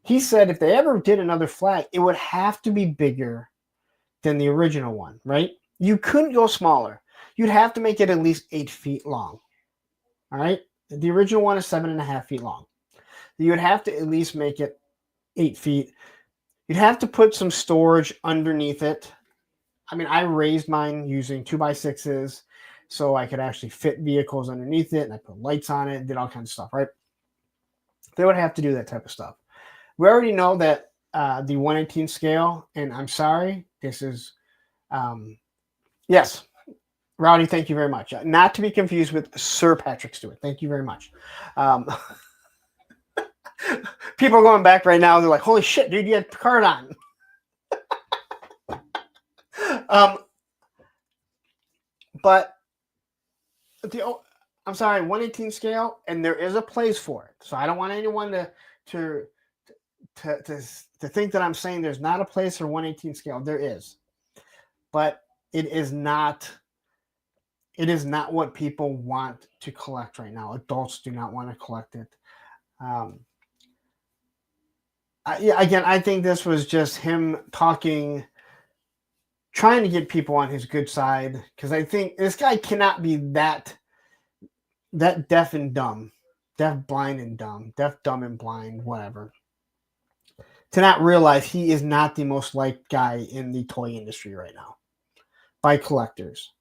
he said if they ever did another flag, it would have to be bigger than the original one, right? You couldn't go smaller. You'd have to make it at least 8 feet long. All right? The original one is 7.5 feet long. You would have to at least make it 8 feet. You'd have to put some storage underneath it. I mean, I raised mine using 2x6s so I could actually fit vehicles underneath it, and I put lights on it and did all kinds of stuff, right? They would have to do that type of stuff. We already know that the 1/18 scale, and I'm sorry, this is, yes, Rowdy, thank you very much. Not to be confused with Sir Patrick Stewart. Thank you very much. People are going back right now. They're like, holy shit, dude, you had Picard on. But I'm sorry, 1/18 scale, and there is a place for it. So I don't want anyone to think that I'm saying there's not a place for 1/18 scale. There is, but it is not what people want to collect right now. Adults do not want to collect it. I think this was just him talking, trying to get people on his good side, because I think this guy cannot be that deaf and dumb, deaf, blind, and dumb, deaf, dumb, and blind, whatever, to not realize he is not the most liked guy in the toy industry right now by collectors.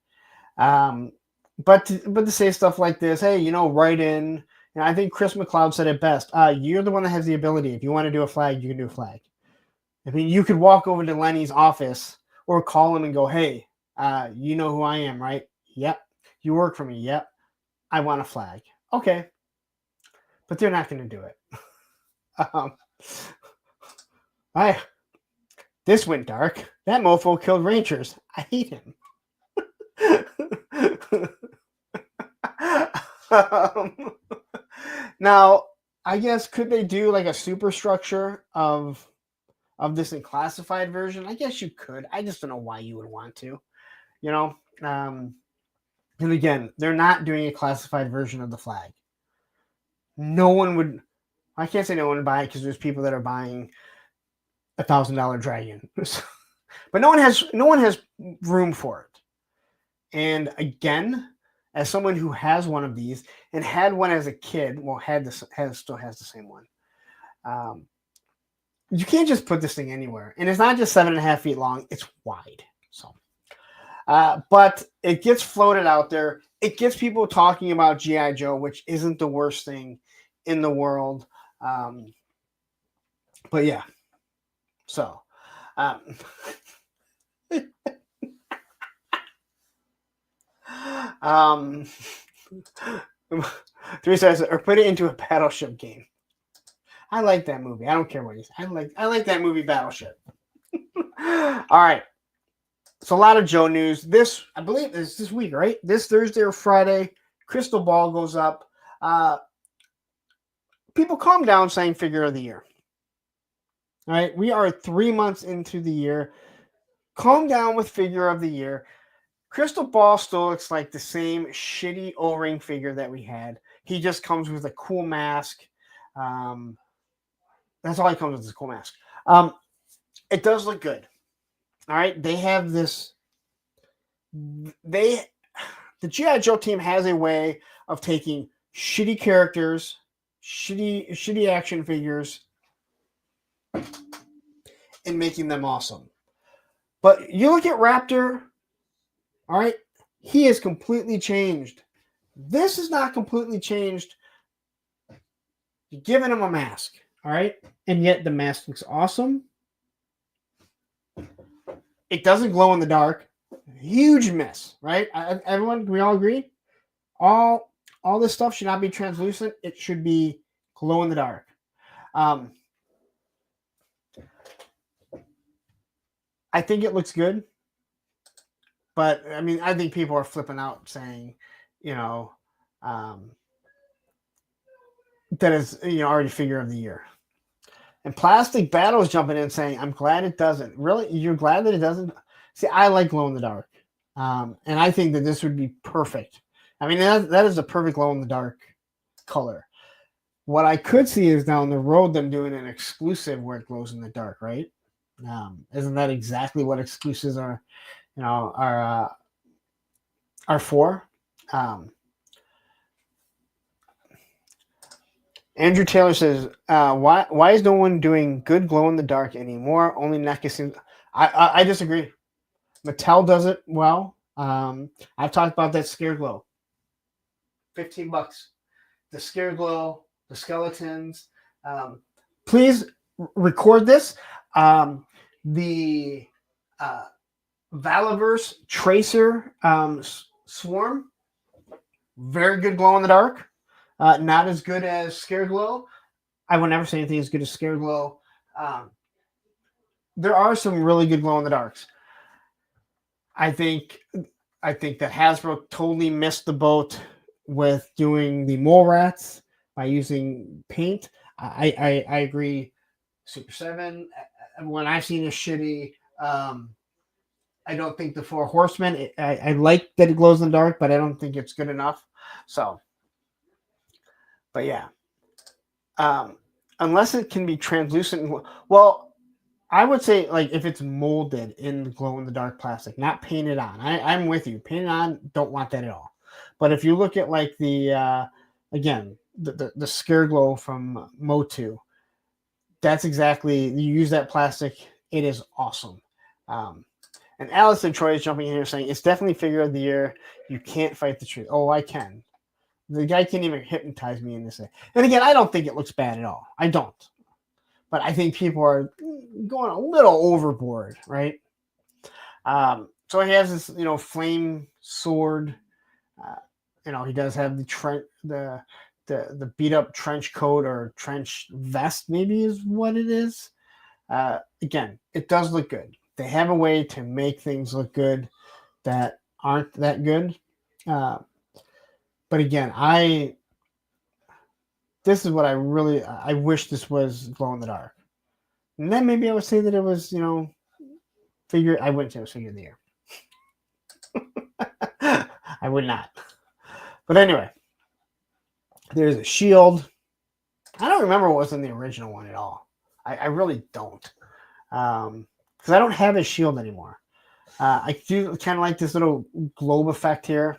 But to say stuff like this, hey, write in. I think Chris McLeod said it best. You're the one that has the ability. If you want to do a flag, you can do a flag. I mean, you could walk over to Lenny's office or call him and go, hey, you know who I am, right? Yep. You work for me. Yep. I want a flag. Okay. But they're not going to do it. This went dark. That mofo killed Rangers. I hate him. Now, I guess, could they do like a superstructure of this in classified version? I guess you could. I just don't know why you would want to, and again, they're not doing a classified version of the flag. No one would. I can't say no one would buy it because there's people that are buying $1,000 dragon, but no one has room for it. And again, as someone who has one of these and had one as a kid, still has the same one. You can't just put this thing anywhere, and it's not just 7.5 feet long; it's wide. So, but it gets floated out there. It gets people talking about GI Joe, which isn't the worst thing in the world. But yeah, so. Three says, or put it into a Battleship game. I like that movie. I don't care what he says. I like that movie Battleship. All right. So a lot of Joe news. I believe this week, right? This Thursday or Friday, Crystal Ball goes up. People calm down saying figure of the year. All right. We are 3 months into the year. Calm down with figure of the year. Crystal Ball still looks like the same shitty O-ring figure that we had. He just comes with a cool mask, That's all he comes with, is a cool mask. It does look good. All right, they have this. The GI Joe team has a way of taking shitty characters, shitty action figures, and making them awesome. But you look at Raptor, all right, he is completely changed. This is not completely changed. You're giving him a mask, all right, and yet the mask looks awesome. It doesn't glow in the dark. Huge miss, right? Everyone, we all agree? All this stuff should not be translucent. It should be glow in the dark. I think it looks good, but I mean, I think people are flipping out saying, that is, already figure of the year. And Plastic Battle is jumping in saying, I'm glad it doesn't. Really? You're glad that it doesn't? See, I like glow in the dark. And I think that this would be perfect. I mean, that is a perfect glow in the dark color. What I could see is down the road them doing an exclusive where it glows in the dark, right? Isn't that exactly what exclusives are for? Andrew Taylor says, why is no one doing good glow in the dark anymore? Only NECA seems. I disagree. Mattel does it well. I've talked about that Scare Glow. $15. The Scare Glow, the skeletons. Please record this. The Valiverse Tracer Swarm. Very good glow in the dark. Not as good as Scare Glow. I will never say anything as good as Scare Glow. There are some really good glow in the darks. I think that Hasbro totally missed the boat with doing the mole rats by using paint. I agree. Super 7. When I've seen a shitty, I don't think the Four Horsemen. I like that it glows in the dark, but I don't think it's good enough. So, but yeah, unless it can be translucent. Well, I would say, like, if it's molded in the glow-in-the-dark plastic, not painted on. I'm with you. Painted on, don't want that at all. But if you look at, like, the Scare Glow from Motu, that's exactly, you use that plastic, it is awesome. And Allison Troy is jumping in here saying, it's definitely figure of the year. You can't fight the truth. Oh, I can. The guy can't even hypnotize me in this thing. And again, I don't think it looks bad at all. I don't. But I think people are going a little overboard, right? So he has this, flame sword. He does have the beat up trench coat or trench vest, maybe is what it is. Again, it does look good. They have a way to make things look good that aren't that good. But again, this is what I wish this was glow in the dark. And then maybe I would say that it was, I wouldn't say it was figure of the year. I would not. But anyway, there's a shield. I don't remember what was in the original one at all. I really don't. Because I don't have a shield anymore. I do kind of like this little globe effect here.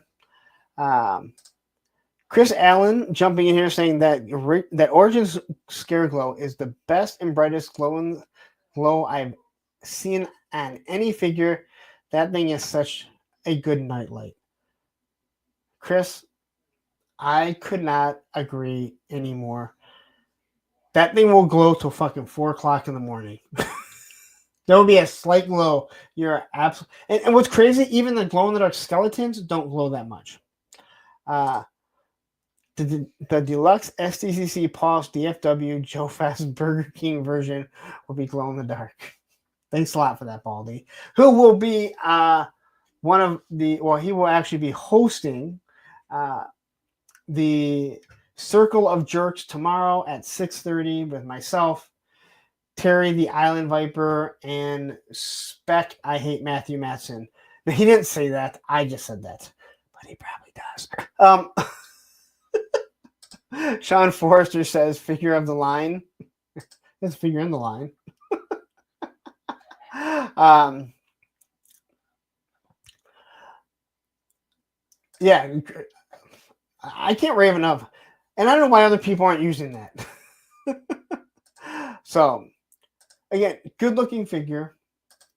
Chris Allen jumping in here saying that Origins Scare Glow is the best and brightest glow I've seen on any figure. That thing is such a good nightlight. Chris, I could not agree anymore. That thing will glow till fucking 4 o'clock in the morning. There will be a slight glow. You're absolutely. And what's crazy, even the glow in the dark skeletons don't glow that much. The deluxe STCC Pulse DFW Joe Fast Burger King version will be glow in the dark. Thanks a lot for that, Baldy. Who will be he will actually be hosting the Circle of Jerks tomorrow at 6:30 with myself, Terry the Island Viper, and Spec I Hate Matthew Matson. Now, he didn't say that. I just said that. But he probably does. Sean Forrester says, figure of the line. His figure in the line. Yeah, I can't rave enough. And I don't know why other people aren't using that. So, again, good looking figure.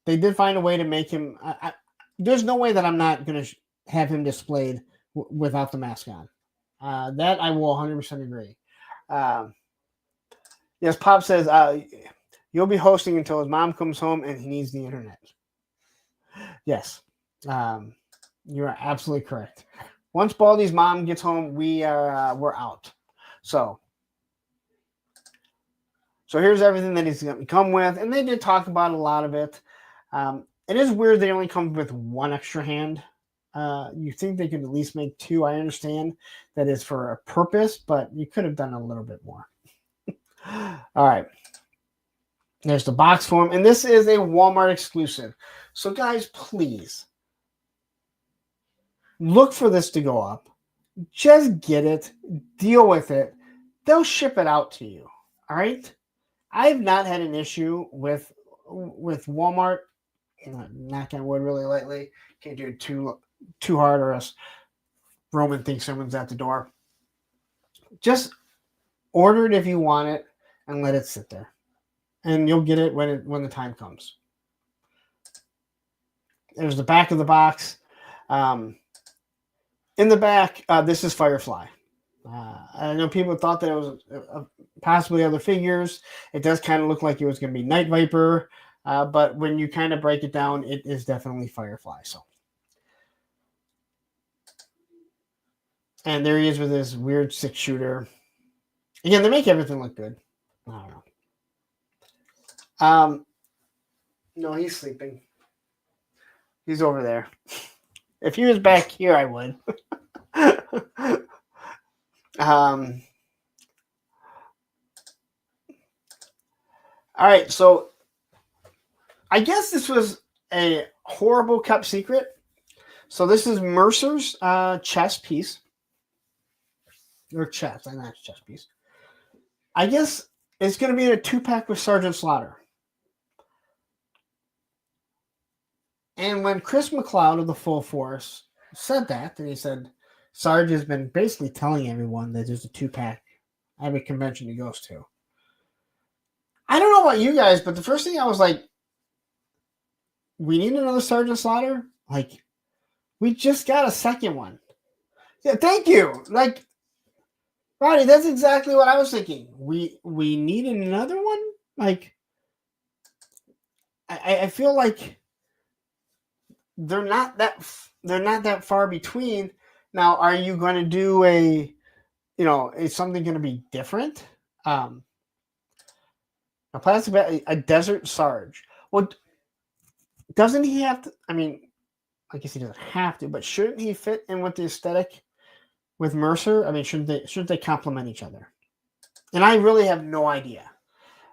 They did find a way to make him. There's no way that I'm not going to have him displayed without the mask on. That I will 100% agree. Yes, Pop says you'll be hosting until his mom comes home and he needs the internet. Yes, you are absolutely correct. Once Baldy's mom gets home, we're out. So here's everything that he's going to come with, and they did talk about a lot of it. It is weird they only come with one extra hand. You think they could at least make two. I understand that is for a purpose, but you could have done a little bit more. All right. There's the box form, and this is a Walmart exclusive. So, guys, please look for this to go up. Just get it. Deal with it. They'll ship it out to you. All right? I've not had an issue with Walmart. Knock on wood really lightly. Can't do it too hard or else Roman thinks someone's at the door. Just order it if you want it and let it sit there. And you'll get it when the time comes. There's the back of the box. In the back, this is Firefly. I know people thought that it was possibly other figures. It does kind of look like it was going to be Night Viper, but when you kind of break it down, it is definitely Firefly. So, and there he is with his weird 6-shooter. Again, they make everything look good. I don't know. No, he's sleeping. He's over there. If he was back here, I would. All right, so I guess this was a horrible kept secret. So this is Mercer's chess piece. Or chest, not chess piece. I guess it's going to be in a 2-pack with Sergeant Slaughter. And when Chris McLeod of the Full Force said that, and he said, Sarge has been basically telling everyone that there's a 2-pack at every convention he goes to. I don't know about you guys, but the first thing I was like, we need another Sergeant Slaughter? Like, we just got a second one. Yeah, thank you. Like, Roddy, that's exactly what I was thinking. We need another one? Like, I feel like they're not that far between. Now, are you going to do is something going to be different? A plastic bag, a Desert Sarge. Well, doesn't he have to? I mean, I guess he doesn't have to, but shouldn't he fit in with the aesthetic with Mercer? I mean, shouldn't they complement each other? And I really have no idea.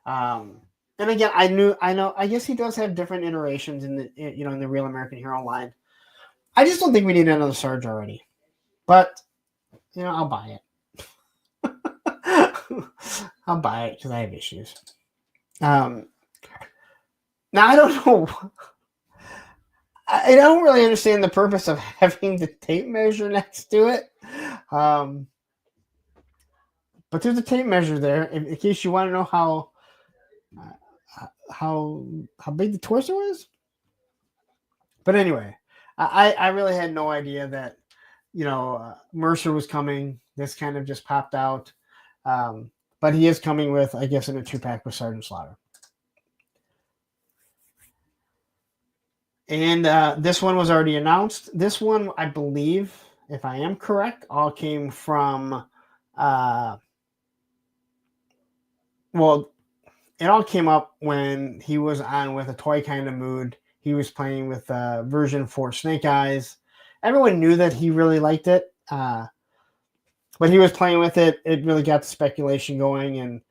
And again, I know. I guess he does have different iterations in the Real American Hero line. I just don't think we need another Sarge already. But I'll buy it. I'll buy it because I have issues. Now I don't know. I don't really understand the purpose of having the tape measure next to it. But there's a tape measure there in case you want to know how big the torso is. But anyway, I really had no idea that Mercer was coming. This kind of just popped out. But he is coming with, I guess, in a 2-pack with Sergeant Slaughter. And this one was already announced. This one, I believe, if I am correct, all came from it all came up when he was on with a Toy Kind of Mood. He was playing with version 4 Snake Eyes. Everyone knew that he really liked it. But he was playing with it. It really got the speculation going. And,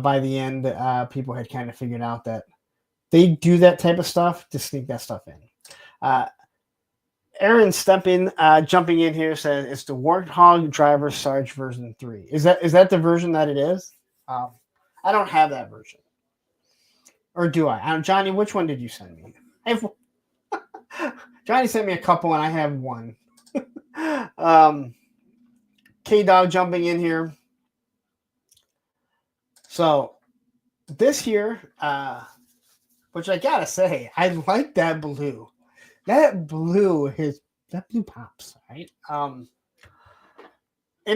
by the end, people had kind of figured out that they do that type of stuff to sneak that stuff in. Aaron jumping in here, says it's the Warthog Driver Sarge version 3. Is that the version that it is? I don't have that version. Or do I? Johnny, which one did you send me? Johnny sent me a couple, and I have one. K-Dog jumping in here. So this here, which I gotta say, I like that blue. That blue pops, right? And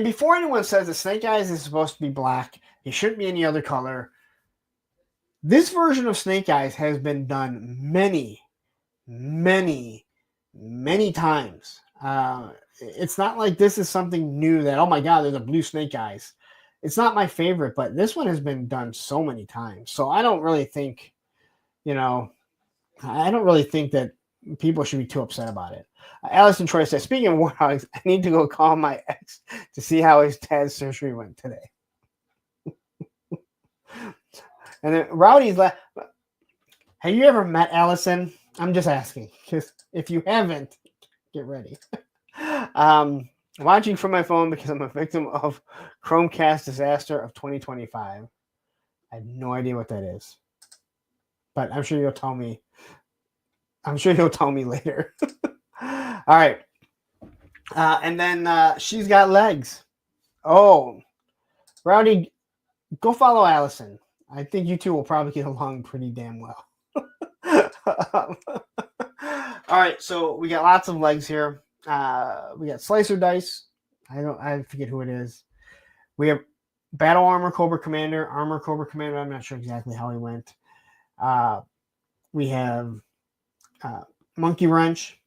before anyone says the Snake Eyes is supposed to be black, he shouldn't be any other color. This version of Snake Eyes has been done many, many, many times. It's not like this is something new that, oh my God, there's a blue Snake Eyes. It's not my favorite, but this one has been done so many times. So I don't really think, I don't really think that people should be too upset about it. Allison Troy says, speaking of warthogs, I need to go call my ex to see how his dad's surgery went today. And then Rowdy's like, have you ever met Allison? I'm just asking, because if you haven't, get ready. Watching from my phone because I'm a victim of Chromecast disaster of 2025. I have no idea what that is, but I'm sure you'll tell me. I'm sure you'll tell me later. All right. And then she's got legs. Oh, Rowdy, go follow Allison. I think you two will probably get along pretty damn well. All right, so we got lots of legs here. We got Slicer Dice. I forget who it is. We have Battle Armor Cobra Commander, Armor Cobra Commander. I'm not sure exactly how he went. We have Monkey Wrench.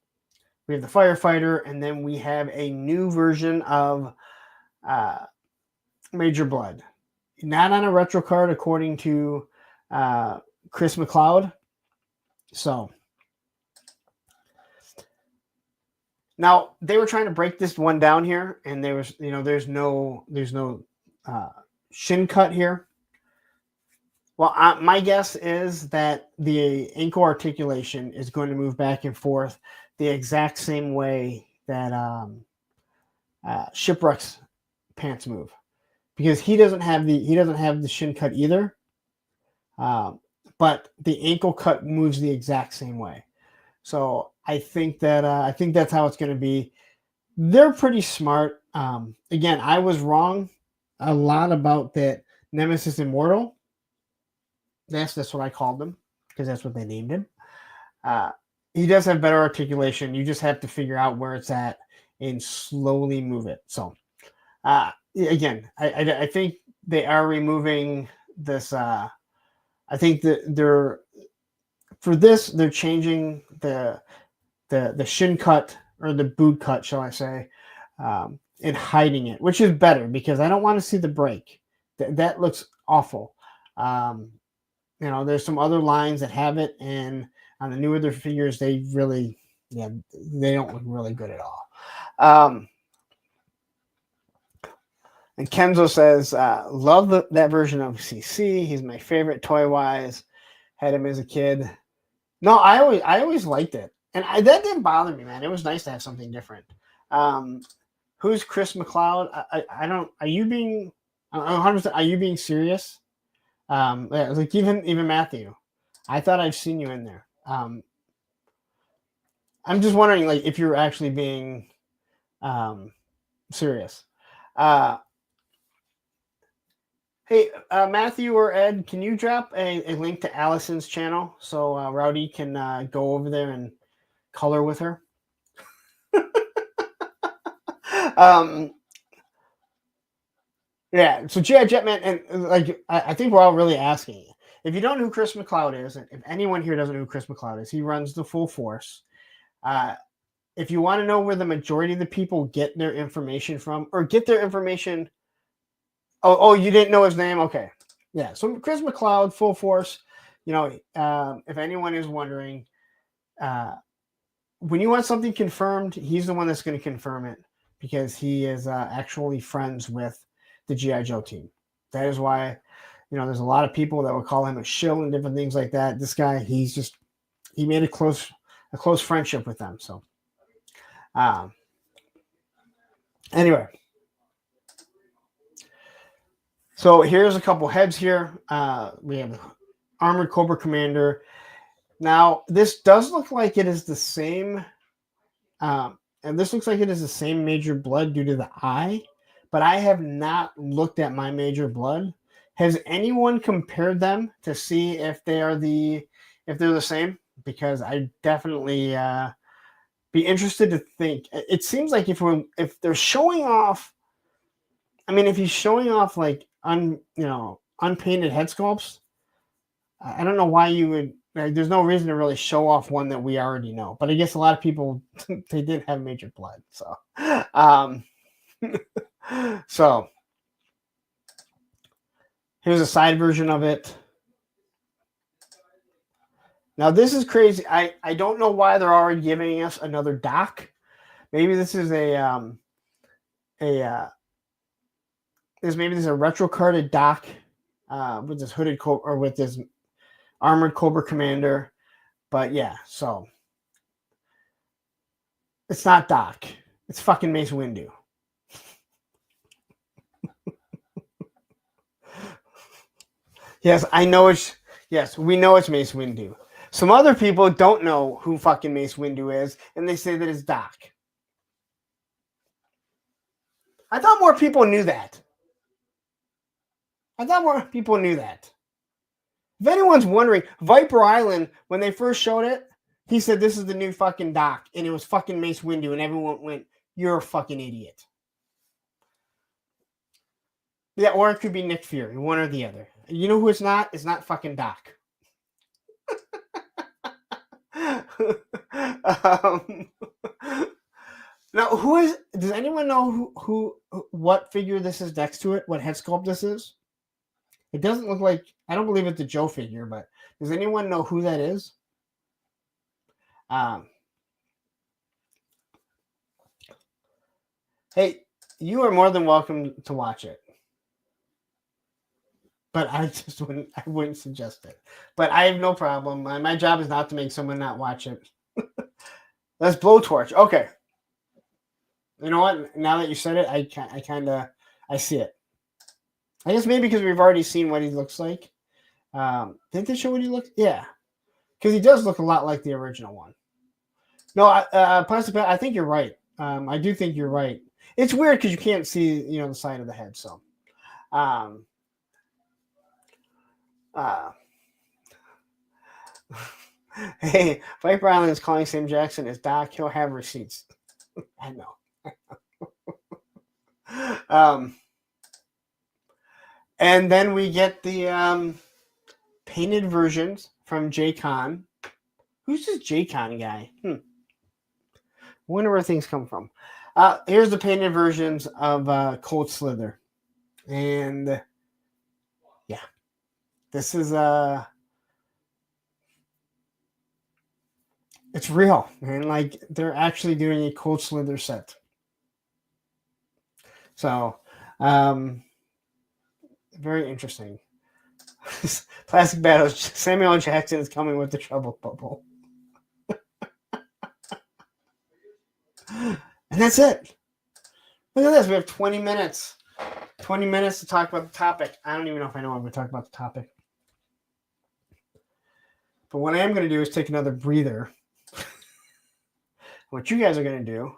We have the Firefighter, and then we have a new version of Major Blood. Not on a retro card, according to Chris McLeod. So now they were trying to break this one down here, and there was, there's no shin cut here. Well, my guess is that the ankle articulation is going to move back and forth the exact same way that Shipwreck's pants move, because he doesn't have the shin cut either, but the ankle cut moves the exact same way. So I think that's how it's going to be. They're pretty smart. Again, I was wrong a lot about that Nemesis Immortal. That's what I called him, because that's what they named him. He does have better articulation. You just have to figure out where it's at and slowly move it. So again, I think they are removing this. I think that they're changing the shin cut, or the boot cut, shall I say, and hiding it, which is better, because I don't want to see the break. That looks awful. There's some other lines that have it, and on the newer figures, they don't look really good at all. And Kenzo says, love that version of CC. He's my favorite toy-wise. Had him as a kid. No, I always liked it. And that didn't bother me, man. It was nice to have something different. Who's Chris McLeod? I don't. Are you being 100%? Are you being serious? Like even Matthew. I thought I've seen you in there. I'm just wondering, like, if you're actually being serious. Hey, Matthew or Ed, can you drop a link to Allison's channel so Rowdy can go over there and color with her? Yeah, so GI Jetman, and I think we're all really asking. If you don't know who Chris McLeod is, and if anyone here doesn't know who Chris McLeod is, he runs the Full Force. If you want to know where the majority of the people get their information from, or get their information... Oh, you didn't know his name? Okay. Yeah, so Chris McLeod, Full Force. If anyone is wondering, when you want something confirmed, he's the one that's going to confirm it, because he is actually friends with the GI Joe team. That is why, there's a lot of people that would call him a shill and different things like that. This guy, he made a close friendship with them. So, anyway. So here's a couple heads here. We have Armored Cobra Commander. Now, this does look like it is the same, and this looks like it is the same Major Blood due to the eye, but I have not looked at my Major Blood. Has anyone compared them to see if they're the same? Because I definitely be interested to think. It seems like if they're showing off, I mean, if he's showing off like unpainted head sculpts, I don't know why you would. There's no reason to really show off one that we already know. But I guess a lot of people they didn't have Major Blood, so so here's a side version of it. Now this is crazy. I don't know why they're already giving us another dock. Maybe this is maybe there's a retro carded dock with this hooded or with this Armored Cobra Commander. But yeah, so it's not Doc. It's fucking Mace Windu. Yes, I know it's. Yes, we know it's Mace Windu. Some other people don't know who fucking Mace Windu is, and they say that it's Doc. I thought more people knew that. If anyone's wondering, Viper Island, when they first showed it, he said this is the new fucking Doc, and it was fucking Mace Windu, and everyone went, "You're a fucking idiot." Yeah, or it could be Nick Fury, one or the other. You know who it's not? It's not fucking Doc. Now, who is? Does anyone know what figure this is next to it? What head sculpt this is? It doesn't look like. I don't believe it's the Joe figure, but does anyone know who that is? Hey, you are more than welcome to watch it, but I wouldn't suggest it. But I have no problem. My job is not to make someone not watch it. That's Blowtorch. Okay. You know what? Now that you said it, I see it. I guess maybe because we've already seen what he looks like. Didn't they show what he looks? Yeah, because he does look a lot like the original one. No, Plastic Pat, I think you're right. I do think you're right. It's weird because you can't see, the side of the head. So, hey, Viper Island is calling Sam Jackson as Doc. He'll have receipts. I know. And then we get the painted versions from J-Con. Who's this J-Con guy? Wonder where things come from. Here's the painted versions of Cold Slither. And yeah, this is it's real, man. Like, they're actually doing a Cold Slither set. So, very interesting. Plastic Battles. Samuel L. Jackson is coming with the trouble bubble. And that's it. Look at this. We have 20 minutes. 20 minutes to talk about the topic. I don't even know if I know I'm going to talk about the topic. But what I am going to do is take another breather. What you guys are going to do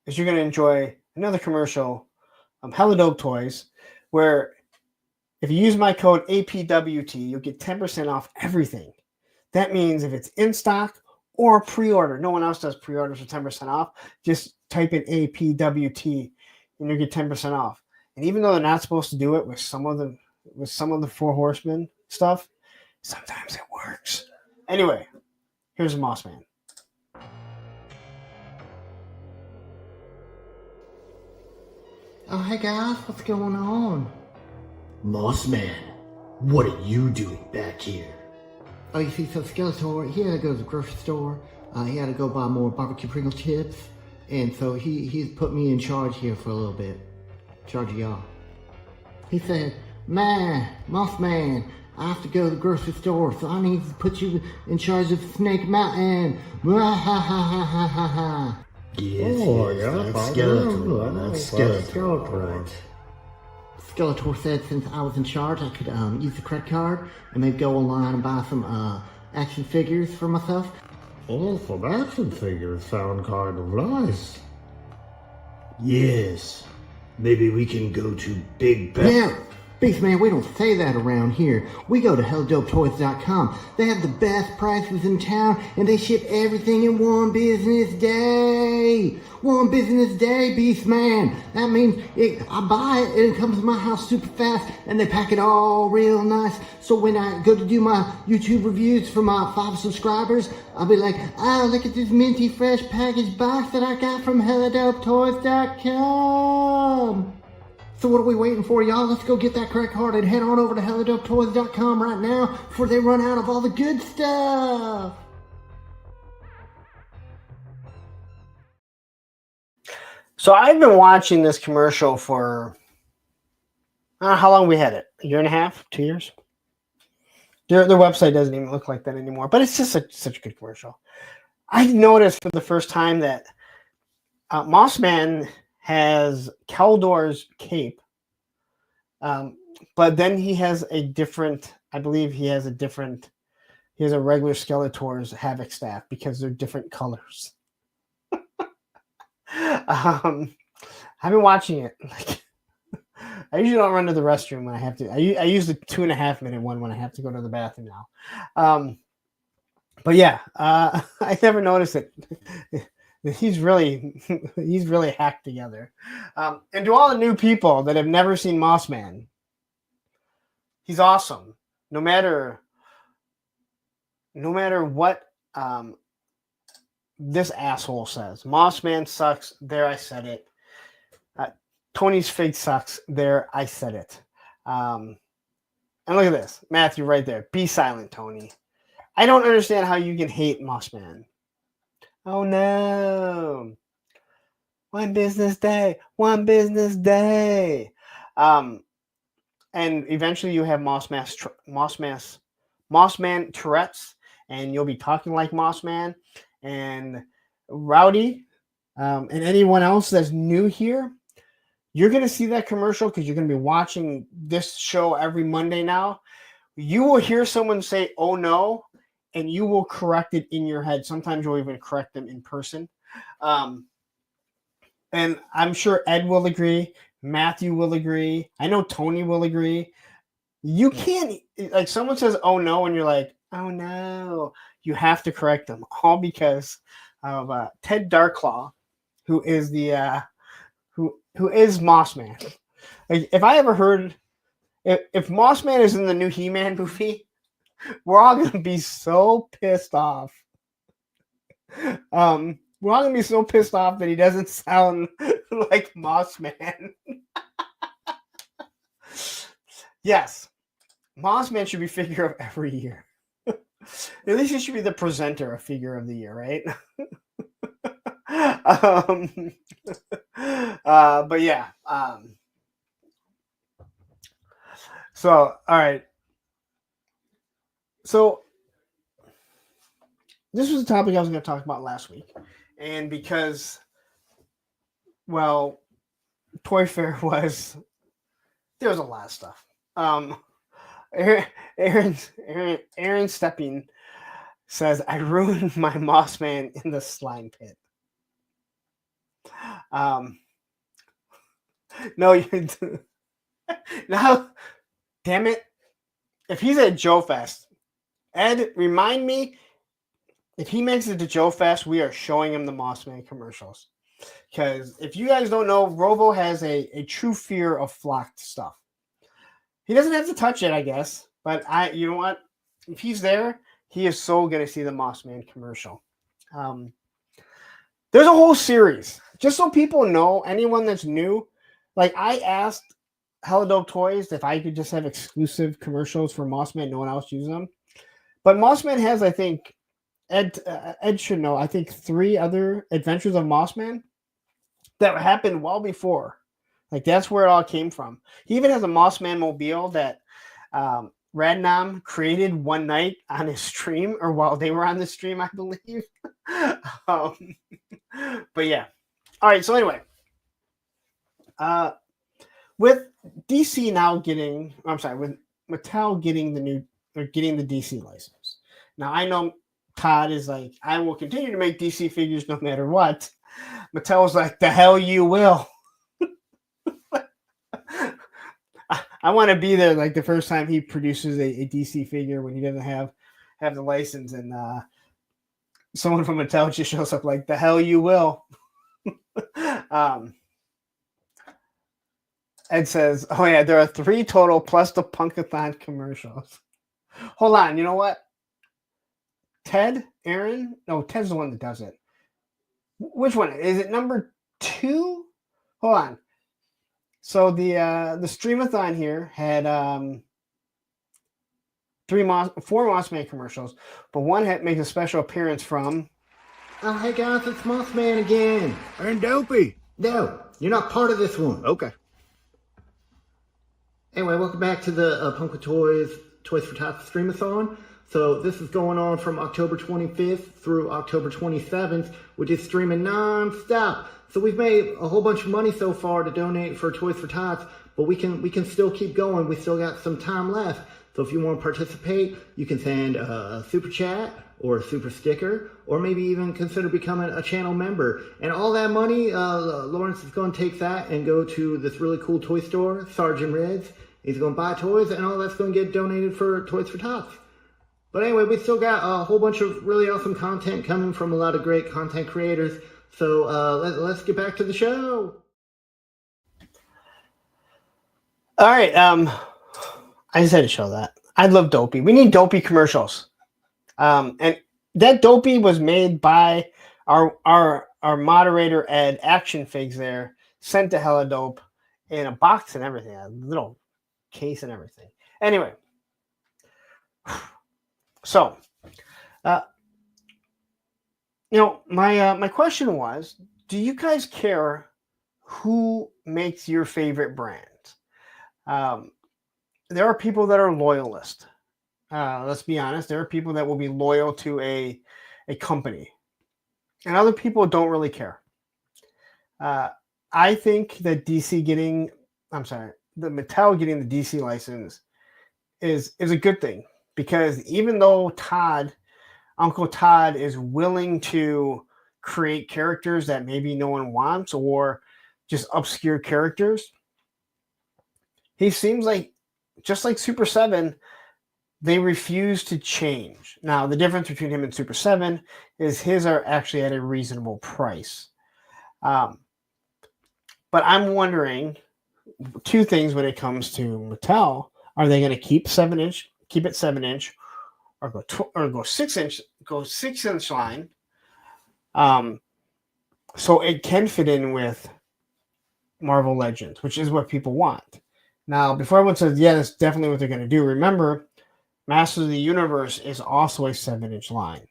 is you're going to enjoy another commercial, Hella Dope Toys, where if you use my code APWT, you'll get 10% off everything. That means if it's in stock or pre-order, no one else does pre-orders for 10% off, just type in APWT and you'll get 10% off. And even though they're not supposed to do it with some of the Four Horsemen stuff, sometimes it works. Anyway, here's a Moss Man. Oh, hey guys, what's going on? Mossman, what are you doing back here? Oh, you see, so Skeletor, he had to go to the grocery store. He had to go buy more barbecue Pringle chips. And so he's put me in charge here for a little bit. In charge of y'all. He said, "Man, Mossman, I have to go to the grocery store, so I need to put you in charge of Snake Mountain." Yes, that's Skeletor. That's Skeletor, right? Skeletor said since I was in charge, I could use the credit card and maybe go online and buy some action figures for myself. Oh, some action figures sound kind of nice. Yes. Maybe we can go to Big Ben. Yeah, Beastman, we don't say that around here. We go to HellDopeToys.com. They have the best prices in town, and they ship everything in one business day. One business day, Beastman. That means I buy it, and it comes to my house super fast, and they pack it all real nice. So when I go to do my YouTube reviews for my 5 subscribers, I'll be like, oh, look at this minty fresh packaged box that I got from HellDopeToys.com. So what are we waiting for, y'all? Let's go get that credit card and head on over to HellDopeToys.com right now before they run out of all the good stuff. So I've been watching this commercial for how long we had it? A year and a half? 2 years? Their website doesn't even look like that anymore, but it's just such a good commercial. I noticed for the first time that Mossman has Keldor's cape, but then he has a different, I believe he has a regular Skeletor's Havoc staff because they're different colors. I've been watching it. I usually don't run to the restroom when I have to. I use the 2.5 minute one when I have to go to the bathroom now. But yeah, I never noticed it. He's really hacked together. And to all the new people that have never seen Mossman, he's awesome. No matter what this asshole says. Mossman sucks. There, I said it. Tony's fig sucks. There, I said it. And look at this. Matthew right there. Be silent, Tony. I don't understand how you can hate Mossman. Oh, no. One business day. And eventually you have Mossman Tourette's, and you'll be talking like Mossman. And Rowdy, and anyone else that's new here, you're going to see that commercial because you're going to be watching this show every Monday now. You will hear someone say, oh no, and you will correct it in your head. Sometimes you'll even correct them in person. And I'm sure Ed will agree. Matthew will agree. I know Tony will agree. You can't, like someone says, oh no, and you're like, oh no. You have to correct them, all because of Ted Darklaw, who is the who is Mossman. Like, if I ever heard if Mossman is in the new He-Man movie, we're all gonna be so pissed off. We're all gonna be so pissed off that he doesn't sound like Mossman. Yes, Mossman should be figure of every year. At least he should be the presenter of Figure of the Year, right? But yeah. So, all right. So, this was the topic I was going to talk about last week. And because, well, Toy Fair there was a lot of stuff. Aaron Stepping says, I ruined my Mossman in the slime pit. No, you now, damn it. If he's at Joe Fest, Ed, remind me, if he makes it to Joe Fest, we are showing him the Mossman commercials. Because if you guys don't know, Robo has a true fear of flocked stuff. He doesn't have to touch it, I guess. But you know what? If he's there, he is so going to see the Mossman commercial. There's a whole series. Just so people know, anyone that's new, like I asked Dope Toys if I could just have exclusive commercials for Mossman. No one else uses them. But Mossman has, I think, Ed should know, I think 3 other adventures of Mossman that happened well before. Like, that's where it all came from. He even has a Mossman mobile that Radnam created one night on his stream, or while they were on the stream, I believe. But yeah. All right, so anyway. With DC now getting, I'm sorry, with Mattel getting getting the DC license. Now I know Todd is like, I will continue to make DC figures no matter what. Mattel's like, the hell you will. I want to be there like the first time he produces a DC figure when he doesn't have the license, and someone from Mattel just shows up like, the hell you will. Ed says, oh yeah, there are 3 total plus the Punkathon commercials. Hold on, you know what? Aaron? No, Ted's the one that does it. Which one? Is it number 2? Hold on. So the Streamathon here had 4 Mossman commercials, but one makes a special appearance from. Oh, hey guys, it's Mossman again. And Dopey. No, you're not part of this one. Okay. Anyway, welcome back to the Punk with Toys for Tots Streamathon. So this is going on from October 25th through October 27th, which is streaming non-stop. So we've made a whole bunch of money so far to donate for Toys for Tots, but we can still keep going. We still got some time left. So if you want to participate, you can send a super chat or a super sticker, or maybe even consider becoming a channel member. And all that money, Lawrence is going to take that and go to this really cool toy store, Sergeant Red's. He's going to buy toys, and all that's going to get donated for Toys for Tots. But anyway, we still got a whole bunch of really awesome content coming from a lot of great content creators. So let's get back to the show. All right. I just had to show that. I love Dopey. We need Dopey commercials. And that Dopey was made by our moderator Ed, Action Figs there, sent to Hella Dope in a box and everything, a little case and everything. Anyway. So, my question was, do you guys care who makes your favorite brand? There are people that are loyalist. Let's be honest. There are people that will be loyal to a company, and other people don't really care. I think that the Mattel getting the DC license is a good thing. Because even though Uncle Todd is willing to create characters that maybe no one wants or just obscure characters, he seems like, just like Super 7, they refuse to change. Now, the difference between him and Super 7 is his are actually at a reasonable price. But I'm wondering 2 things when it comes to Mattel. Are they going to keep 7-inch? Keep it 7-inch, or go 6-inch, go 6-inch line, so it can fit in with Marvel Legends, which is what people want. Now, before everyone says, yeah, that's definitely what they're going to do, remember, Masters of the Universe is also a 7-inch line,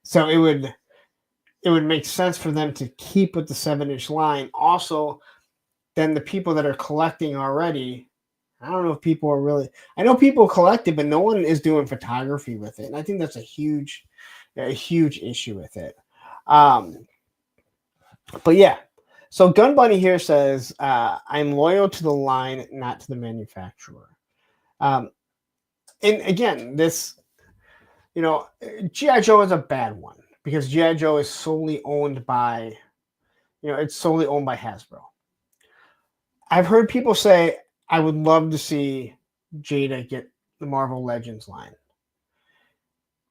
so it would make sense for them to keep with the 7-inch line. Also, then the people that are collecting already. I don't know if people are really. I know people collect it, but no one is doing photography with it, and I think that's a huge issue with it. But yeah, so Gun Bunny here says, "I'm loyal to the line, not to the manufacturer." And again, this, GI Joe is a bad one because GI Joe is solely owned by, it's solely owned by Hasbro. I've heard people say, I would love to see Jada get the Marvel Legends line.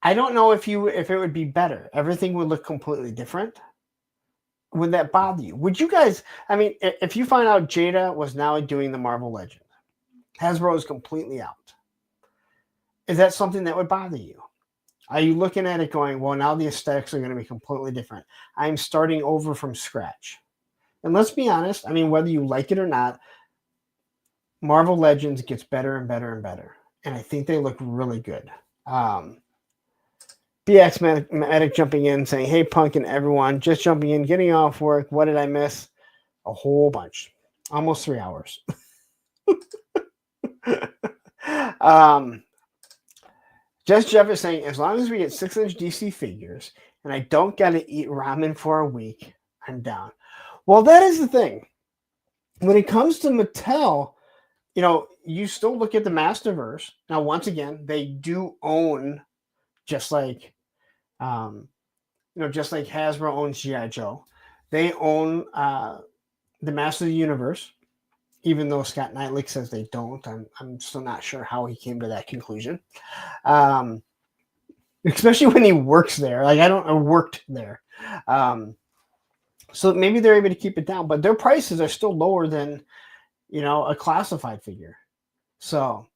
I don't know if it would be better. Everything would look completely different. Would that bother you? Would you guys? I mean, if you find out Jada was now doing the Marvel Legends, Hasbro is completely out. Is that something that would bother you? Are you looking at it going, well, now the aesthetics are going to be completely different. I'm starting over from scratch. And let's be honest. I mean, whether you like it or not, Marvel Legends gets better and better and better. And I think they look really good. BX Medic jumping in saying, hey, Punk and everyone, just jumping in, getting off work. What did I miss? A whole bunch. Almost 3 hours. Just Jeff is saying, as long as we get 6-inch DC figures and I don't got to eat ramen for a week, I'm down. Well, that is the thing. When it comes to Mattel, you still look at the Masterverse. Now, once again, they do own, just like, just like Hasbro owns GI Joe, they own the Master of the Universe. Even though Scott Knightley says they don't, I'm still not sure how he came to that conclusion. Especially when he works there. Like, I worked there. So maybe they're able to keep it down, but their prices are still lower than, a classified figure. So,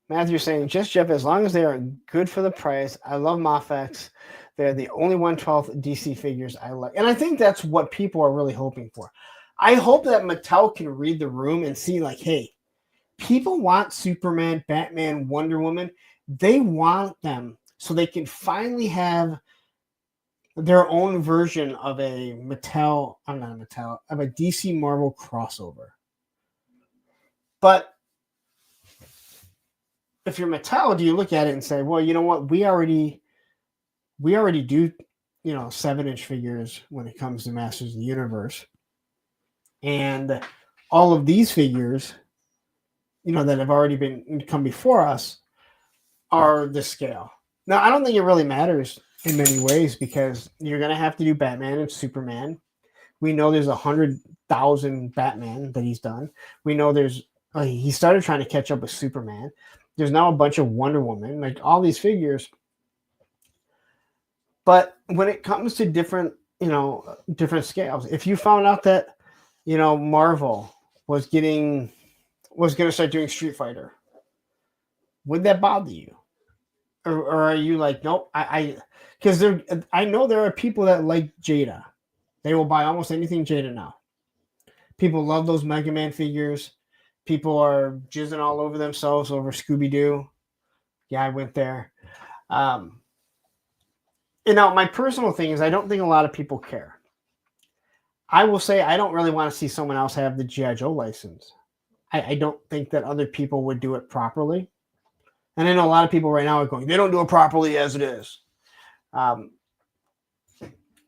Matthew's saying, just Jeff, as long as they are good for the price. I love Mafex. They're the only 1/12 DC figures I like. And I think that's what people are really hoping for. I hope that Mattel can read the room and see, like, hey, people want Superman, Batman, Wonder Woman. They want them so they can finally have their own version of a Mattel, I'm not a Mattel, of a DC Marvel crossover. But if you're Mattel, do you look at it and say, well, you know what? We already do, 7-inch figures when it comes to Masters of the Universe. And all of these figures, that have already come before us are the scale. Now, I don't think it really matters in many ways because you're going to have to do Batman and Superman. We know there's 100,000 Batman that he's done. We know he started trying to catch up with Superman. There's now a bunch of Wonder Woman, like all these figures. But when it comes to different scales, if you found out that, Marvel was going to start doing Street Fighter, would that bother you? Or are you like, nope, because I know there are people that like Jada. They will buy almost anything Jada now. People love those Mega Man figures. People are jizzing all over themselves over Scooby-Doo. Yeah, I went there. My personal thing is I don't think a lot of people care. I will say I don't really want to see someone else have the GI Joe license. I don't think that other people would do it properly. And I know a lot of people right now are going, they don't do it properly as it is. But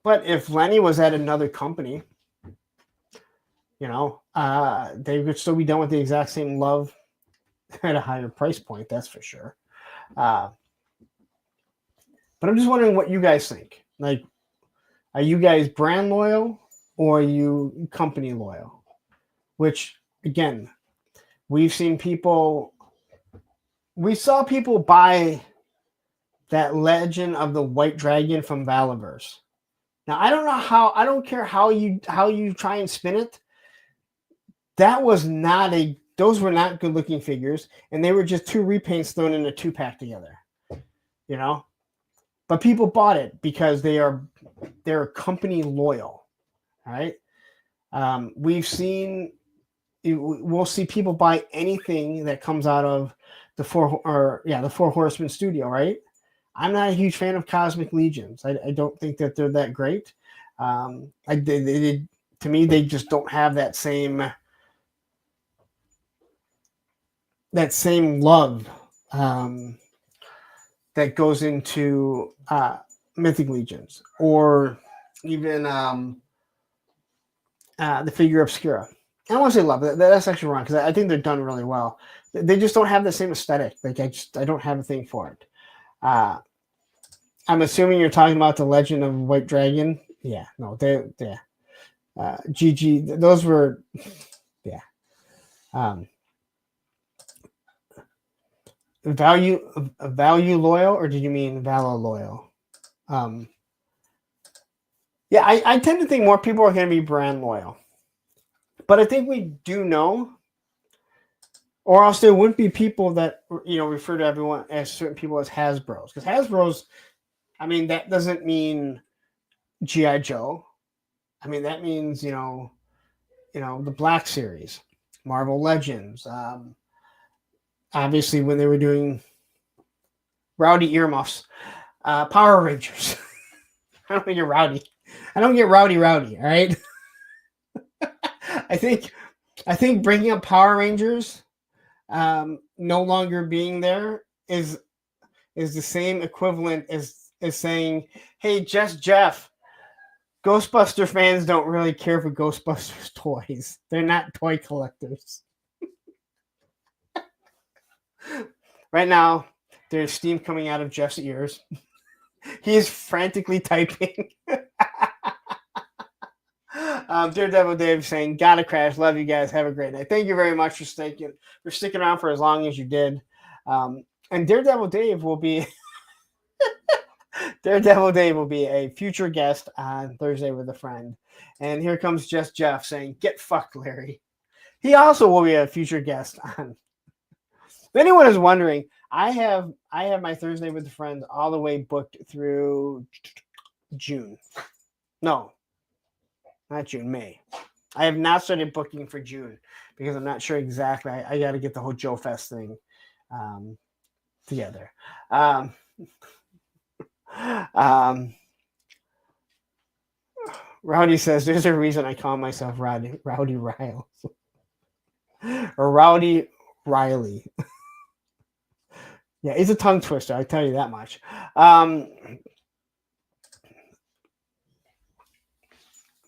if Lenny was at another company, they would still be done with the exact same love at a higher price point, that's for sure. But I'm just wondering what you guys think. Like, are you guys brand loyal or are you company loyal? Which, again, we saw people buy that Legend of the White Dragon from Valiverse. Now, I don't care how you try and spin it. Those were not good looking figures, and they were just two repaints thrown in a 2-pack together. But people bought it because they're company loyal, right? We'll see people buy anything that comes out of the Four Horsemen studio, right? I'm not a huge fan of Cosmic Legions. I don't think that they're that great. To me, they just don't have that same love that goes into Mythic Legions or even the figure Obscura. I don't want to say love. That's actually wrong because I think they're done really well. They just don't have the same aesthetic. Like I don't have a thing for it. I'm assuming you're talking about the Legend of White Dragon. Yeah, no, GG. Those were, yeah. Value loyal, or did you mean Valor loyal? Yeah, I tend to think more people are going to be brand loyal, but I think we do know, or else there wouldn't be people that refer to everyone as certain people as Hasbro's, because Hasbro's, I mean, that doesn't mean GI Joe. I mean, that means the Black Series, Marvel Legends. Obviously, when they were doing Rowdy Earmuffs, Power Rangers. I don't get rowdy. I don't get rowdy. All right. I think bringing up Power Rangers, no longer being there is the same equivalent as saying, "Hey, Jeff, Ghostbuster fans don't really care for Ghostbusters toys. They're not toy collectors. Right now, there's steam coming out of Jeff's ears. He is frantically typing. Daredevil Dave saying, "Gotta crash. Love you guys. Have a great night." Thank you very much for sticking around for as long as you did. And Daredevil Dave will be a future guest on Thursday with a friend. And here comes Just Jeff saying, "Get fucked, Larry." He also will be a future guest on. If anyone is wondering, I have my Thursday with a friend all the way booked through June. No, not June, May. I have not started booking for June because I'm not sure exactly. I got to get the whole Joe Fest thing together. Rowdy says, "There's a reason I call myself Rowdy Riles or Rowdy Riley." Yeah, it's a tongue twister. I tell you that much.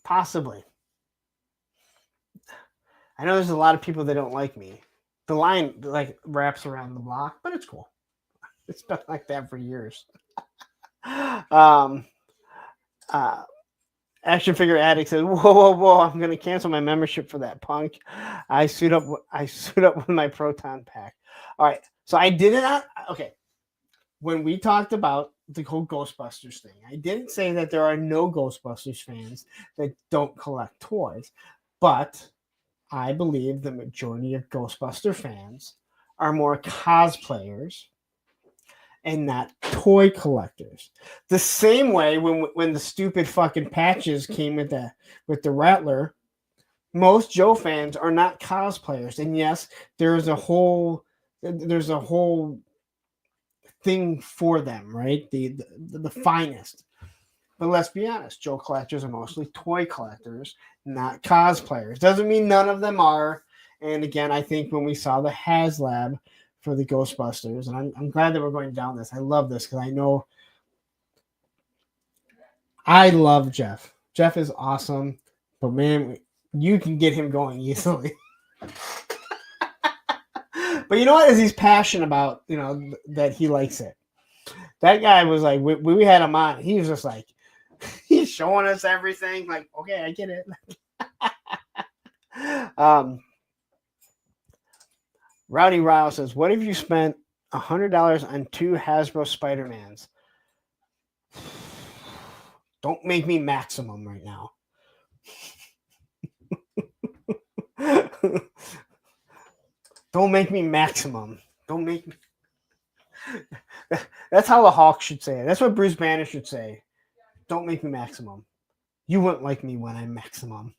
Possibly. I know there's a lot of people that don't like me. The line like wraps around the block, but it's cool. It's been like that for years. Action Figure Addict says, "Whoa! I'm gonna cancel my membership for that punk. I suit up with my proton pack." All right, so I did it on. Okay, when we talked about the whole Ghostbusters thing, I didn't say that there are no Ghostbusters fans that don't collect toys, but I believe the majority of Ghostbuster fans are more cosplayers and not toy collectors. The same way when the stupid fucking patches came with the Rattler, most Joe fans are not cosplayers. And yes, there's a whole thing for them, right? The finest. But let's be honest, Joe collectors are mostly toy collectors, not cosplayers. Doesn't mean none of them are. And again, I think when we saw the HasLab for the Ghostbusters, and I'm glad that we're going down this. I love this because I love Jeff. Jeff is awesome, but man, you can get him going easily. But you know what? Is he's passionate about, that he likes it. That guy was like, we had him on. He was just like, he's showing us everything. Like, okay, I get it. Rowdy Ryle says, "What if you spent $100 on 2 Hasbro Spider-Mans?" Don't make me maximum right now. Don't make me maximum. Don't make me. That's how the Hawk should say it. That's what Bruce Banner should say. Don't make me maximum. You wouldn't like me when I'm maximum.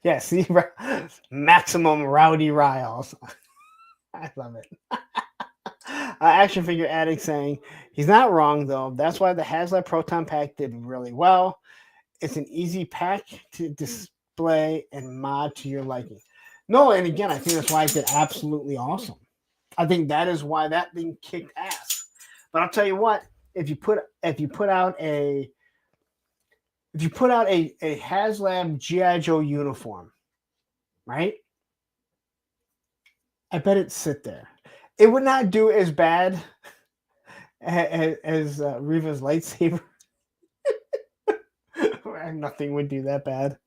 Yeah, see, maximum Rowdy Riles. I love it. Action Figure Addict saying, "He's not wrong, though. That's why the HasLab Proton Pack did really well. It's an easy pack to display and mod to your liking." No, and again, I think that's why it did absolutely awesome. I think that is why that thing kicked ass. But I'll tell you what, if you put out a HasLab GI Joe uniform, right? I bet it'd sit there. It would not do as bad as Reva's lightsaber. Nothing would do that bad.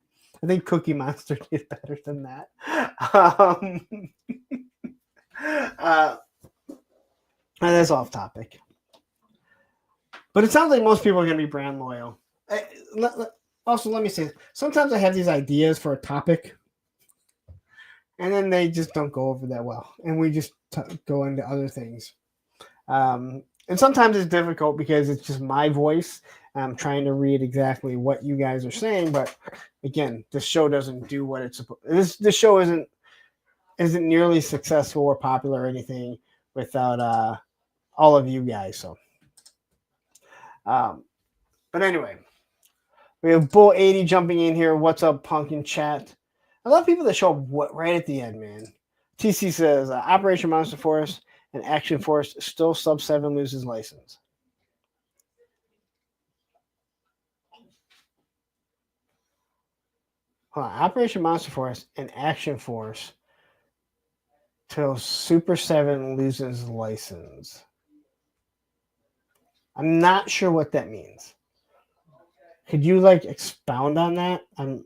I think Cookie Monster did better than that. That's off topic. But it sounds like most people are going to be brand loyal. Also, let me say, sometimes I have these ideas for a topic, and then they just don't go over that well, and we just go into other things. And sometimes it's difficult because it's just my voice. I'm trying to read exactly what you guys are saying, but again, this show doesn't do what it's supposed. This show isn't nearly successful or popular or anything without all of you guys. So, but anyway, we have Bull 80 jumping in here. What's up, Pumpkin Chat? I love people that show up right at the end, man. TC says Operation Monster Force and Action Force still Sub 7 loses license. hold on, Operation Monster Force and Action Force till Super 7 loses license. I'm not sure what that means. Could you like expound on that? I'm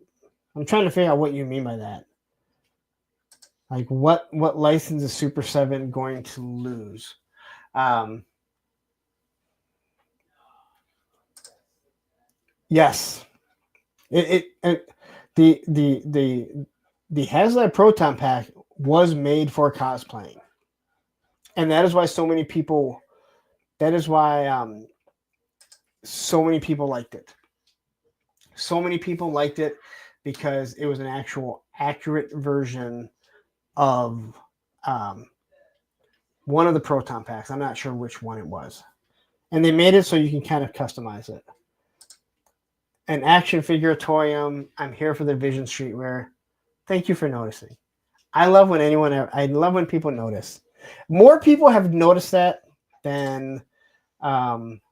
trying to figure out what you mean by that. Like what license is Super 7 going to lose? Yes. The HasLab Proton Pack was made for cosplaying. And that is why so many people so many people liked it. So many people liked it because it was an actual accurate version of one of the Proton Packs. I'm not sure which one it was. And they made it so you can kind of customize it. An action figure Toyum. I'm here for the Vision Streetwear. Thank you for noticing. I love when people notice. More people have noticed that than I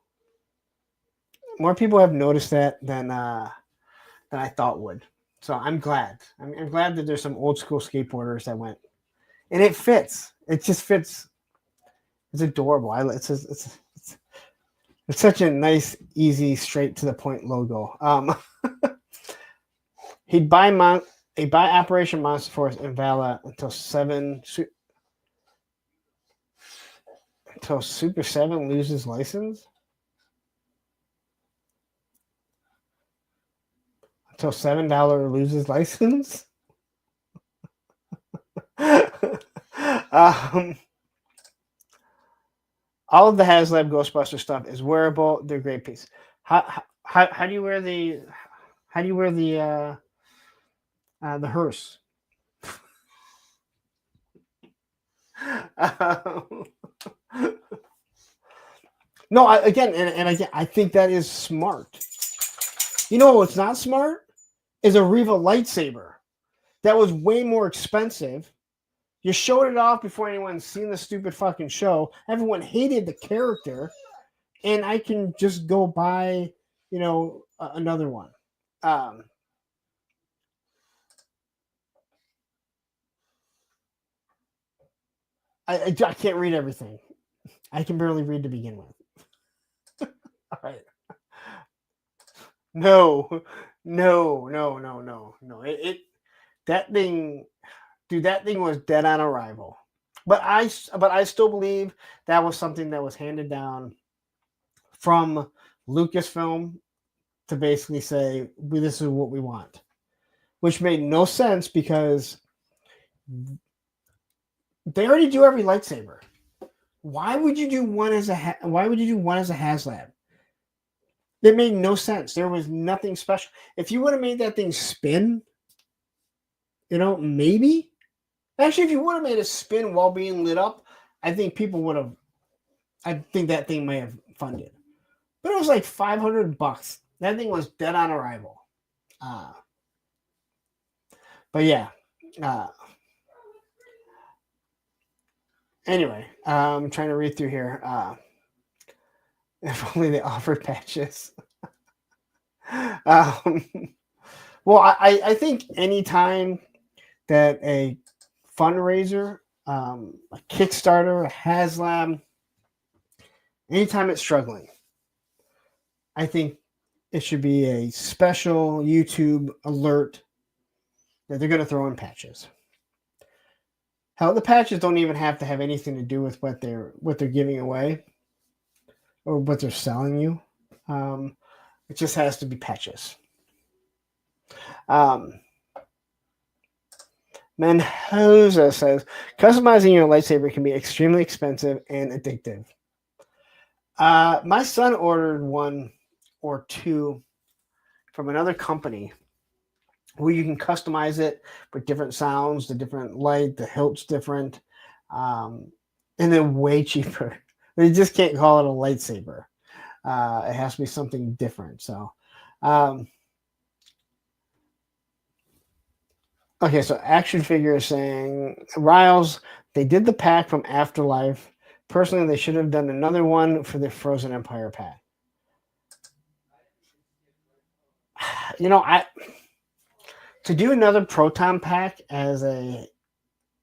thought would. So I'm glad. I'm glad that there's some old school skateboarders that went, and it fits. It just fits. It's adorable. It's such a nice, easy, straight to the point logo. He'd buy Operation Monster Force and Vala until Super 7 loses license. Until $7 loses license. All of the HasLab Ghostbuster stuff is wearable. They're a great piece. How do you wear the hearse? No, I think that is smart. You know what's not smart is a Riva lightsaber. That was way more expensive. You showed it off before anyone's seen the stupid fucking show. Everyone hated the character, and I can just go buy, another one. I can't read everything. I can barely read to begin with. All right. No. That thing was dead on arrival. But I still believe that was something that was handed down from Lucasfilm to basically say, this is what we want. Which made no sense because they already do every lightsaber. Why would you do one as a HasLab? It made no sense. There was nothing special. If you would have made that thing spin, maybe. Actually, if you would have made it spin while being lit up, I think people would have. I think that thing may have funded. But it was like $500. That thing was dead on arrival. But yeah. Anyway, I'm trying to read through here. If only they offered patches. Well, I think anytime that a fundraiser, a Kickstarter, a HasLab, anytime it's struggling, I think it should be a special YouTube alert that they're going to throw in patches. Hell, the patches don't even have to have anything to do with what they're giving away or what they're selling you. It just has to be patches. Menhoza says, customizing your lightsaber can be extremely expensive and addictive. My son ordered one or two from another company where you can customize it with different sounds, the different light, the hilt's different, and then way cheaper. You just can't call it a lightsaber. It has to be something different. So, okay, so Action Figure is saying, Riles, they did the pack from Afterlife. Personally, they should have done another one for the Frozen Empire pack. to do another proton pack as a,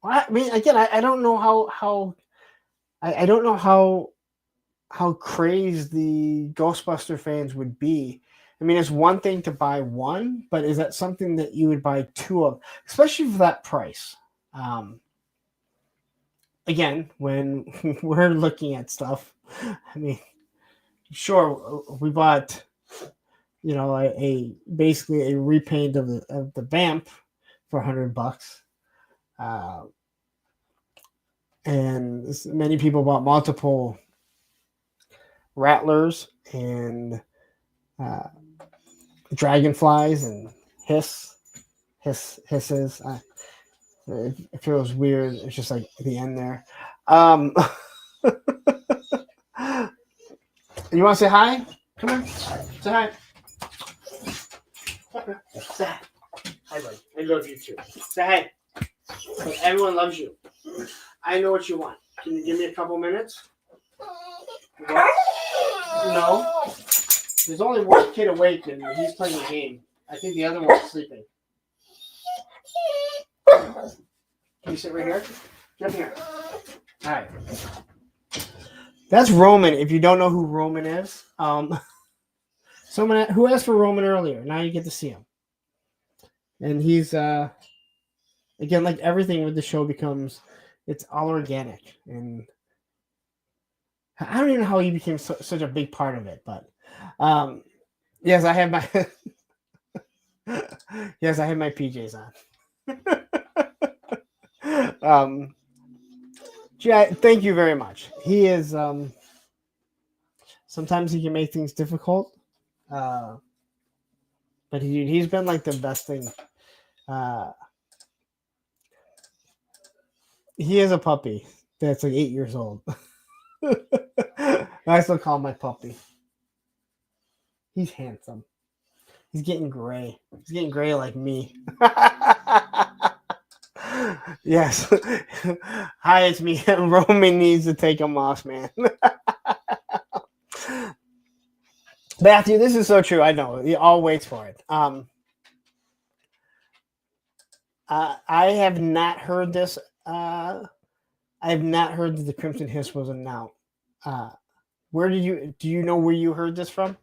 I mean, again, I don't know I don't know how crazed the Ghostbuster fans would be. I mean, it's one thing to buy one, but is that something that you would buy two of, especially for that price? Again, when we're looking at stuff, I mean, sure, we bought, a basically a repaint of the Vamp for $100. And many people bought multiple Rattlers and Dragonflies and hisses. It feels weird. It's just like the end there. You want to say hi? Come on, say hi. Say hi. Hi, buddy. I love you too. Say hi. Everyone loves you. I know what you want. Can you give me a couple minutes? What? No. There's only one kid awake and he's playing a game. I think the other one's sleeping. Can you sit right here? Get up here. All right. That's Roman. If you don't know who Roman is, someone who asked for Roman earlier. Now you get to see him. And he's again, like everything with the show it's all organic, and I don't even know how he became such a big part of it, but yes, I have my PJs on. Thank you very much. He is sometimes he can make things difficult, but he's been like the best thing. He is a puppy that's like 8 years old. I still call him my puppy. He's handsome. He's getting gray. He's getting gray like me. Yes. Hi, it's me. Roman needs to take a moss, man. Matthew, this is so true. I know. He all waits for it. I have not heard this. I have not heard that the Crimson Hiss was announced. Do you know where you heard this from?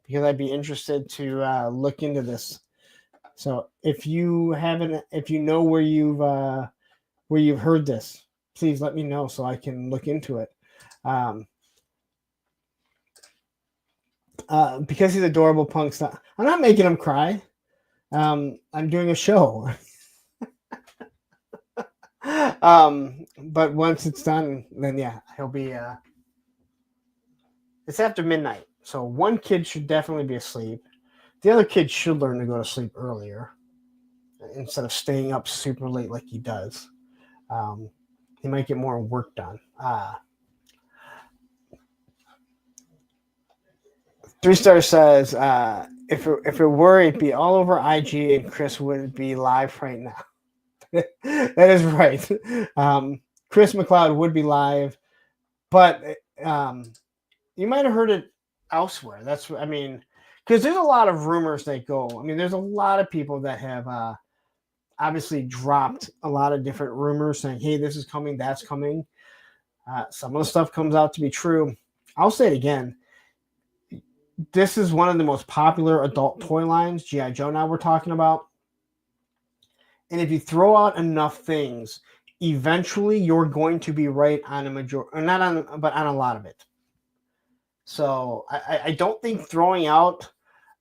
Because I'd be interested to look into this. So if you know where you've heard this, please let me know so I can look into it. Because he's adorable, Punk's not. I'm not making him cry. I'm doing a show. But once it's done, then yeah, he'll be. It's after midnight, so one kid should definitely be asleep. The other kid should learn to go to sleep earlier instead of staying up super late like he does. He might get more work done. 3-star says, if it were, it'd be all over IG and Chris wouldn't be live right now. That is right. Chris McLeod would be live, but you might have heard it elsewhere. Because there's a lot of rumors that go. I mean, there's a lot of people that have obviously dropped a lot of different rumors saying, hey, this is coming, that's coming. Some of the stuff comes out to be true. I'll say it again. This is one of the most popular adult toy lines, GI Joe now we're talking about. And if you throw out enough things, eventually you're going to be right on on a lot of it. So I don't think throwing out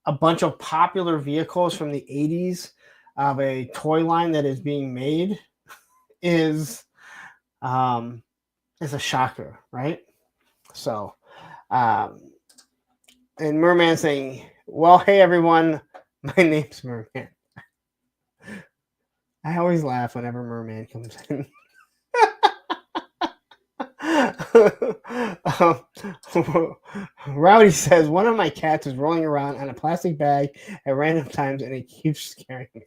a bunch of popular vehicles from the 80s of a toy line that is being made is a shocker, right? So, and Merman saying, well, hey, everyone, my name's Merman. I always laugh whenever Merman comes in. Rowdy says, one of my cats is rolling around on a plastic bag at random times and it keeps scaring me.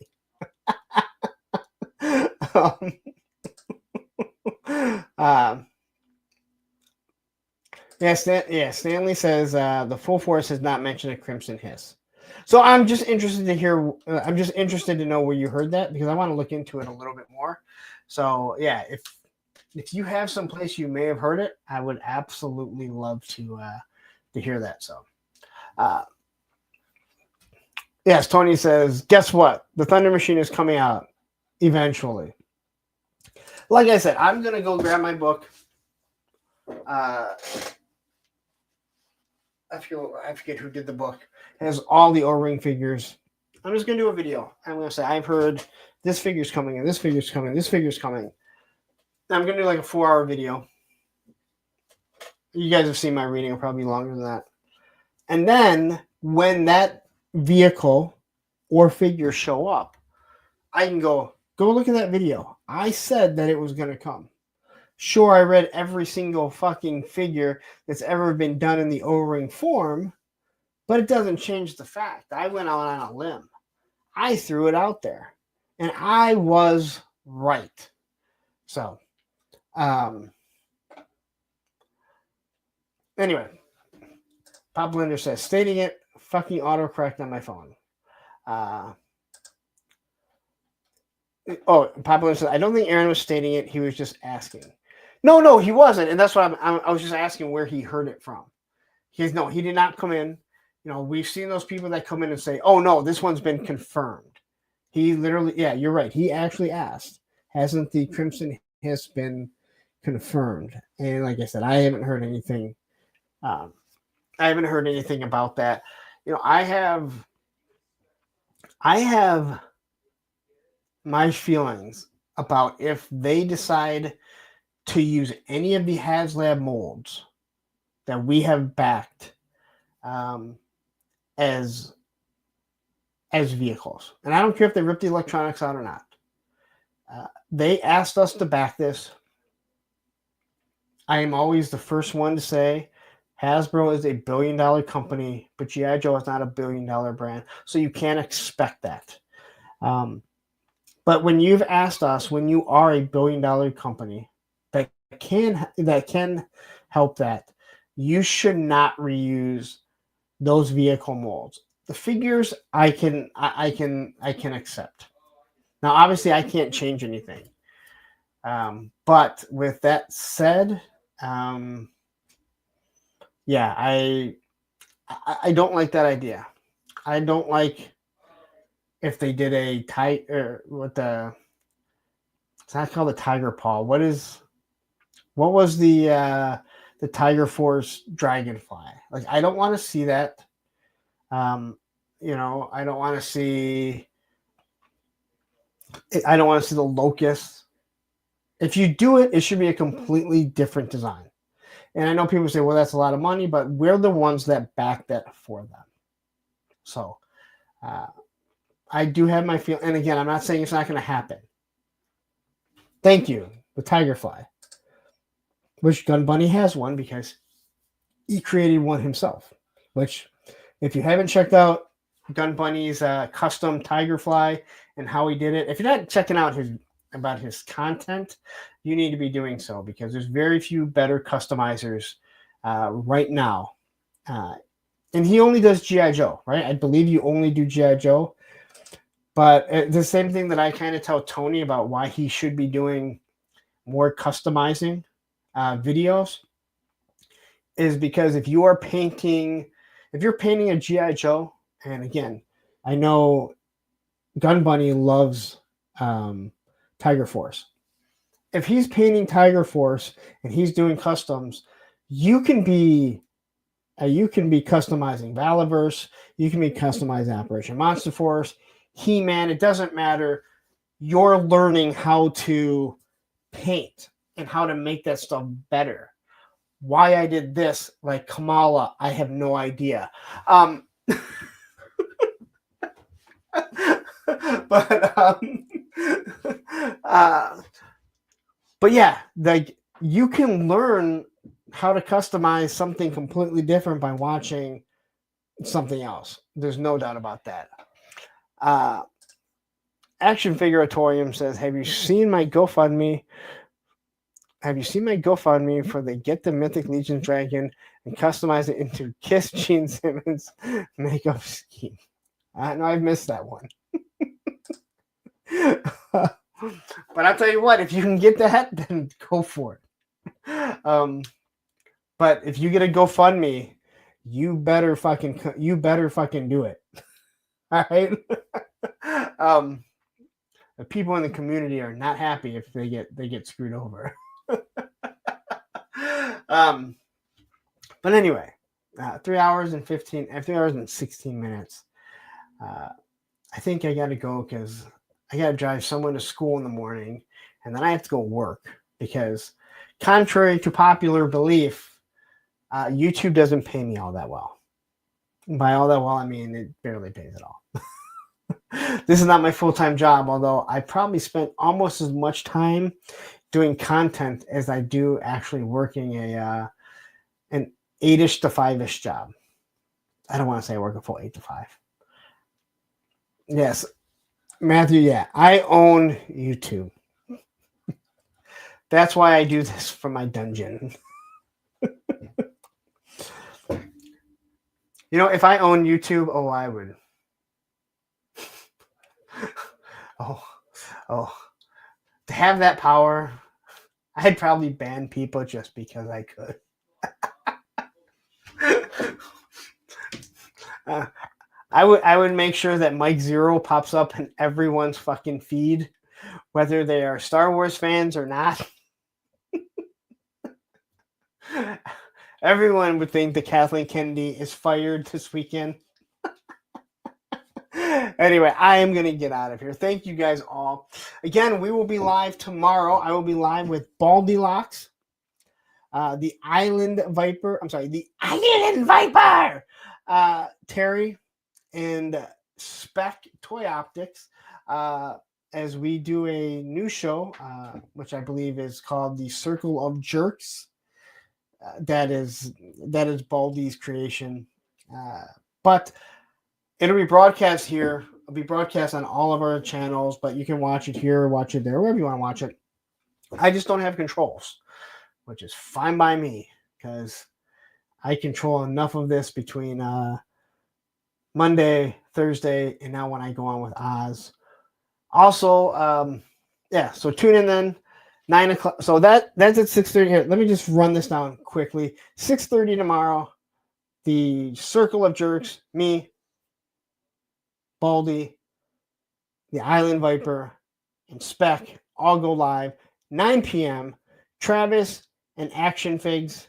Stanley says the full force has not mentioned a Crimson Hiss. So I'm just interested to hear. I'm just interested to know where you heard that because I want to look into it a little bit more. So yeah, if you have some place you may have heard it, I would absolutely love to hear that. So, yes, Tony says, guess what? The Thunder Machine is coming out eventually. Like I said, I'm gonna go grab my book. I forget who did the book. It has all the O-ring figures. I'm just gonna do a video. I'm gonna say I've heard this figure's coming and this figure's coming. This figure's coming. I'm gonna do like a 4-hour video. You guys have seen my reading. It'll probably be longer than that. And then when that vehicle or figure show up, I can go look at that video. I said that it was gonna come. Sure, I read every single fucking figure that's ever been done in the O-ring form, but it doesn't change the fact. I went out on a limb. I threw it out there, and I was right. So, anyway, Pop Blender says, stating it, fucking autocorrect on my phone. Pop Blender says, I don't think Aaron was stating it. He was just asking. No, he wasn't, and that's what I was just asking where he heard it from. He did not come in. You know, we've seen those people that come in and say, "Oh no, this one's been confirmed." He literally, yeah, you're right. He actually asked, "Hasn't the Crimson Hiss been confirmed?" And like I said, I haven't heard anything. I haven't heard anything about that. You know, I have my feelings about if they decide to use any of the HasLab molds that we have backed as vehicles. And I don't care if they rip the electronics out or not. They asked us to back this. I am always the first one to say Hasbro is $1 billion company, but GI Joe is not $1 billion brand, so you can't expect that. But when you've asked us, when you are $1 billion company that can help that, you should not reuse those vehicle molds. The figures I can accept. Now, obviously, I can't change anything. But with that said, yeah, I don't like that idea. I don't like if they did a tiger. It's not called a tiger paw. What was the Tiger Force Dragonfly? Like, I don't want to see that. You know, I don't want to see the Locust. If you do it, it should be a completely different design. And I know people say, well, that's a lot of money, but we're the ones that back that for them. So I do have my feel. And again, I'm not saying it's not going to happen. Thank you, the Tigerfly. Which Gun Bunny has one because he created one himself. Which, if you haven't checked out Gun Bunny's custom Tigerfly and how he did it, if you're not checking out his content, you need to be doing so because there's very few better customizers right now. And he only does GI Joe, right? I believe you only do GI Joe. But the same thing that I kind of tell Tony about why he should be doing more customizing videos is because if you're painting a GI Joe, and again, I know Gun Bunny loves Tiger Force. If he's painting Tiger Force and he's doing customs, you can be customizing Valiverse, you can be customizing Operation Monster Force, He-Man. It doesn't matter. You're learning how to paint and how to make that stuff better. Why I did this, like Kamala, I have no idea. But yeah, like you can learn how to customize something completely different by watching something else. There's no doubt about that. Action Figuratorium says, have you seen my GoFundMe? Have you seen my GoFundMe for the Get the Mythic Legions Dragon and customize it into Kiss Gene Simmons makeup scheme? I know I've missed that one. But I'll tell you what, if you can get that, then go for it. But if you get a GoFundMe, you better fucking do it. All right. The people in the community are not happy if they get screwed over. But anyway, 3 hours and 16 minutes. I think I got to go because I got to drive someone to school in the morning, and then I have to go work because, contrary to popular belief, YouTube doesn't pay me all that well. By all that well, I mean it barely pays at all. This is not my full-time job, although I probably spent almost as much time doing content as I do actually working an 8-ish to 5-ish job. I don't want to say I work a full 8 to 5. Yes, Matthew, yeah, I own YouTube. That's why I do this from my dungeon. You know, if I own YouTube, I would. To have that power, I'd probably ban people just because I could. I would make sure that Mike Zero pops up in everyone's fucking feed, whether they are Star Wars fans or not. Everyone would think that Kathleen Kennedy is fired this weekend. Anyway, I am going to get out of here. Thank you guys all. Again, we will be live tomorrow. I will be live with Baldylocks, the Island Viper, Terry, and Spec Toy Optics, as we do a new show, which I believe is called the Circle of Jerks. That is Baldy's creation. But it'll be broadcast here. It'll be broadcast on all of our channels, but you can watch it here, watch it there, wherever you want to watch it. I just don't have controls, which is fine by me because I control enough of this between Monday, Thursday, and now when I go on with Oz. Also, so tune in then. 9 o'clock. So that's at 6:30 here. Let me just run this down quickly. 6:30 tomorrow. The Circle of Jerks, me, Baldy, the Island Viper, and Spec all go live. 9 p.m. Travis and Action Figs,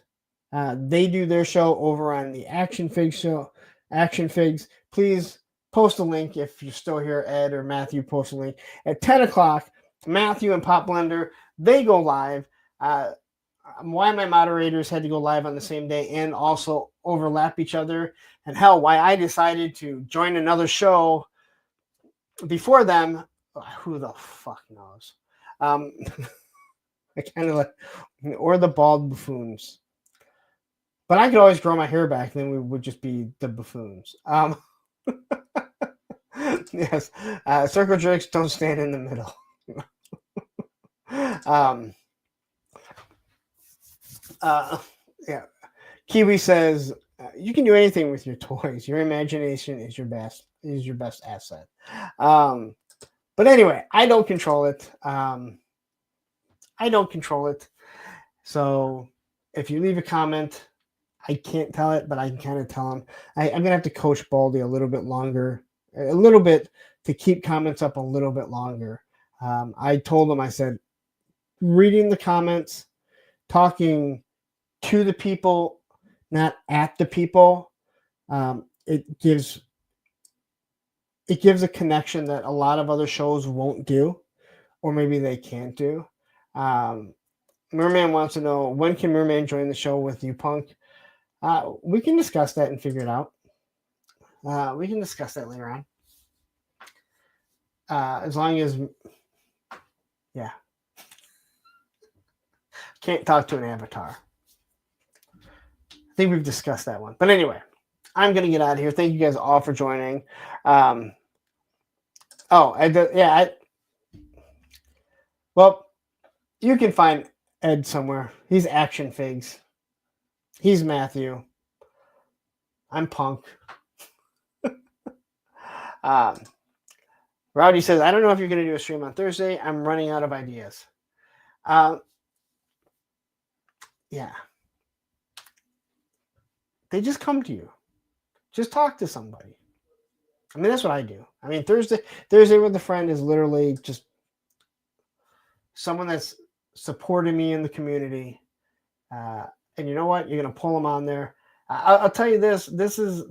they do their show over on the Action Figs show. Action Figs, please post a link if you're still here. Ed or Matthew, post a link. At 10 o'clock, Matthew and Pop Blender, they go live. Why my moderators had to go live on the same day and also overlap each other, and hell, why I decided to join another show before them, who the fuck knows? I kind of like, or the bald buffoons. But I could always grow my hair back, then we would just be the buffoons. Yes, circle jerks don't stand in the middle. Yeah. Kiwi says you can do anything with your toys. Your imagination is your best asset. But anyway, I don't control it. So if you leave a comment, I can't tell it, but I can kind of tell him. I'm gonna have to coach Baldy a little bit longer, to keep comments up a little bit longer. I told him, I said, reading the comments, talking to the people, not at the people, it gives a connection that a lot of other shows won't do, or maybe they can't do. Merman wants to know, when can Merman join the show with you, Punk? We can discuss that and figure it out. We can discuss that later on. As long as, yeah. Can't talk to an avatar. I think we've discussed that one. But anyway, I'm going to get out of here. Thank you guys all for joining. Well, you can find Ed somewhere. He's Action Figs. He's Matthew. I'm Punk. Rowdy says, I don't know if you're going to do a stream on Thursday. I'm running out of ideas. Yeah. They just come to you. Just talk to somebody. I mean, that's what I do. I mean, Thursday with a friend is literally just someone that's supporting me in the community. And you know what? You're going to pull them on there. I'll tell you this. This is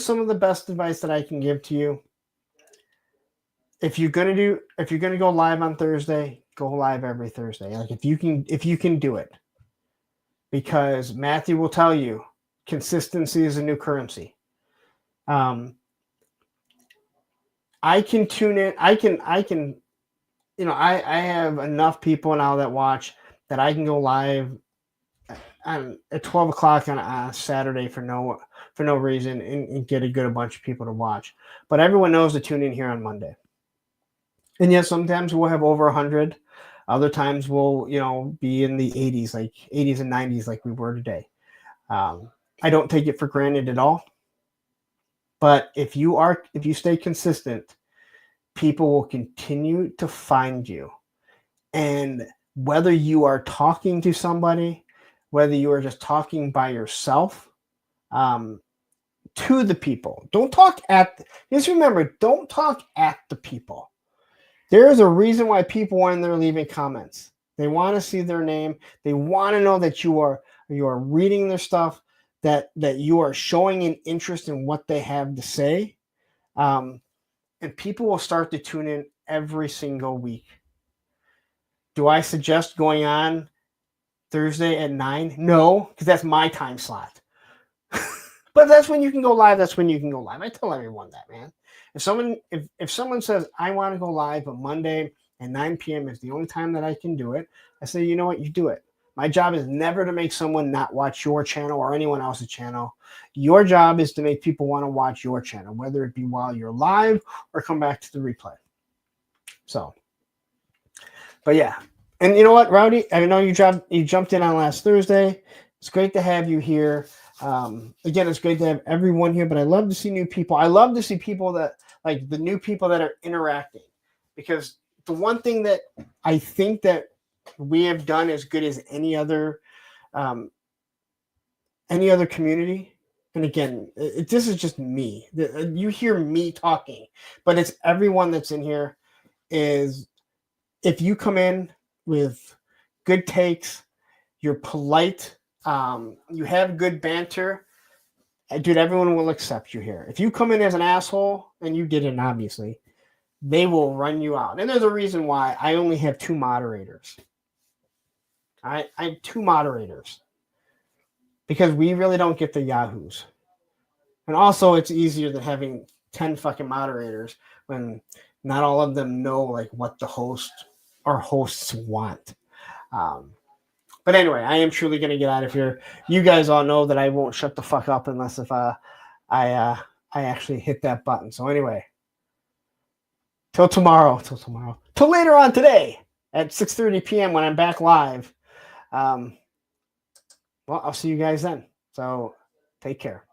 some of the best advice that I can give to you. If you're going to go live on Thursday, go live every Thursday. Like if you can do it. Because Matthew will tell you, consistency is a new currency. I can tune in. I have enough people now that watch that I can go live at 12 o'clock on a Saturday for no reason and get a bunch of people to watch. But everyone knows to tune in here on Monday. And yes, sometimes we'll have over 100. Other times we'll, be in the 80s, like 80s and 90s, like we were today. I don't take it for granted at all. But if you stay consistent, people will continue to find you. And whether you are talking to somebody, whether you are just talking by yourself, to the people, just remember, don't talk at the people. There is a reason why people are in there leaving comments. They want to see their name. They want to know that you are reading their stuff, that you are showing an interest in what they have to say. And people will start to tune in every single week. Do I suggest going on Thursday at 9? No, because that's my time slot. But that's when you can go live. That's when you can go live. I tell everyone that, man. If someone says, I want to go live, but Monday at 9 p.m. is the only time that I can do it, I say, you know what? You do it. My job is never to make someone not watch your channel or anyone else's channel. Your job is to make people want to watch your channel, whether it be while you're live or come back to the replay. So, but yeah. And you know what, Rowdy? I know you jumped in on last Thursday. It's great to have you here. Again, it's great to have everyone here, but I love to see new people. I love to see people that, like the new people that are interacting, because the one thing that I think that we have done as good as any other community. And again, this is just me. You hear me talking, but it's everyone that's in here. Is if you come in with good takes, you're polite, you have good banter, dude, everyone will accept you here. If you come in as an asshole, and you didn't, obviously, they will run you out. And there's a reason why I only have 2 moderators. I have 2 moderators. Because we really don't get the yahoos. And also, it's easier than having 10 fucking moderators when not all of them know like what the host or hosts want. But anyway, I am truly going to get out of here. You guys all know that I won't shut the fuck up unless if I actually hit that button. So anyway, till later on today at 6:30 p.m. when I'm back live. Well, I'll see you guys then. So take care.